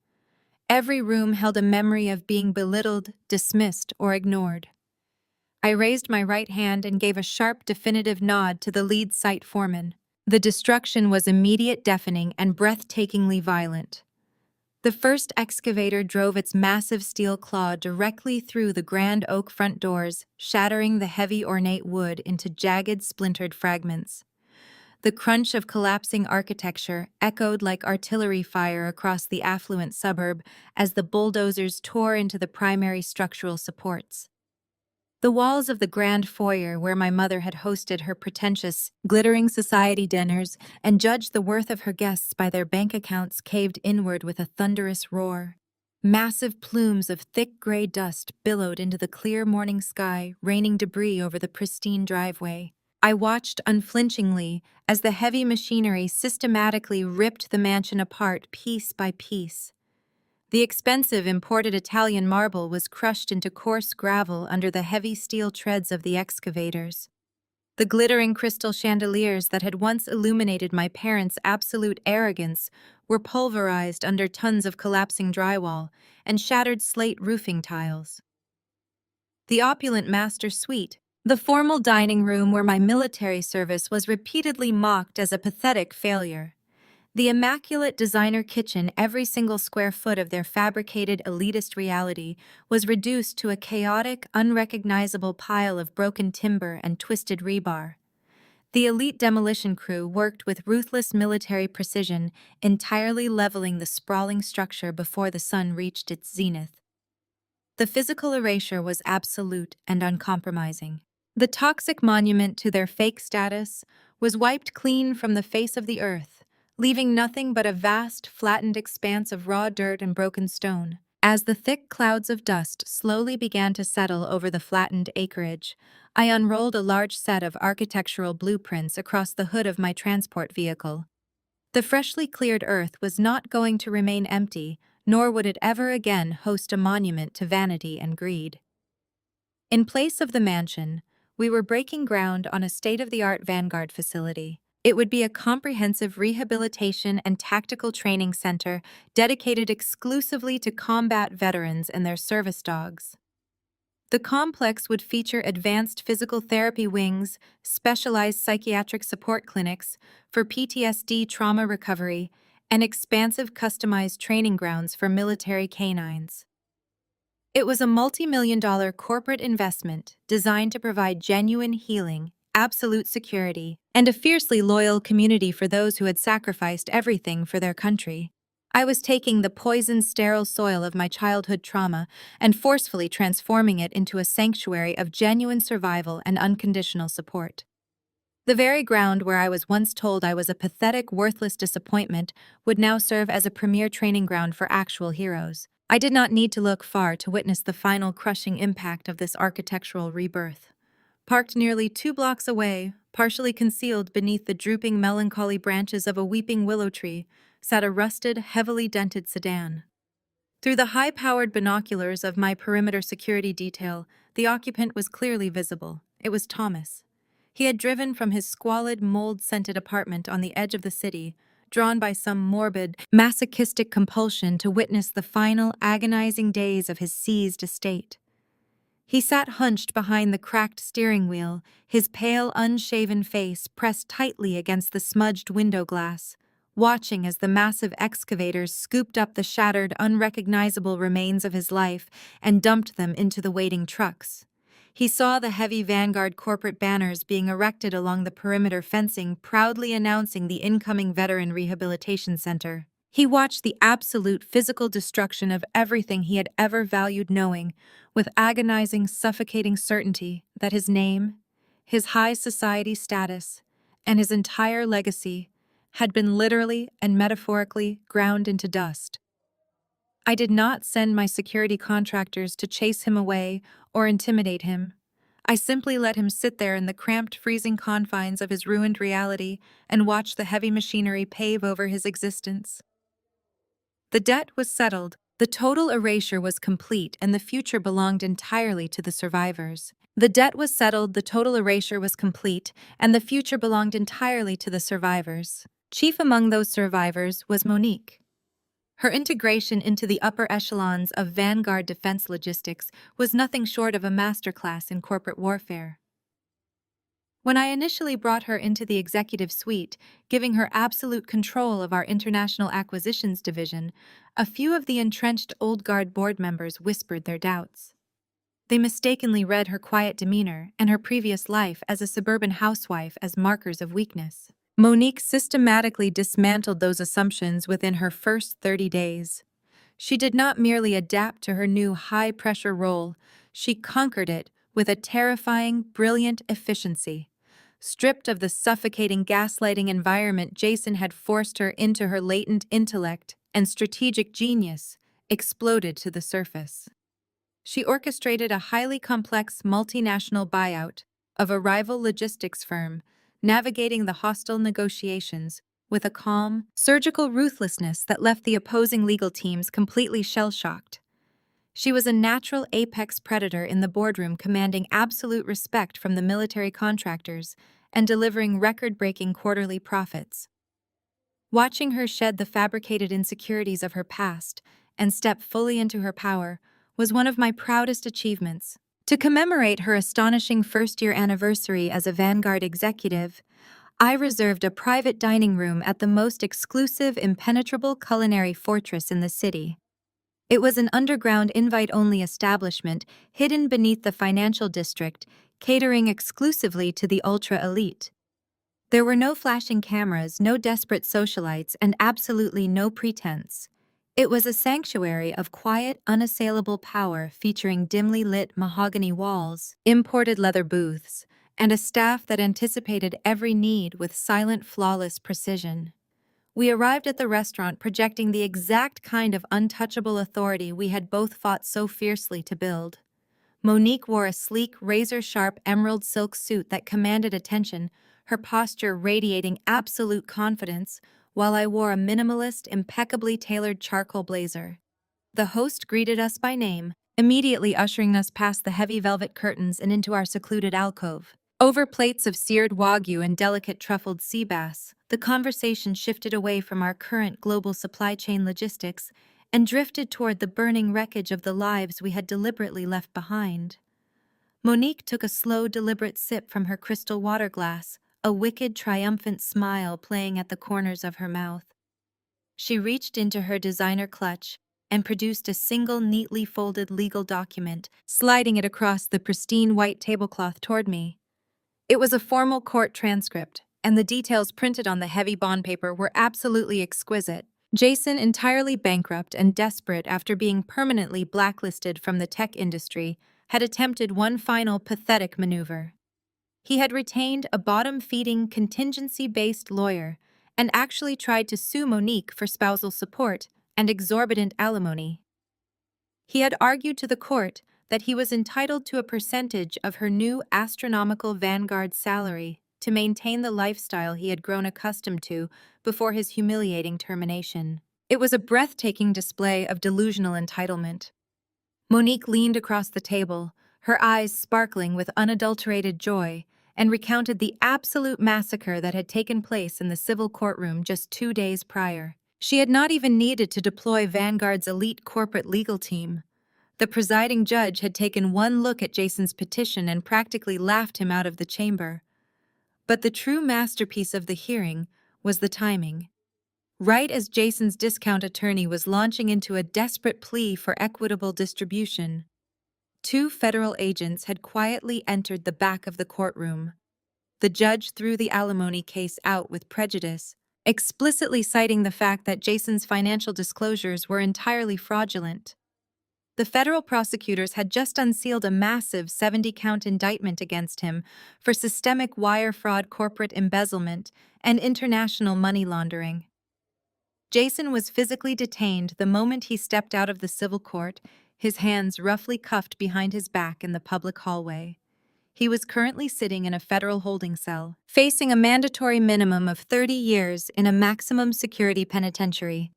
Every room held a memory of being belittled, dismissed, or ignored. I raised my right hand and gave a sharp, definitive nod to the lead site foreman. The destruction was immediate, deafening, and breathtakingly violent. The first excavator drove its massive steel claw directly through the grand oak front doors, shattering the heavy, ornate wood into jagged, splintered fragments. The crunch of collapsing architecture echoed like artillery fire across the affluent suburb as the bulldozers tore into the primary structural supports. The walls of the grand foyer where my mother had hosted her pretentious, glittering society dinners and judged the worth of her guests by their bank accounts caved inward with a thunderous roar. Massive plumes of thick gray dust billowed into the clear morning sky, raining debris over the pristine driveway. I watched unflinchingly as the heavy machinery systematically ripped the mansion apart piece by piece. The expensive imported Italian marble was crushed into coarse gravel under the heavy steel treads of the excavators. The glittering crystal chandeliers that had once illuminated my parents' absolute arrogance were pulverized under tons of collapsing drywall and shattered slate roofing tiles. The opulent master suite, the formal dining room where my military service was repeatedly mocked as a pathetic failure. The immaculate designer kitchen, every single square foot of their fabricated elitist reality, was reduced to a chaotic, unrecognizable pile of broken timber and twisted rebar. The elite demolition crew worked with ruthless military precision, entirely leveling the sprawling structure before the sun reached its zenith. The physical erasure was absolute and uncompromising. The toxic monument to their fake status was wiped clean from the face of the earth, leaving nothing but a vast, flattened expanse of raw dirt and broken stone. As the thick clouds of dust slowly began to settle over the flattened acreage, I unrolled a large set of architectural blueprints across the hood of my transport vehicle. The freshly cleared earth was not going to remain empty, nor would it ever again host a monument to vanity and greed. In place of the mansion, we were breaking ground on a state-of-the-art Vanguard facility. It would be a comprehensive rehabilitation and tactical training center dedicated exclusively to combat veterans and their service dogs. The complex would feature advanced physical therapy wings, specialized psychiatric support clinics for PTSD trauma recovery, and expansive customized training grounds for military canines. It was a multi-million-dollar corporate investment designed to provide genuine healing, absolute security, and a fiercely loyal community for those who had sacrificed everything for their country. I was taking the poisoned, sterile soil of my childhood trauma and forcefully transforming it into a sanctuary of genuine survival and unconditional support. The very ground where I was once told I was a pathetic, worthless disappointment would now serve as a premier training ground for actual heroes. I did not need to look far to witness the final crushing impact of this architectural rebirth. Parked nearly 2 blocks away, partially concealed beneath the drooping melancholy branches of a weeping willow tree, sat a rusted, heavily dented sedan. Through the high-powered binoculars of my perimeter security detail, the occupant was clearly visible. It was Thomas. He had driven from his squalid, mold-scented apartment on the edge of the city, drawn by some morbid, masochistic compulsion to witness the final, agonizing days of his seized estate. He sat hunched behind the cracked steering wheel, his pale, unshaven face pressed tightly against the smudged window glass, watching as the massive excavators scooped up the shattered, unrecognizable remains of his life and dumped them into the waiting trucks. He saw the heavy Vanguard corporate banners being erected along the perimeter fencing, proudly announcing the incoming Veteran Rehabilitation Center. He watched the absolute physical destruction of everything he had ever valued knowing, with agonizing, suffocating certainty that his name, his high society status, and his entire legacy had been literally and metaphorically ground into dust. I did not send my security contractors to chase him away or intimidate him. I simply let him sit there in the cramped, freezing confines of his ruined reality and watch the heavy machinery pave over his existence. The debt was settled, the total erasure was complete, and the future belonged entirely to the survivors. The debt was settled, the total erasure was complete, and the future belonged entirely to the survivors. Chief among those survivors was Monique. Her integration into the upper echelons of Vanguard Defense Logistics was nothing short of a masterclass in corporate warfare. When I initially brought her into the executive suite, giving her absolute control of our international acquisitions division, a few of the entrenched old guard board members whispered their doubts. They mistakenly read her quiet demeanor and her previous life as a suburban housewife as markers of weakness. Monique systematically dismantled those assumptions within her first 30 days. She did not merely adapt to her new high-pressure role, she conquered it with a terrifying, brilliant efficiency. Stripped of the suffocating gaslighting environment Jason had forced her into, her latent intellect and strategic genius exploded to the surface. She orchestrated a highly complex multinational buyout of a rival logistics firm, navigating the hostile negotiations with a calm, surgical ruthlessness that left the opposing legal teams completely shell-shocked. She was a natural apex predator in the boardroom, commanding absolute respect from the military contractors and delivering record-breaking quarterly profits. Watching her shed the fabricated insecurities of her past and step fully into her power was one of my proudest achievements. To commemorate her astonishing first-year anniversary as a Vanguard executive, I reserved a private dining room at the most exclusive, impenetrable culinary fortress in the city. It was an underground invite-only establishment hidden beneath the financial district, catering exclusively to the ultra-elite. There were no flashing cameras, no desperate socialites, and absolutely no pretense. It was a sanctuary of quiet, unassailable power featuring dimly lit mahogany walls, imported leather booths, and a staff that anticipated every need with silent, flawless precision. We arrived at the restaurant projecting the exact kind of untouchable authority we had both fought so fiercely to build. Monique wore a sleek, razor-sharp emerald silk suit that commanded attention, her posture radiating absolute confidence, while I wore a minimalist, impeccably tailored charcoal blazer. The host greeted us by name, immediately ushering us past the heavy velvet curtains and into our secluded alcove. Over plates of seared wagyu and delicate truffled sea bass, the conversation shifted away from our current global supply chain logistics and drifted toward the burning wreckage of the lives we had deliberately left behind. Monique took a slow, deliberate sip from her crystal water glass, a wicked, triumphant smile playing at the corners of her mouth. She reached into her designer clutch and produced a single neatly folded legal document, sliding it across the pristine white tablecloth toward me. It was a formal court transcript, and the details printed on the heavy bond paper were absolutely exquisite. Jason, entirely bankrupt and desperate after being permanently blacklisted from the tech industry, had attempted one final pathetic maneuver. He had retained a bottom-feeding, contingency-based lawyer and actually tried to sue Monique for spousal support and exorbitant alimony. He had argued to the court that he was entitled to a percentage of her new astronomical vanguard salary to maintain the lifestyle he had grown accustomed to before his humiliating termination. It was a breathtaking display of delusional entitlement. Monique leaned across the table, her eyes sparkling with unadulterated joy, and recounted the absolute massacre that had taken place in the civil courtroom just 2 days prior. She had not even needed to deploy Vanguard's elite corporate legal team. The presiding judge had taken one look at Jason's petition and practically laughed him out of the chamber. But the true masterpiece of the hearing was the timing. Right as Jason's discount attorney was launching into a desperate plea for equitable distribution, two federal agents had quietly entered the back of the courtroom. The judge threw the alimony case out with prejudice, explicitly citing the fact that Jason's financial disclosures were entirely fraudulent. The federal prosecutors had just unsealed a massive 70-count indictment against him for systemic wire fraud, corporate embezzlement, and international money laundering. Jason was physically detained the moment he stepped out of the civil court, his hands roughly cuffed behind his back in the public hallway. He was currently sitting in a federal holding cell, facing a mandatory minimum of 30 years in a maximum security penitentiary.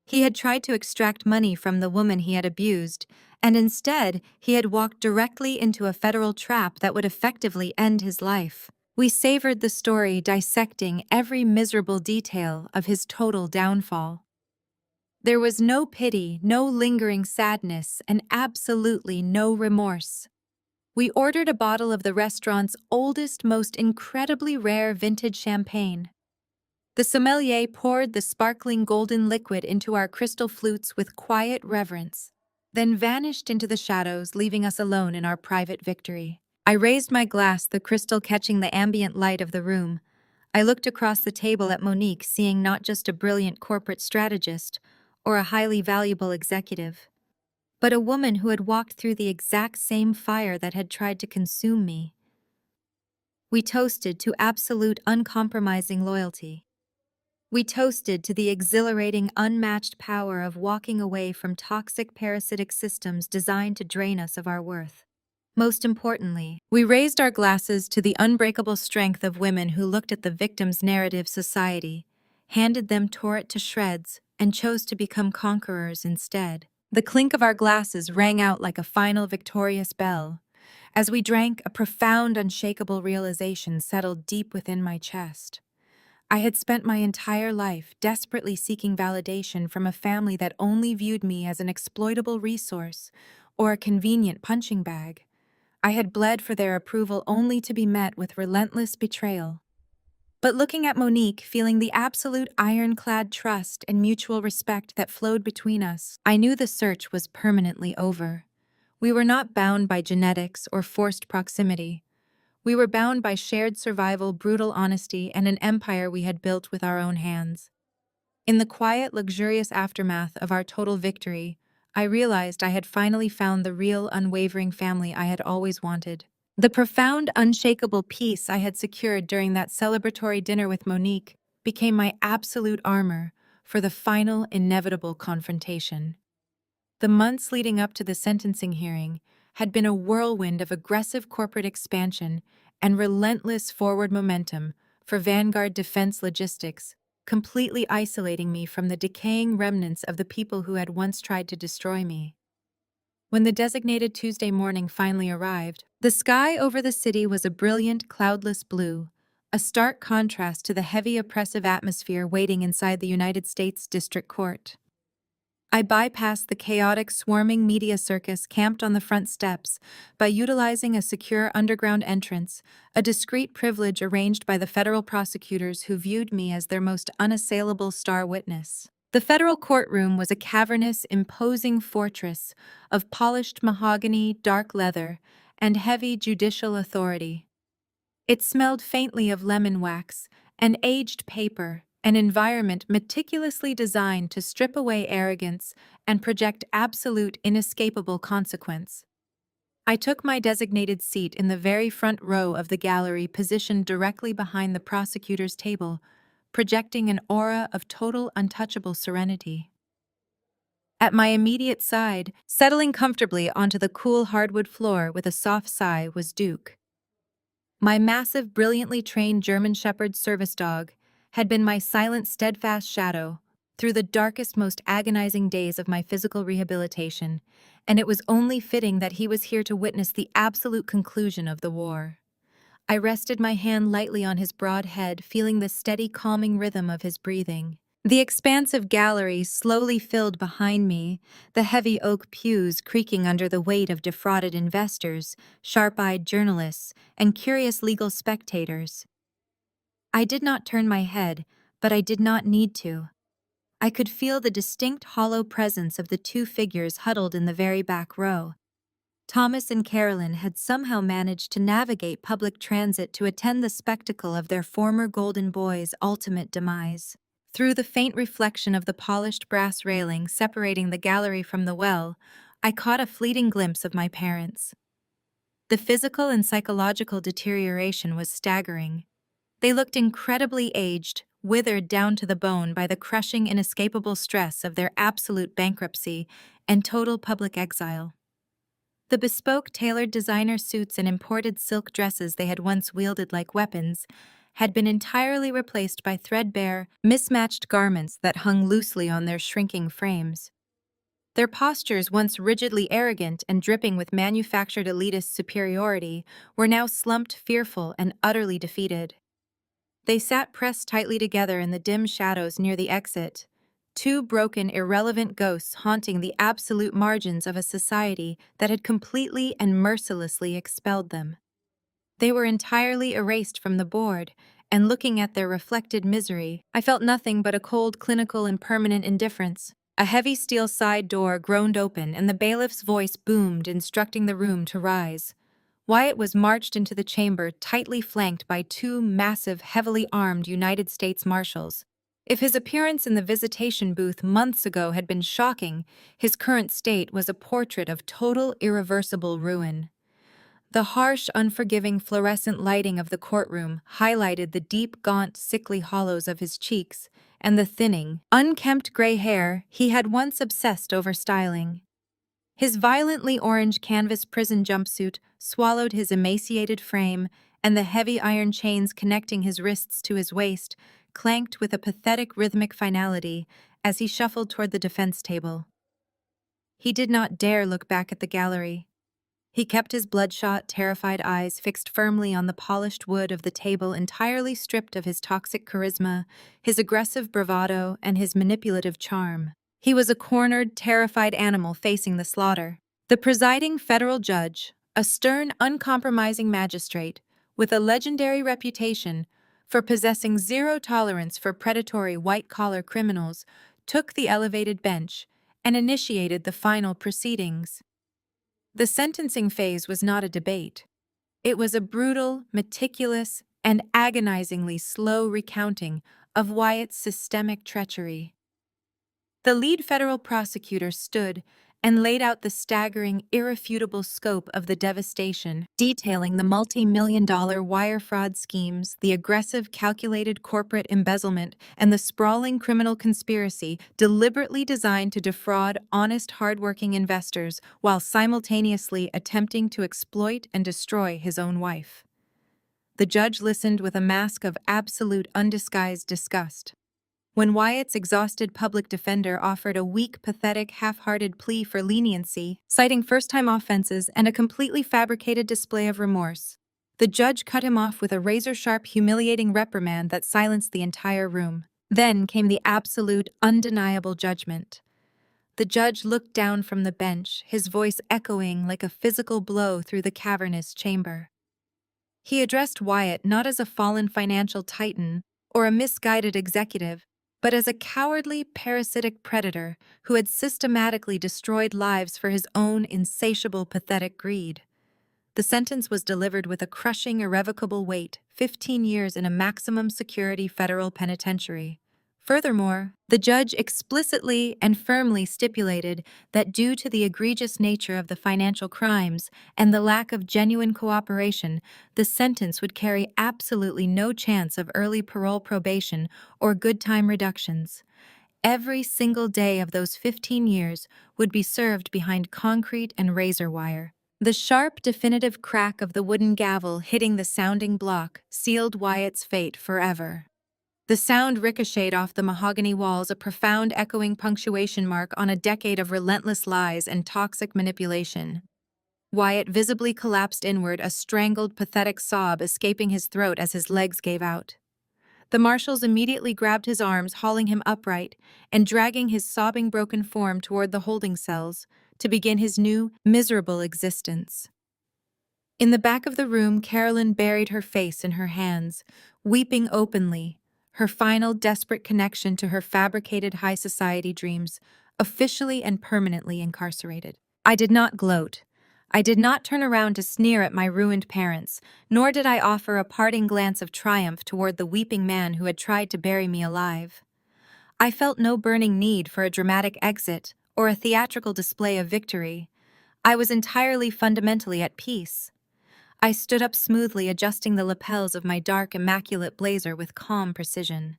He had tried to extract money from the woman he had abused, and instead he had walked directly into a federal trap that would effectively end his life. We savored the story, dissecting every miserable detail of his total downfall. There was no pity, no lingering sadness, and absolutely no remorse. We ordered a bottle of the restaurant's oldest, most incredibly rare vintage champagne. The sommelier poured the sparkling golden liquid into our crystal flutes with quiet reverence, then vanished into the shadows, leaving us alone in our private victory. I raised my glass, the crystal catching the ambient light of the room. I looked across the table at Monique, seeing not just a brilliant corporate strategist or a highly valuable executive, but a woman who had walked through the exact same fire that had tried to consume me. We toasted to absolute uncompromising loyalty. We toasted to the exhilarating, unmatched power of walking away from toxic parasitic systems designed to drain us of our worth. Most importantly, we raised our glasses to the unbreakable strength of women who looked at the victim's narrative society, handed them, tore it to shreds, and chose to become conquerors instead. The clink of our glasses rang out like a final victorious bell. As we drank, a profound, unshakable realization settled deep within my chest. I had spent my entire life desperately seeking validation from a family that only viewed me as an exploitable resource or a convenient punching bag. I had bled for their approval only to be met with relentless betrayal. But looking at Monique, feeling the absolute ironclad trust and mutual respect that flowed between us, I knew the search was permanently over. We were not bound by genetics or forced proximity. We were bound by shared survival, brutal honesty, and an empire we had built with our own hands. In the quiet, luxurious aftermath of our total victory, I realized I had finally found the real, unwavering family I had always wanted. The profound, unshakable peace I had secured during that celebratory dinner with Monique became my absolute armor for the final, inevitable confrontation. The months leading up to the sentencing hearing had been a whirlwind of aggressive corporate expansion and relentless forward momentum for Vanguard Defense Logistics, completely isolating me from the decaying remnants of the people who had once tried to destroy me. When the designated Tuesday morning finally arrived, the sky over the city was a brilliant, cloudless blue, a stark contrast to the heavy, oppressive atmosphere waiting inside the United States District Court. I bypassed the chaotic, swarming media circus camped on the front steps by utilizing a secure underground entrance, a discreet privilege arranged by the federal prosecutors who viewed me as their most unassailable star witness. The federal courtroom was a cavernous, imposing fortress of polished mahogany, dark leather, and heavy judicial authority. It smelled faintly of lemon wax and aged paper, an environment meticulously designed to strip away arrogance and project absolute, inescapable consequence. I took my designated seat in the very front row of the gallery, positioned directly behind the prosecutor's table, projecting an aura of total, untouchable serenity. At my immediate side, settling comfortably onto the cool hardwood floor with a soft sigh, was Duke. My massive, brilliantly trained German Shepherd service dog had been my silent, steadfast shadow through the darkest, most agonizing days of my physical rehabilitation, and it was only fitting that he was here to witness the absolute conclusion of the war. I rested my hand lightly on his broad head, feeling the steady, calming rhythm of his breathing. The expansive gallery slowly filled behind me, the heavy oak pews creaking under the weight of defrauded investors, sharp-eyed journalists, and curious legal spectators. I did not turn my head, but I did not need to. I could feel the distinct hollow presence of the two figures huddled in the very back row. Thomas and Carolyn had somehow managed to navigate public transit to attend the spectacle of their former golden boy's ultimate demise. Through the faint reflection of the polished brass railing separating the gallery from the well, I caught a fleeting glimpse of my parents. The physical and psychological deterioration was staggering. They looked incredibly aged, withered down to the bone by the crushing, inescapable stress of their absolute bankruptcy and total public exile. The bespoke, tailored designer suits and imported silk dresses they had once wielded like weapons had been entirely replaced by threadbare, mismatched garments that hung loosely on their shrinking frames. Their postures, once rigidly arrogant and dripping with manufactured elitist superiority, were now slumped, fearful, and utterly defeated. They sat pressed tightly together in the dim shadows near the exit, two broken, irrelevant ghosts haunting the absolute margins of a society that had completely and mercilessly expelled them. They were entirely erased from the board, and looking at their reflected misery, I felt nothing but a cold, clinical, and permanent indifference. A heavy steel side door groaned open, and the bailiff's voice boomed, instructing the room to rise. Wyatt was marched into the chamber, tightly flanked by two massive, heavily armed United States Marshals. If his appearance in the visitation booth months ago had been shocking, his current state was a portrait of total, irreversible ruin. The harsh, unforgiving fluorescent lighting of the courtroom highlighted the deep, gaunt, sickly hollows of his cheeks and the thinning, unkempt gray hair he had once obsessed over styling. His violently orange canvas prison jumpsuit swallowed his emaciated frame, and the heavy iron chains connecting his wrists to his waist clanked with a pathetic rhythmic finality as he shuffled toward the defense table. He did not dare look back at the gallery. He kept his bloodshot, terrified eyes fixed firmly on the polished wood of the table, entirely stripped of his toxic charisma, his aggressive bravado, and his manipulative charm. He was a cornered, terrified animal facing the slaughter. The presiding federal judge, a stern, uncompromising magistrate with a legendary reputation for possessing zero tolerance for predatory white-collar criminals, took the elevated bench and initiated the final proceedings. The sentencing phase was not a debate. It was a brutal, meticulous, and agonizingly slow recounting of Wyatt's systemic treachery. The lead federal prosecutor stood and laid out the staggering, irrefutable scope of the devastation, detailing the multi-million-dollar wire fraud schemes, the aggressive, calculated corporate embezzlement, and the sprawling criminal conspiracy deliberately designed to defraud honest, hard-working investors while simultaneously attempting to exploit and destroy his own wife. The judge listened with a mask of absolute, undisguised disgust. When Wyatt's exhausted public defender offered a weak, pathetic, half-hearted plea for leniency, citing first-time offenses and a completely fabricated display of remorse, the judge cut him off with a razor-sharp, humiliating reprimand that silenced the entire room. Then came the absolute, undeniable judgment. The judge looked down from the bench, his voice echoing like a physical blow through the cavernous chamber. He addressed Wyatt not as a fallen financial titan or a misguided executive, but as a cowardly, parasitic predator who had systematically destroyed lives for his own insatiable, pathetic greed. The sentence was delivered with a crushing, irrevocable weight: 15 years in a maximum security federal penitentiary. Furthermore, the judge explicitly and firmly stipulated that due to the egregious nature of the financial crimes and the lack of genuine cooperation, the sentence would carry absolutely no chance of early parole, probation, or good time reductions. Every single day of those 15 years would be served behind concrete and razor wire. The sharp, definitive crack of the wooden gavel hitting the sounding block sealed Wyatt's fate forever. The sound ricocheted off the mahogany walls, a profound echoing punctuation mark on a decade of relentless lies and toxic manipulation. Wyatt visibly collapsed inward, a strangled, pathetic sob escaping his throat as his legs gave out. The marshals immediately grabbed his arms, hauling him upright and dragging his sobbing, broken form toward the holding cells to begin his new, miserable existence. In the back of the room, Carolyn buried her face in her hands, weeping openly, her final desperate connection to her fabricated high society dreams, officially and permanently incarcerated. I did not gloat. I did not turn around to sneer at my ruined parents, nor did I offer a parting glance of triumph toward the weeping man who had tried to bury me alive. I felt no burning need for a dramatic exit or a theatrical display of victory. I was entirely fundamentally at peace. I stood up smoothly, adjusting the lapels of my dark, immaculate blazer with calm precision.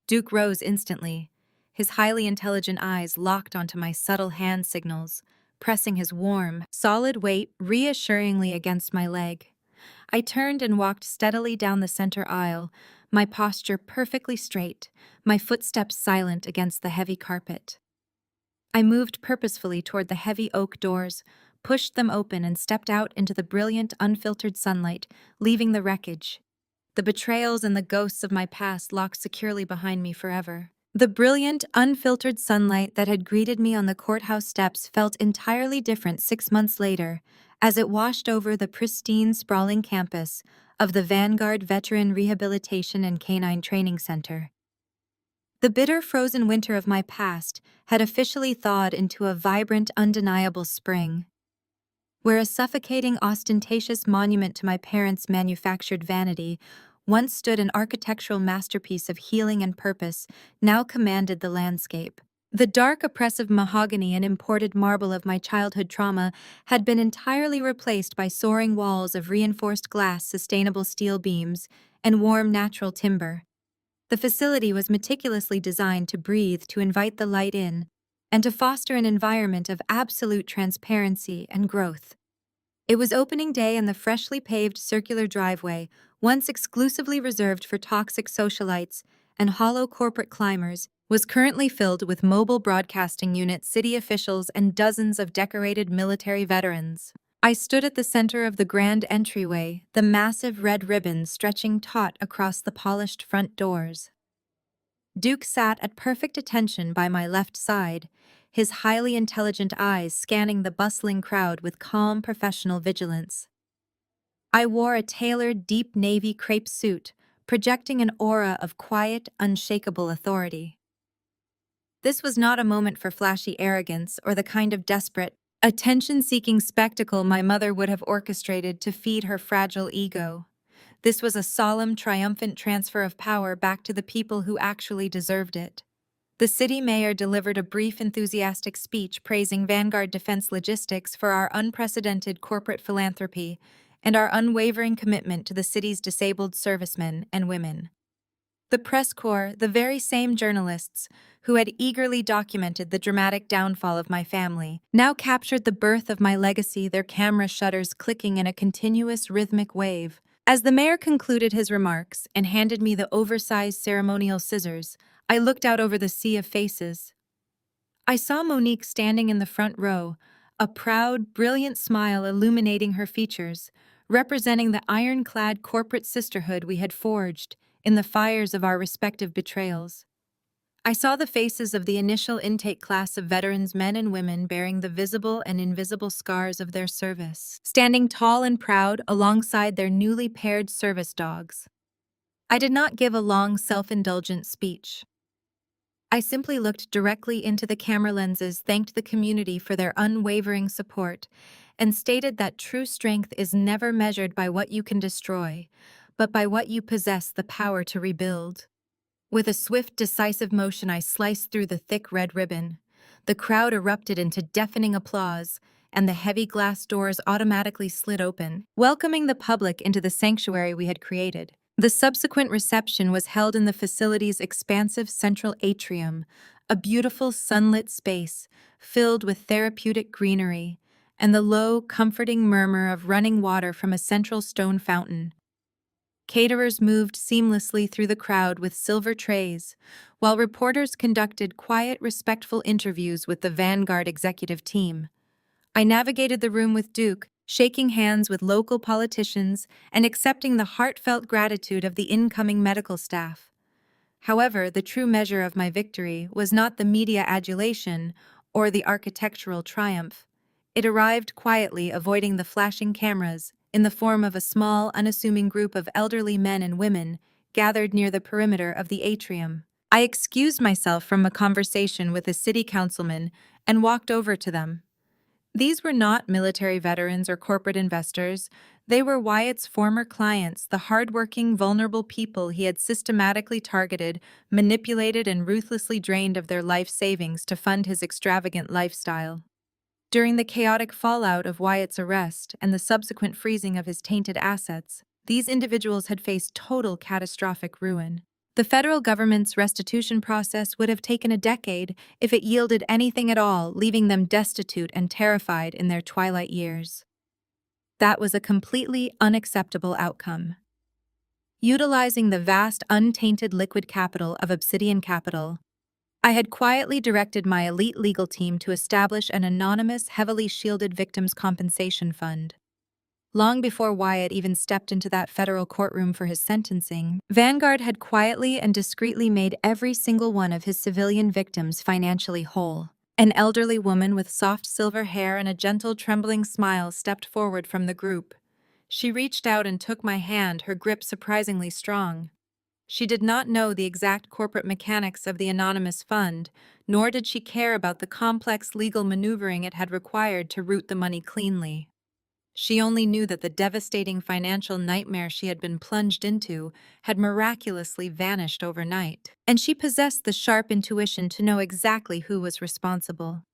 Duke rose instantly, his highly intelligent eyes locked onto my subtle hand signals, pressing his warm, solid weight reassuringly against my leg. I turned and walked steadily down the center aisle, my posture perfectly straight, my footsteps silent against the heavy carpet. I moved purposefully toward the heavy oak doors, pushed them open and stepped out into the brilliant, unfiltered sunlight, leaving the wreckage, the betrayals and the ghosts of my past locked securely behind me forever. The brilliant, unfiltered sunlight that had greeted me on the courthouse steps felt entirely different 6 months later, as it washed over the pristine, sprawling campus of the Vanguard Veteran Rehabilitation and Canine Training Center. The bitter, frozen winter of my past had officially thawed into a vibrant, undeniable spring, where a suffocating, ostentatious monument to my parents' manufactured vanity once stood an architectural masterpiece of healing and purpose, now commanded the landscape. The dark, oppressive mahogany and imported marble of my childhood trauma had been entirely replaced by soaring walls of reinforced glass, sustainable steel beams, and warm natural timber. The facility was meticulously designed to breathe, to invite the light in, and to foster an environment of absolute transparency and growth. It was opening day, and the freshly paved circular driveway, once exclusively reserved for toxic socialites and hollow corporate climbers, was currently filled with mobile broadcasting units, city officials, and dozens of decorated military veterans. I stood at the center of the grand entryway, the massive red ribbon stretching taut across the polished front doors. Duke sat at perfect attention by my left side, his highly intelligent eyes scanning the bustling crowd with calm professional vigilance. I wore a tailored, deep navy crepe suit, projecting an aura of quiet, unshakable authority. This was not a moment for flashy arrogance or the kind of desperate, attention-seeking spectacle my mother would have orchestrated to feed her fragile ego. This was a solemn, triumphant transfer of power back to the people who actually deserved it. The city mayor delivered a brief, enthusiastic speech praising Vanguard Defense Logistics for our unprecedented corporate philanthropy and our unwavering commitment to the city's disabled servicemen and women. The press corps, the very same journalists who had eagerly documented the dramatic downfall of my family, now captured the birth of my legacy, their camera shutters clicking in a continuous rhythmic wave. As the mayor concluded his remarks and handed me the oversized ceremonial scissors, I looked out over the sea of faces. I saw Monique standing in the front row, a proud, brilliant smile illuminating her features, representing the ironclad corporate sisterhood we had forged in the fires of our respective betrayals. I saw the faces of the initial intake class of veterans, men and women bearing the visible and invisible scars of their service, standing tall and proud alongside their newly paired service dogs. I did not give a long, self-indulgent speech. I simply looked directly into the camera lenses, thanked the community for their unwavering support, and stated that true strength is never measured by what you can destroy, but by what you possess the power to rebuild. With a swift, decisive motion, I sliced through the thick red ribbon. The crowd erupted into deafening applause, and the heavy glass doors automatically slid open, welcoming the public into the sanctuary we had created. The subsequent reception was held in the facility's expansive central atrium, a beautiful sunlit space filled with therapeutic greenery and the low, comforting murmur of running water from a central stone fountain. Caterers moved seamlessly through the crowd with silver trays, while reporters conducted quiet, respectful interviews with the Vanguard executive team. I navigated the room with Duke, shaking hands with local politicians and accepting the heartfelt gratitude of the incoming medical staff. However, the true measure of my victory was not the media adulation or the architectural triumph. It arrived quietly, avoiding the flashing cameras, in the form of a small, unassuming group of elderly men and women gathered near the perimeter of the atrium. I excused myself from a conversation with a city councilman and walked over to them. These were not military veterans or corporate investors. They were Wyatt's former clients, the hardworking, vulnerable people he had systematically targeted, manipulated, and ruthlessly drained of their life savings to fund his extravagant lifestyle. During the chaotic fallout of Wyatt's arrest and the subsequent freezing of his tainted assets, these individuals had faced total catastrophic ruin. The federal government's restitution process would have taken a decade if it yielded anything at all, leaving them destitute and terrified in their twilight years. That was a completely unacceptable outcome. Utilizing the vast, untainted liquid capital of Obsidian Capital, I had quietly directed my elite legal team to establish an anonymous, heavily shielded victims' compensation fund. Long before Wyatt even stepped into that federal courtroom for his sentencing, Vanguard had quietly and discreetly made every single one of his civilian victims financially whole. An elderly woman with soft silver hair and a gentle, trembling smile stepped forward from the group. She reached out and took my hand, her grip surprisingly strong. She did not know the exact corporate mechanics of the anonymous fund, nor did she care about the complex legal maneuvering it had required to route the money cleanly. She only knew that the devastating financial nightmare she had been plunged into had miraculously vanished overnight, and she possessed the sharp intuition to know exactly who was responsible.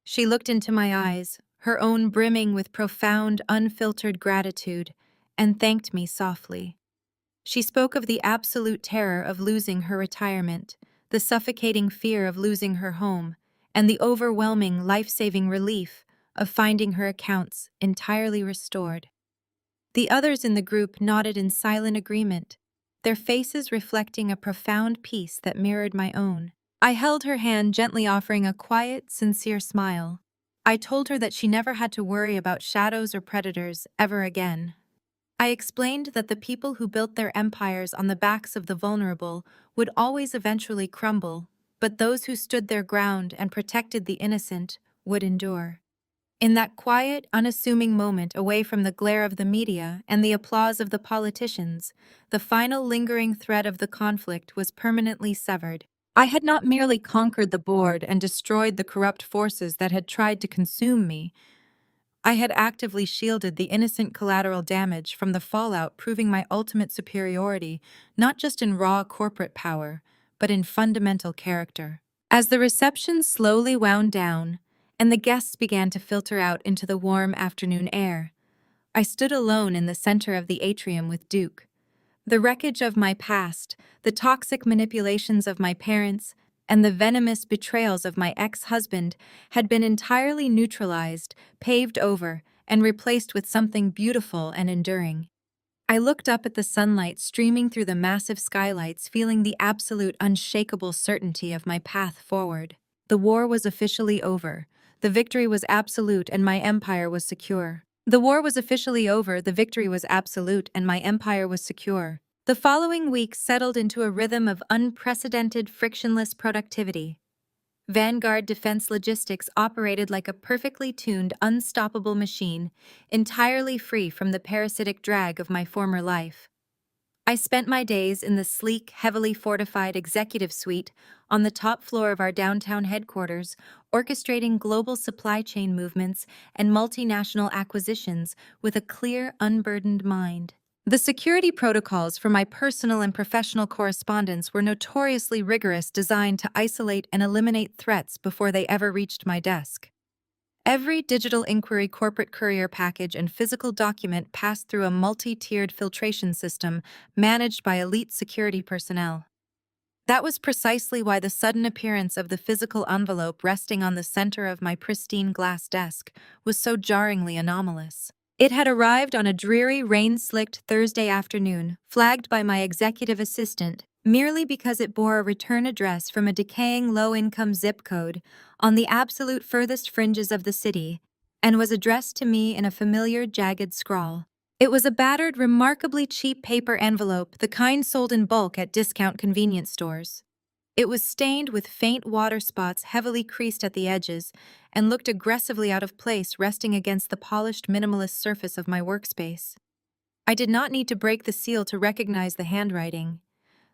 She looked into my eyes, her own brimming with profound, unfiltered gratitude, and thanked me softly. She spoke of the absolute terror of losing her retirement, the suffocating fear of losing her home, and the overwhelming, life-saving relief of finding her accounts entirely restored. The others in the group nodded in silent agreement, their faces reflecting a profound peace that mirrored my own. I held her hand, gently offering a quiet, sincere smile. I told her that she never had to worry about shadows or predators ever again. I explained that the people who built their empires on the backs of the vulnerable would always eventually crumble, but those who stood their ground and protected the innocent would endure. In that quiet, unassuming moment away from the glare of the media and the applause of the politicians, the final lingering thread of the conflict was permanently severed. I had not merely conquered the board and destroyed the corrupt forces that had tried to consume me. I had actively shielded the innocent collateral damage from the fallout, proving my ultimate superiority, not just in raw corporate power, but in fundamental character. As the reception slowly wound down, and the guests began to filter out into the warm afternoon air, I stood alone in the center of the atrium with Duke. The wreckage of my past, the toxic manipulations of my parents, and the venomous betrayals of my ex-husband had been entirely neutralized, paved over, and replaced with something beautiful and enduring. I looked up at the sunlight streaming through the massive skylights, feeling the absolute, unshakable certainty of my path forward. The war was officially over. The victory was absolute, and my empire was secure. The war was officially over, the victory was absolute, and my empire was secure. The following week settled into a rhythm of unprecedented, frictionless productivity. Vanguard Defense Logistics operated like a perfectly tuned, unstoppable machine, entirely free from the parasitic drag of my former life. I spent my days in the sleek, heavily fortified executive suite on the top floor of our downtown headquarters, orchestrating global supply chain movements and multinational acquisitions with a clear, unburdened mind. The security protocols for my personal and professional correspondence were notoriously rigorous, designed to isolate and eliminate threats before they ever reached my desk. Every digital inquiry corporate courier package and physical document passed through a multi-tiered filtration system managed by elite security personnel. That was precisely why the sudden appearance of the physical envelope resting on the center of my pristine glass desk was so jarringly anomalous. It had arrived on a dreary, rain-slicked Thursday afternoon, flagged by my executive assistant, merely because it bore a return address from a decaying low-income zip code on the absolute furthest fringes of the city, and was addressed to me in a familiar, jagged scrawl. It was a battered, remarkably cheap paper envelope, the kind sold in bulk at discount convenience stores. It was stained with faint water spots heavily creased at the edges and looked aggressively out of place resting against the polished minimalist surface of my workspace. I did not need to break the seal to recognize the handwriting.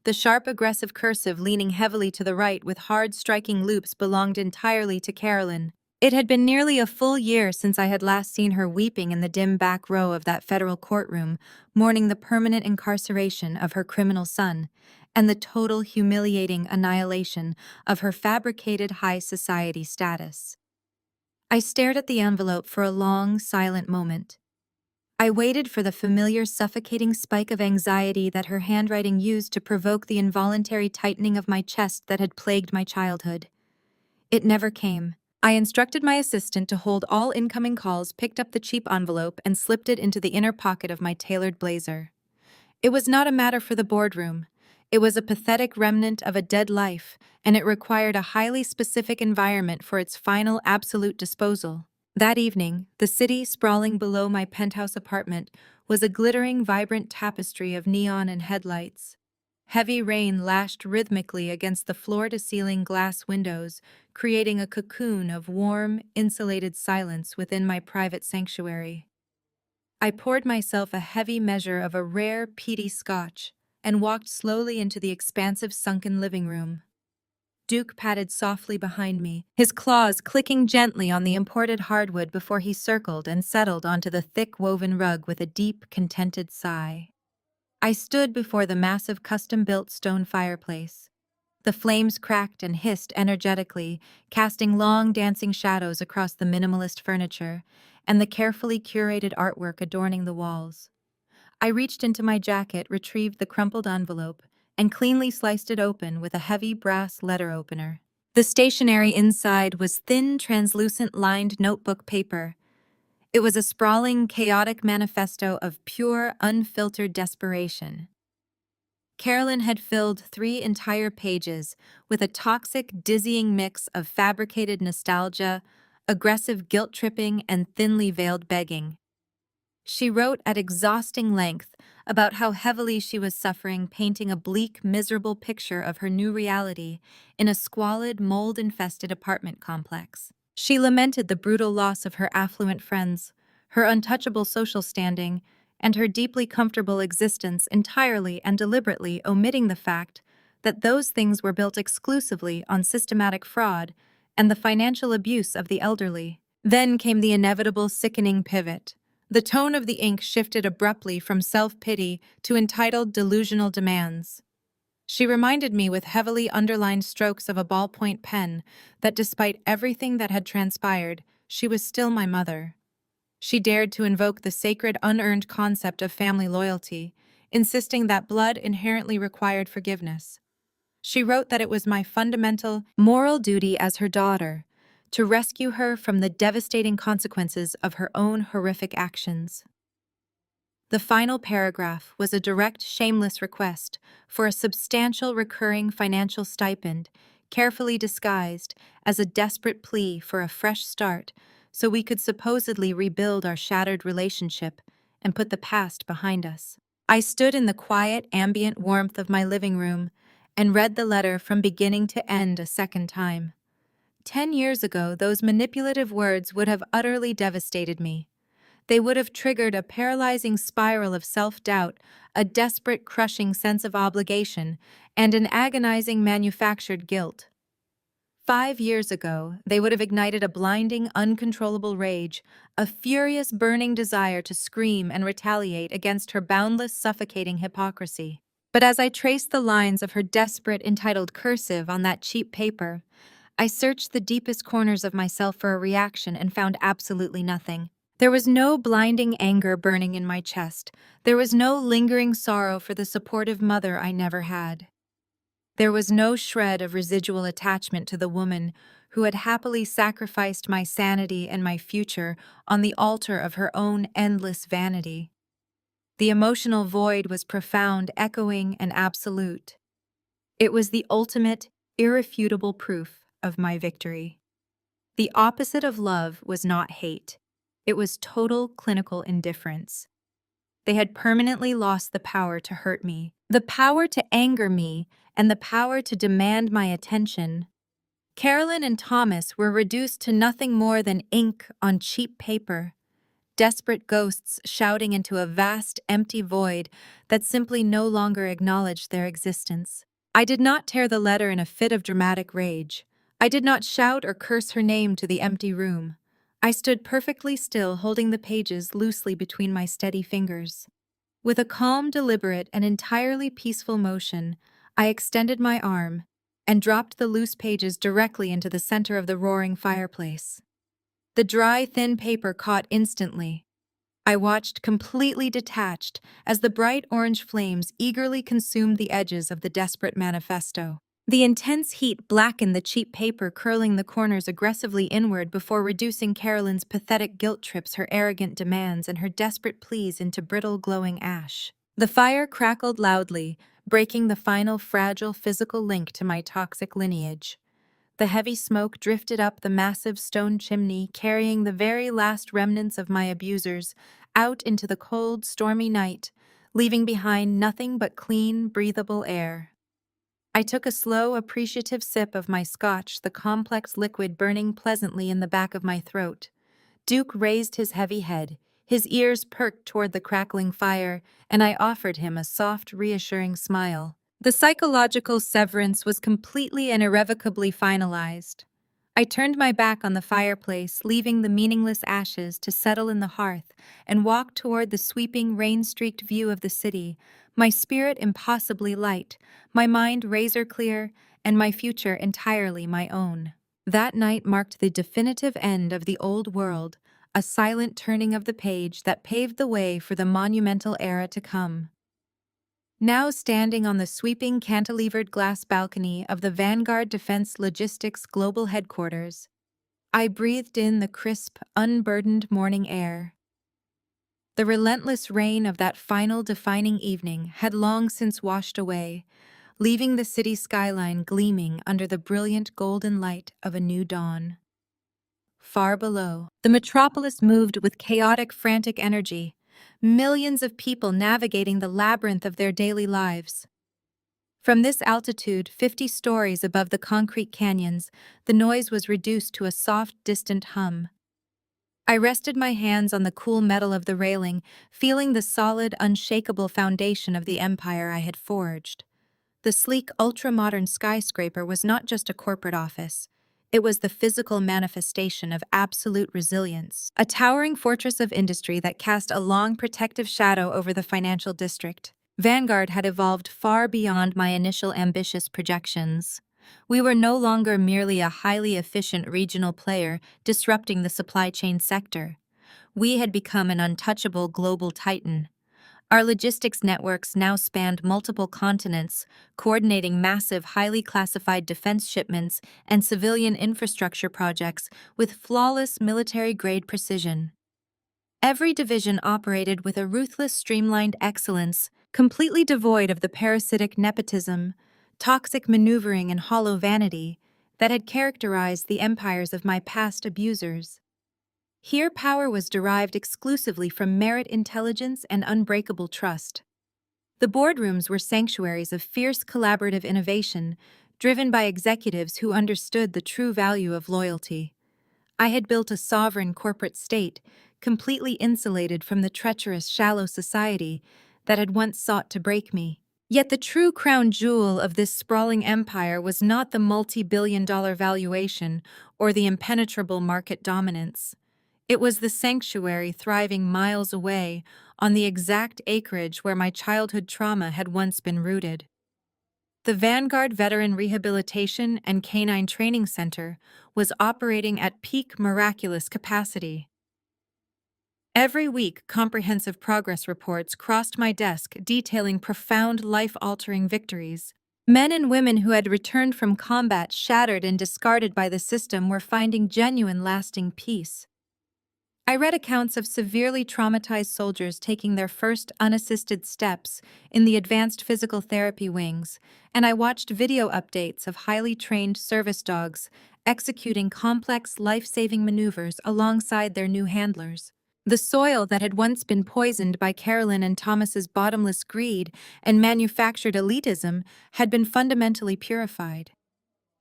The sharp, aggressive cursive leaning heavily to the right with hard, striking loops belonged entirely to Carolyn. It had been nearly a full year since I had last seen her weeping in the dim back row of that federal courtroom, mourning the permanent incarceration of her criminal son and the total humiliating annihilation of her fabricated high society status. I stared at the envelope for a long, silent moment. I waited for the familiar suffocating spike of anxiety that her handwriting used to provoke the involuntary tightening of my chest that had plagued my childhood. It never came. I instructed my assistant to hold all incoming calls, picked up the cheap envelope, and slipped it into the inner pocket of my tailored blazer. It was not a matter for the boardroom. It was a pathetic remnant of a dead life, and it required a highly specific environment for its final absolute disposal. That evening, the city sprawling below my penthouse apartment was a glittering, vibrant tapestry of neon and headlights. Heavy rain lashed rhythmically against the floor-to-ceiling glass windows, creating a cocoon of warm, insulated silence within my private sanctuary. I poured myself a heavy measure of a rare, peaty scotch and walked slowly into the expansive sunken living room. Duke padded softly behind me, his claws clicking gently on the imported hardwood before he circled and settled onto the thick woven rug with a deep, contented sigh. I stood before the massive custom-built stone fireplace. The flames cracked and hissed energetically, casting long dancing shadows across the minimalist furniture and the carefully curated artwork adorning the walls. I reached into my jacket, retrieved the crumpled envelope, and cleanly sliced it open with a heavy brass letter opener. The stationery inside was thin, translucent lined notebook paper. It was a sprawling, chaotic manifesto of pure, unfiltered desperation. Carolyn had filled 3 entire pages with a toxic, dizzying mix of fabricated nostalgia, aggressive guilt-tripping, and thinly veiled begging. She wrote at exhausting length about how heavily she was suffering, painting a bleak, miserable picture of her new reality in a squalid, mold-infested apartment complex. She lamented the brutal loss of her affluent friends, her untouchable social standing, and her deeply comfortable existence, entirely and deliberately omitting the fact that those things were built exclusively on systematic fraud and the financial abuse of the elderly. Then came the inevitable sickening pivot. The tone of the ink shifted abruptly from self-pity to entitled delusional demands. She reminded me with heavily underlined strokes of a ballpoint pen that despite everything that had transpired, she was still my mother. She dared to invoke the sacred, unearned concept of family loyalty, insisting that blood inherently required forgiveness. She wrote that it was my fundamental, moral duty as her daughter to rescue her from the devastating consequences of her own horrific actions. The final paragraph was a direct, shameless request for a substantial recurring financial stipend, carefully disguised as a desperate plea for a fresh start so we could supposedly rebuild our shattered relationship and put the past behind us. I stood in the quiet, ambient warmth of my living room and read the letter from beginning to end a second time. 10 years ago, those manipulative words would have utterly devastated me. They would have triggered a paralyzing spiral of self-doubt, a desperate, crushing sense of obligation, and an agonizing manufactured guilt. 5 years ago, they would have ignited a blinding, uncontrollable rage, a furious, burning desire to scream and retaliate against her boundless, suffocating hypocrisy. But as I traced the lines of her desperate, entitled cursive on that cheap paper, I searched the deepest corners of myself for a reaction and found absolutely nothing. There was no blinding anger burning in my chest. There was no lingering sorrow for the supportive mother I never had. There was no shred of residual attachment to the woman who had happily sacrificed my sanity and my future on the altar of her own endless vanity. The emotional void was profound, echoing, and absolute. It was the ultimate, irrefutable proof of my victory. The opposite of love was not hate. It was total clinical indifference. They had permanently lost the power to hurt me, the power to anger me, and the power to demand my attention. Carolyn and Thomas were reduced to nothing more than ink on cheap paper, desperate ghosts shouting into a vast, empty void that simply no longer acknowledged their existence. I did not tear the letter in a fit of dramatic rage. I did not shout or curse her name to the empty room. I stood perfectly still, holding the pages loosely between my steady fingers. With a calm, deliberate, and entirely peaceful motion, I extended my arm and dropped the loose pages directly into the center of the roaring fireplace. The dry, thin paper caught instantly. I watched completely detached as the bright orange flames eagerly consumed the edges of the desperate manifesto. The intense heat blackened the cheap paper, curling the corners aggressively inward before reducing Carolyn's pathetic guilt trips, her arrogant demands, and her desperate pleas into brittle, glowing ash. The fire crackled loudly, breaking the final fragile physical link to my toxic lineage. The heavy smoke drifted up the massive stone chimney, carrying the very last remnants of my abusers out into the cold, stormy night, leaving behind nothing but clean, breathable air. I took a slow, appreciative sip of my scotch, the complex liquid burning pleasantly in the back of my throat. Duke raised his heavy head, his ears perked toward the crackling fire, and I offered him a soft, reassuring smile. The psychological severance was completely and irrevocably finalized. I turned my back on the fireplace, leaving the meaningless ashes to settle in the hearth, and walked toward the sweeping, rain-streaked view of the city, my spirit impossibly light, my mind razor-clear, and my future entirely my own. That night marked the definitive end of the old world, a silent turning of the page that paved the way for the monumental era to come. Now standing on the sweeping cantilevered glass balcony of the Vanguard Defense Logistics Global Headquarters, I breathed in the crisp, unburdened morning air. The relentless rain of that final defining evening had long since washed away, leaving the city skyline gleaming under the brilliant golden light of a new dawn. Far below, the metropolis moved with chaotic, frantic energy, millions of people navigating the labyrinth of their daily lives. From this altitude, 50 stories above the concrete canyons, the noise was reduced to a soft, distant hum. I rested my hands on the cool metal of the railing, feeling the solid, unshakable foundation of the empire I had forged. The sleek, ultra-modern skyscraper was not just a corporate office. It was the physical manifestation of absolute resilience, a towering fortress of industry that cast a long protective shadow over the financial district. Vanguard had evolved far beyond my initial ambitious projections. We were no longer merely a highly efficient regional player disrupting the supply chain sector. We had become an untouchable global titan. Our logistics networks now spanned multiple continents, coordinating massive, highly classified defense shipments and civilian infrastructure projects with flawless military-grade precision. Every division operated with a ruthless, streamlined excellence, completely devoid of the parasitic nepotism, toxic maneuvering, and hollow vanity that had characterized the empires of my past abusers. Here, power was derived exclusively from merit, intelligence, and unbreakable trust. The boardrooms were sanctuaries of fierce collaborative innovation, driven by executives who understood the true value of loyalty. I had built a sovereign corporate state, completely insulated from the treacherous, shallow society that had once sought to break me. Yet the true crown jewel of this sprawling empire was not the multi-billion-dollar valuation or the impenetrable market dominance. It was the sanctuary thriving miles away on the exact acreage where my childhood trauma had once been rooted. The Vanguard Veteran Rehabilitation and Canine Training Center was operating at peak miraculous capacity. Every week, comprehensive progress reports crossed my desk detailing profound life-altering victories. Men and women who had returned from combat shattered and discarded by the system were finding genuine lasting peace. I read accounts of severely traumatized soldiers taking their first unassisted steps in the advanced physical therapy wings, and I watched video updates of highly trained service dogs executing complex life-saving maneuvers alongside their new handlers. The soil that had once been poisoned by Carolyn and Thomas's bottomless greed and manufactured elitism had been fundamentally purified.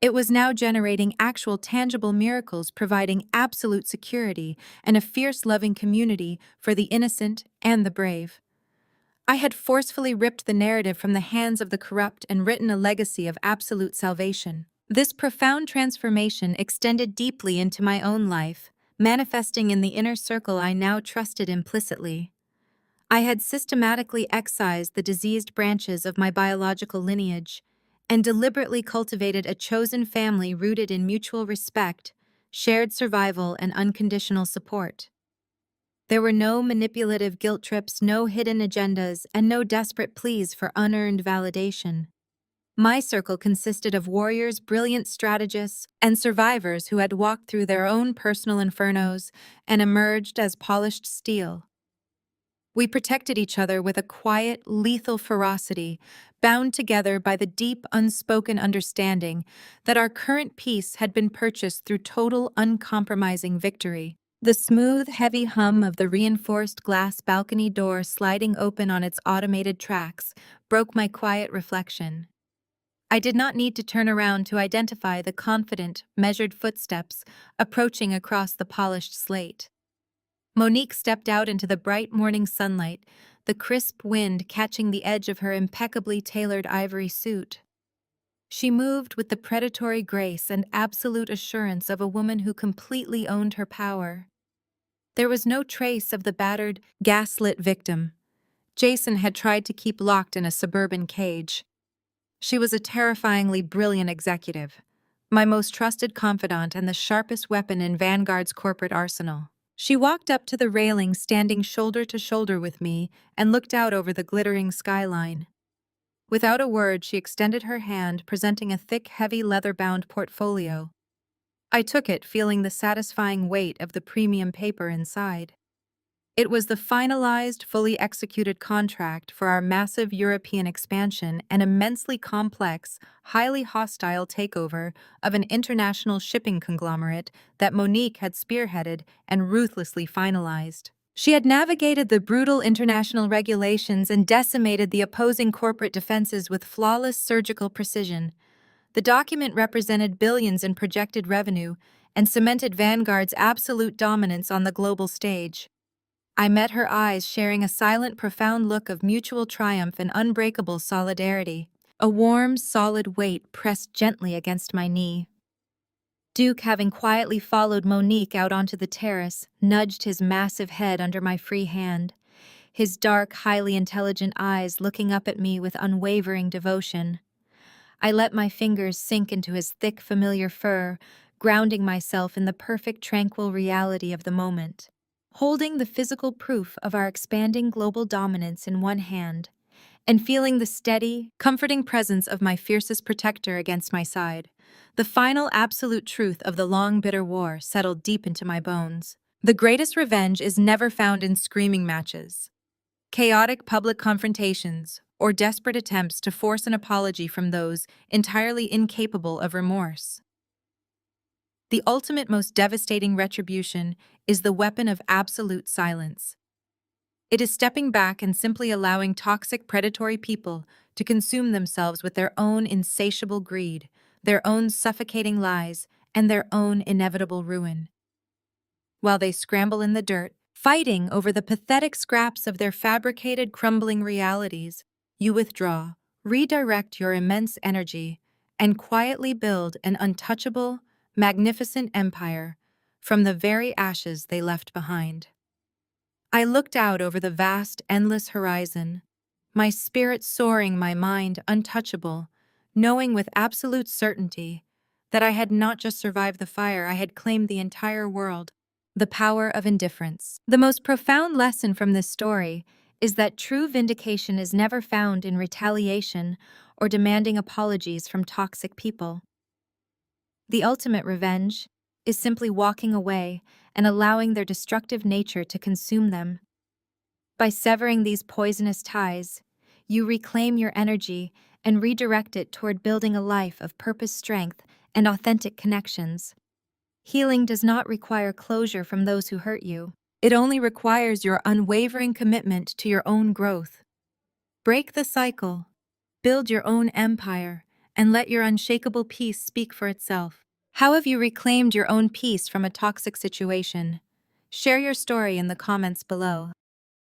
It was now generating actual tangible miracles, providing absolute security and a fierce loving community for the innocent and the brave. I had forcefully ripped the narrative from the hands of the corrupt and written a legacy of absolute salvation. This profound transformation extended deeply into my own life, manifesting in the inner circle I now trusted implicitly. I had systematically excised the diseased branches of my biological lineage and deliberately cultivated a chosen family rooted in mutual respect, shared survival, and unconditional support. There were no manipulative guilt trips, no hidden agendas, and no desperate pleas for unearned validation. My circle consisted of warriors, brilliant strategists, and survivors who had walked through their own personal infernos and emerged as polished steel. We protected each other with a quiet, lethal ferocity, bound together by the deep, unspoken understanding that our current peace had been purchased through total, uncompromising victory. The smooth, heavy hum of the reinforced glass balcony door sliding open on its automated tracks broke my quiet reflection. I did not need to turn around to identify the confident, measured footsteps approaching across the polished slate. Monique stepped out into the bright morning sunlight, the crisp wind catching the edge of her impeccably tailored ivory suit. She moved with the predatory grace and absolute assurance of a woman who completely owned her power. There was no trace of the battered, gaslit victim Jason had tried to keep locked in a suburban cage. She was a terrifyingly brilliant executive, my most trusted confidant and the sharpest weapon in Vanguard's corporate arsenal. She walked up to the railing, standing shoulder to shoulder with me, and looked out over the glittering skyline. Without a word, she extended her hand, presenting a thick, heavy leather-bound portfolio. I took it, feeling the satisfying weight of the premium paper inside. It was the finalized, fully executed contract for our massive European expansion and immensely complex, highly hostile takeover of an international shipping conglomerate that Monique had spearheaded and ruthlessly finalized. She had navigated the brutal international regulations and decimated the opposing corporate defenses with flawless surgical precision. The document represented billions in projected revenue and cemented Vanguard's absolute dominance on the global stage. I met her eyes, sharing a silent, profound look of mutual triumph and unbreakable solidarity. A warm, solid weight pressed gently against my knee. Duke, having quietly followed Monique out onto the terrace, nudged his massive head under my free hand, his dark, highly intelligent eyes looking up at me with unwavering devotion. I let my fingers sink into his thick, familiar fur, grounding myself in the perfect, tranquil reality of the moment. Holding the physical proof of our expanding global dominance in one hand, and feeling the steady, comforting presence of my fiercest protector against my side, the final absolute truth of the long, bitter war settled deep into my bones. The greatest revenge is never found in screaming matches, chaotic public confrontations, or desperate attempts to force an apology from those entirely incapable of remorse. The ultimate, most devastating retribution is the weapon of absolute silence. It is stepping back and simply allowing toxic, predatory people to consume themselves with their own insatiable greed, their own suffocating lies, and their own inevitable ruin. While they scramble in the dirt, fighting over the pathetic scraps of their fabricated, crumbling realities, you withdraw, redirect your immense energy, and quietly build an untouchable, magnificent empire from the very ashes they left behind. I looked out over the vast, endless horizon, my spirit soaring, my mind untouchable, knowing with absolute certainty that I had not just survived the fire, I had claimed the entire world. The power of indifference. The most profound lesson from this story is that true vindication is never found in retaliation or demanding apologies from toxic people. The ultimate revenge is simply walking away and allowing their destructive nature to consume them. By severing these poisonous ties, you reclaim your energy and redirect it toward building a life of purpose, strength, and authentic connections. Healing does not require closure from those who hurt you. It only requires your unwavering commitment to your own growth. Break the cycle, build your own empire, and let your unshakable peace speak for itself. How have you reclaimed your own peace from a toxic situation? Share your story in the comments below.